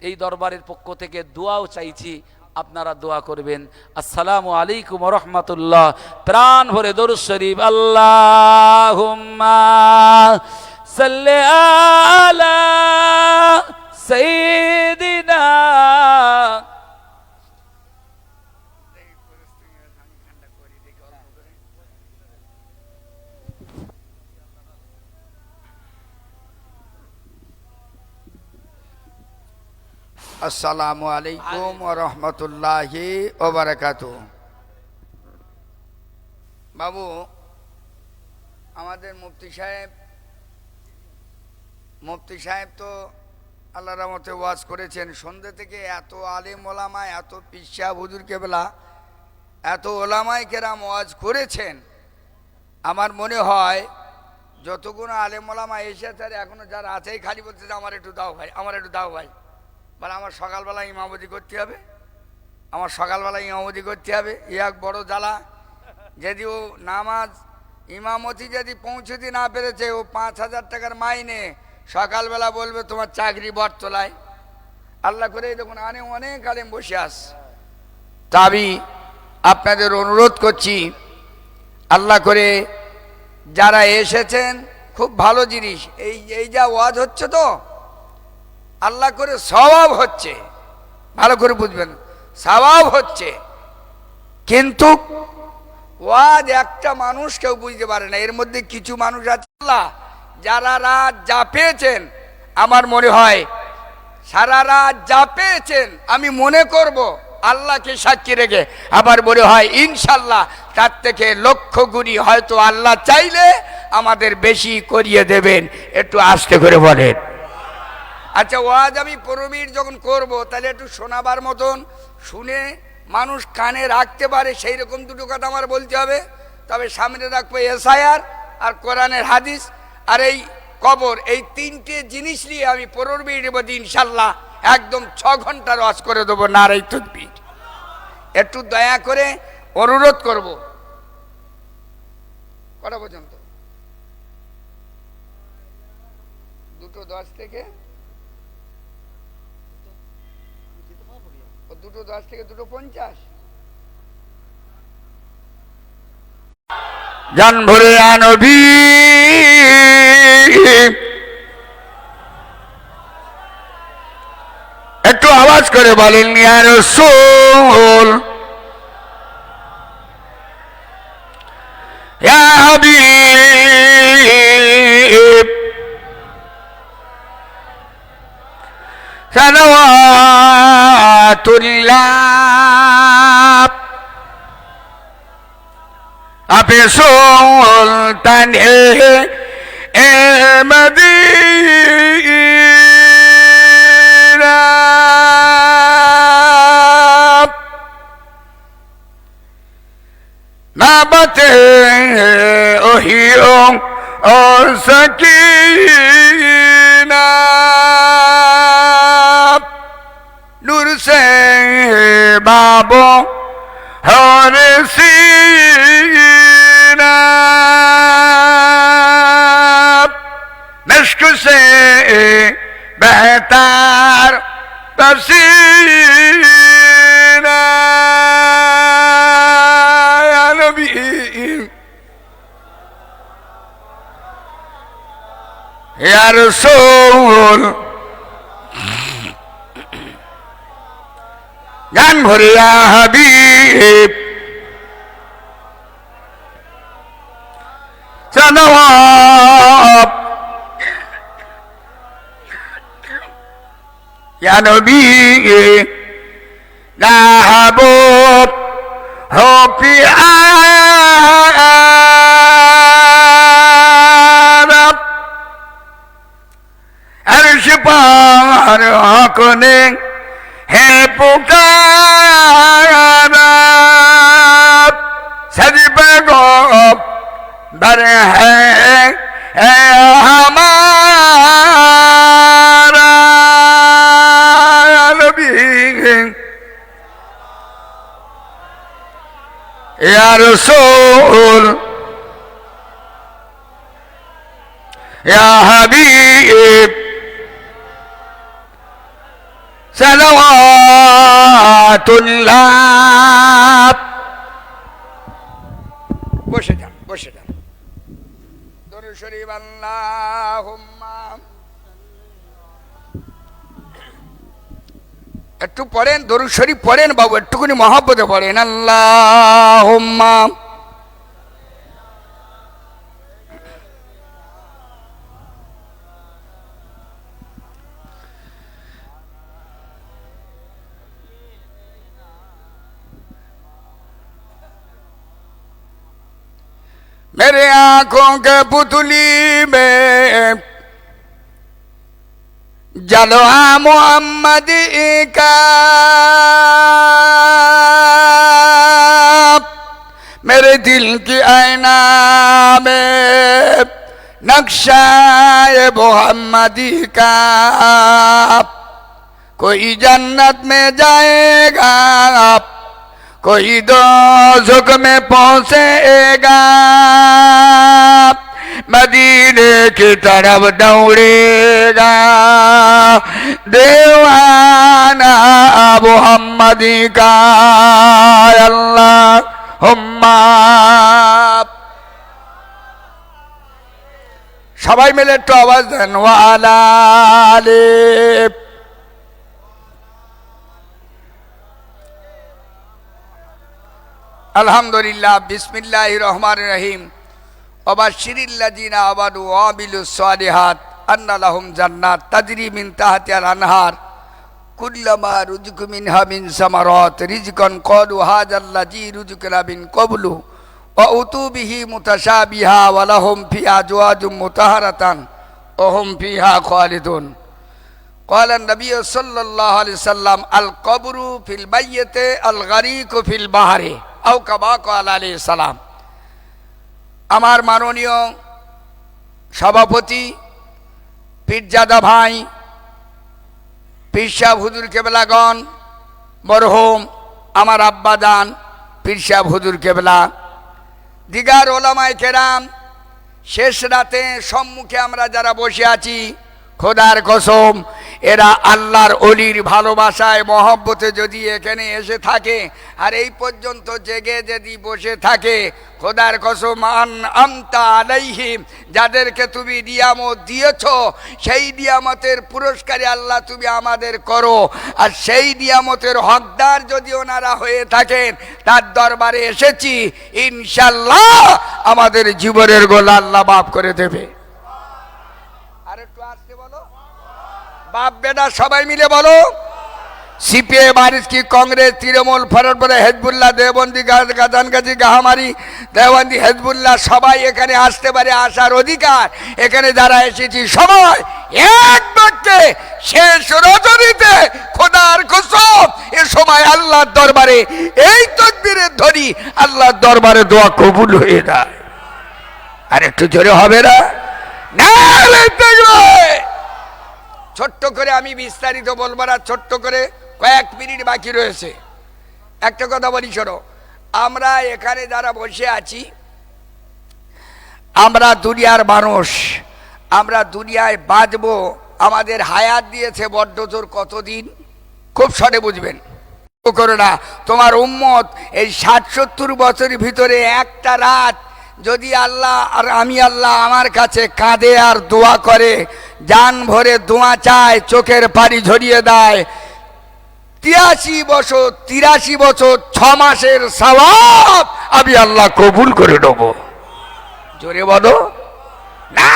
এই দরবারের পক্ষ থেকে দোয়াও চাইছি। আপনারা দোয়া করবেন। আসসালামু আলাইকুম ওয়া রাহমাতুল্লাহ। প্রাণ ভরে দরুদ শরীফ আল্লাহুম্মা সাল্লি আলা সাইয়্যিদিনা। আসসালামু আলাইকুম ওয়া রাহমাতুল্লাহি ওয়া বারাকাতুহু। বাবু, আমাদের মুফতি সাহেব তো আল্লাহর রহমতে ওয়াজ করেছেন। সন্ধ্যে থেকে এত আলেম ওলামা, এত পিসা হুজুর কেবলা, এত ওলামায়ে কেরাম ওয়াজ করেছেন। আমার মনে হয় যতগুলো আলেম ওলামা এসেছে আর এখনো যারা আছেই খালি বলতেছে আমার একটু দাও ভাই, আমার একটু দাও ভাই। বলে আমার সকালবেলা ইমামতি করতে হবে, আমার সকালবেলা ইমামতি করতে হবে। এক বড় জ্বালা। যদি ও নামাজ ইমামতি যদি পৌঁছতে না পেরেছে, ও 5,000 টাকার মাইনে সকালবেলা বলবে তোমার চাকরি বটতলায়। আল্লাহ করে দেখুন অনেক আলেম বসে আস। তা আমি আপনাদের অনুরোধ করছি, আল্লাহ করে যারা এসেছেন খুব ভালো জিনিস। এই যা ওয়াজ হচ্ছে তো আল্লাহ করে সওয়াব হচ্ছে, ভালো করে বুঝবেন, সওয়াব হচ্ছে। কিন্তু ওয়াজ একটা মানুষ কেউ বুঝতে পারে না। এর মধ্যে কিছু মানুষ আছে আল্লাহ যারা রাত যা পেয়েছেন, আমার মনে হয় সারা রাত যা পেয়েছেন আমি মনে করব আল্লাহকে সাক্ষী রেখে, আবার মনে হয় ইনশাল্লাহ তার থেকে লক্ষ গুণী হয়তো আল্লাহ চাইলে আমাদের বেশি করিয়ে দেবেন। একটু আস্তে করে বলেন। আচ্ছা, ওয়াজ আমি 15 মিনিট যখন করব তাহলে একটু শোনাবার মতন শুনে মানুষ কানে রাখতে পারে সেই রকম দুটো কথা আমার বলতে হবে। তবে সামনে রাখবো এসআইআর আর কোরআনের হাদিস আর এই কবর, এই 3টে জিনিস নিয়ে আমি 15 মিনিটের মধ্যে ইনশাল্লাহ একদম 6 ঘন্টার ওয়াজ করে দেবো। নারাই তাকবীর। একটু দয়া করে অনুরোধ করব। কটা পর্যন্ত? 2:10 থেকে 2:10 থেকে 2:50। জান ভরে নবী, একটু আওয়াজ করে বলেন ইয়া রাসূল, ইয়া হাবিব, সালাওয়াতুল্লাহ আপে সুলতানে মদিনা নাবতে ওহিও ও সকিনা নূর সে বাবো হর सीना मश्क से बेहतर पसीना या नबी या रसूल जान भरे या हबीब सनवाब या नबी महबूब हो प्यारा अर्श पर आंखों है पुकारा सजबे को बर है हमारा नबी या रसूल या हबीब सलवात রহমাতুল্লাহ। বসে যান, বসে যান। দরুদ শরীফ আল্লাহুম্মা, একটু পড়েন দরুদ শরীফ পড়েন বাবু, একটুখানি মহব্বতে পড়েন। আল্লাহুম্মা मेरे आंखों के पुतली में जलवा मोहम्मद का, मेरे दिल की आईना में नक्शा मोहम्मदी का। कोई जन्नत में जाएगा, कोई दोज़ख में पहुंचेगा, मदीने की तरफ दौड़ेगा दीवाना मोहम्मदी का। अल्लाहुम्मा, সবাই মিলে একটু আওয়াজ দেন। ওয়া আলা আলি। আলহামদুলিল্লাহ, বিসমিল্লাহির রহমানির রহিম। ওয়াবাশশিরিল্লাযিনা আমানু ওয়া আমিলুস সালিহাত আন্না লাহুম জান্নাত তাজরি মিন তাহতিহাল আনহার কুল্লামা রুজিকু মিনহা মিন সামারাত রিজকান ক্বালু হাযাল্লাযী রুজিকনা মিন ক্বাবলু ওয়া উতু বিহি মুতাশাবিহা ওয়া লাহুম ফিহা আজওয়াজুম মুতাহহারাতান ওয়া হুম ফিহা খালিদুন। قال النبي صلى الله عليه وسلم القبر في الميت الغريق في البحر আও কামা ক্বাল আলাইহিস সালাম। আমার মাননীয় সভাপতি পীরজাদা ভাই, পীর সাহেব হুজুর কেবলাগণ, মরহুম আমার আব্বাজান পীর সাহেব হুজুর কেবলা, দিগার ওলামায়ে কেরাম, শেষ রাতে সম্মুখে আমরা যারা বসে আছি, খোদার কসম এরা আল্লাহর অলির ভালোবাসায় মহব্বতে যদি এখানে এসে থাকে আর এই পর্যন্ত জেগে যদি বসে থাকে, খোদার কসম আন আমতা আলাইহিম, যাদেরকে তুমি নিয়ামত দিয়েছ সেই নিয়ামতের পুরস্কারে আল্লাহ তুমি আমাদের করো। আর সেই নিয়ামতের হকদার যদি ওনারা হয়ে থাকেন, তার দরবারে এসেছি, ইনশাল্লাহ আমাদের জীবনের গোলা আল্লাহ মাফ করে দেবে। আর একটু আসতে বলো, বাপ বেটা সবাই মিলে বলো। CPM, RSP, Congress, Trinamool, forward, Hezbollah, Deobandi, গাজানগাজি, গাহামারি, দেওবন্দি, হেজবুল্লাহ সবাই এখানে আসতে পারে, আসার অধিকার। এখানে যারা এসেছি সবাই এক বাক্যে শেষ রজনীতে খোদার কসম এ সময় আল্লাহর দরবারে এই তাকবীরের ধ্বনি আল্লাহর দরবারে দোয়া কবুল হয়ে যায়। আর একটু জোরে হবে না? ছোট্ট করে আমি বিস্তারিত বলবো না, ছোট্ট করে কয়েক মিনিট বাকি রয়েছে। একটা কথা বলি শোনো, আমরা এখানে যারা বসে আছি, আমরা দুনিয়ার মানুষ, আমরা দুনিয়ায় বাঁচবো। আমাদের হায়াত দিয়েছে বড্ড জোর কতদিন, খুব শর্টে বুঝবেন। করো না, তোমার উম্মত এই ৬০-৭০ বছরের ভিতরে একটা রাত যদি আল্লাহ আর আমি আল্লাহ আমার কাছে কাঁদে আর দোয়া করে, জান ভরে দোয়া চায়, চোখের পানি ঝরিয়ে দেয়, ৮৩ বছর ৮৩ বছর ৬ মাসের সওয়াব আমি আল্লাহ কবুল করে নেব। জোরে বলো না।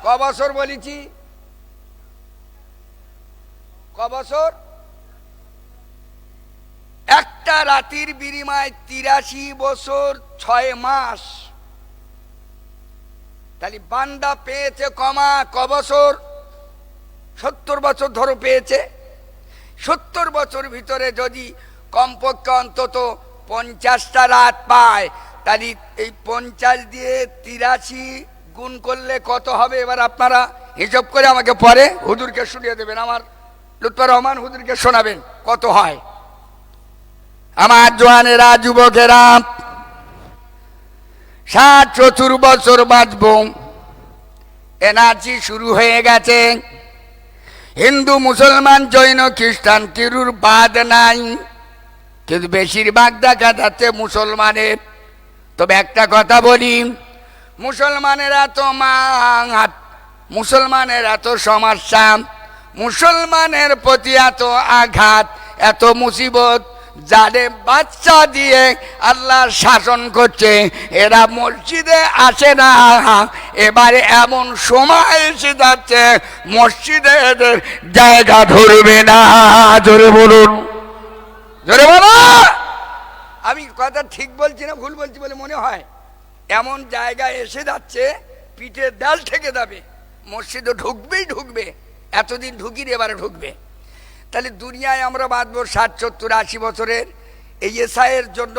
ক বছর বলেছি? ক বছর? একটা রাতের বিনিময়ে ৮৩ বছর ৬ মাস। তাহলে বান্দা পেয়েছে কমা ক বছর? ৭০ বছর ধরো পেয়েছে। ৭০ বছর ভিতরে যদি কমপক্ষে অন্তত ৫০টা রাত পায়, তাহলে এই ৫০ দিয়ে ৮৩ গুণ করলে কত হবে? এবার আপনারা হিসাব করে আমাকে পরে হুজুরকে শুনিয়ে দেবেন, আমার লুৎফর রহমান হুজুরকে শোনাবেন কত হয়। আমার জওয়ানেরা, যুবকেরা, ৬০-৭০ বছর বাঁচব, এনার্জি শুরু হয়ে গেছে। হিন্দু মুসলমান জৈন খ্রিস্টান তিরুর বাদ নাই, কিন্তু বেশিরভাগ দেখা যাচ্ছে মুসলমানের। তবে একটা কথা বলি, মুসলমানের এত মাত, মুসলমানের এত সমস্যা, মুসলমানের প্রতি এত আঘাত, এত মুসিবত, যাদের বাচ্চা দিয়ে আল্লাহ শাসন করছে এরা মসজিদে আসে না। এবারে এমন সময় এসে যাচ্ছে মসজিদে এদের জায়গা ধরবে না। জোরে বলুন, জোরে বলো। আমি কথা ঠিক বলছি না ভুল বলছি বলে মনে হয়? এমন জায়গায় এসে যাচ্ছে পিঠে দেল থেকে যাবে, মসজিদে ঢুকবেই ঢুকবে, এতদিন ঢুকিনি এবারে ঢুকবে। তাহলে দুনিয়ায় আমরা বাঁচবো 60, 70, 80 বছরের। এই এসআইয়ের জন্য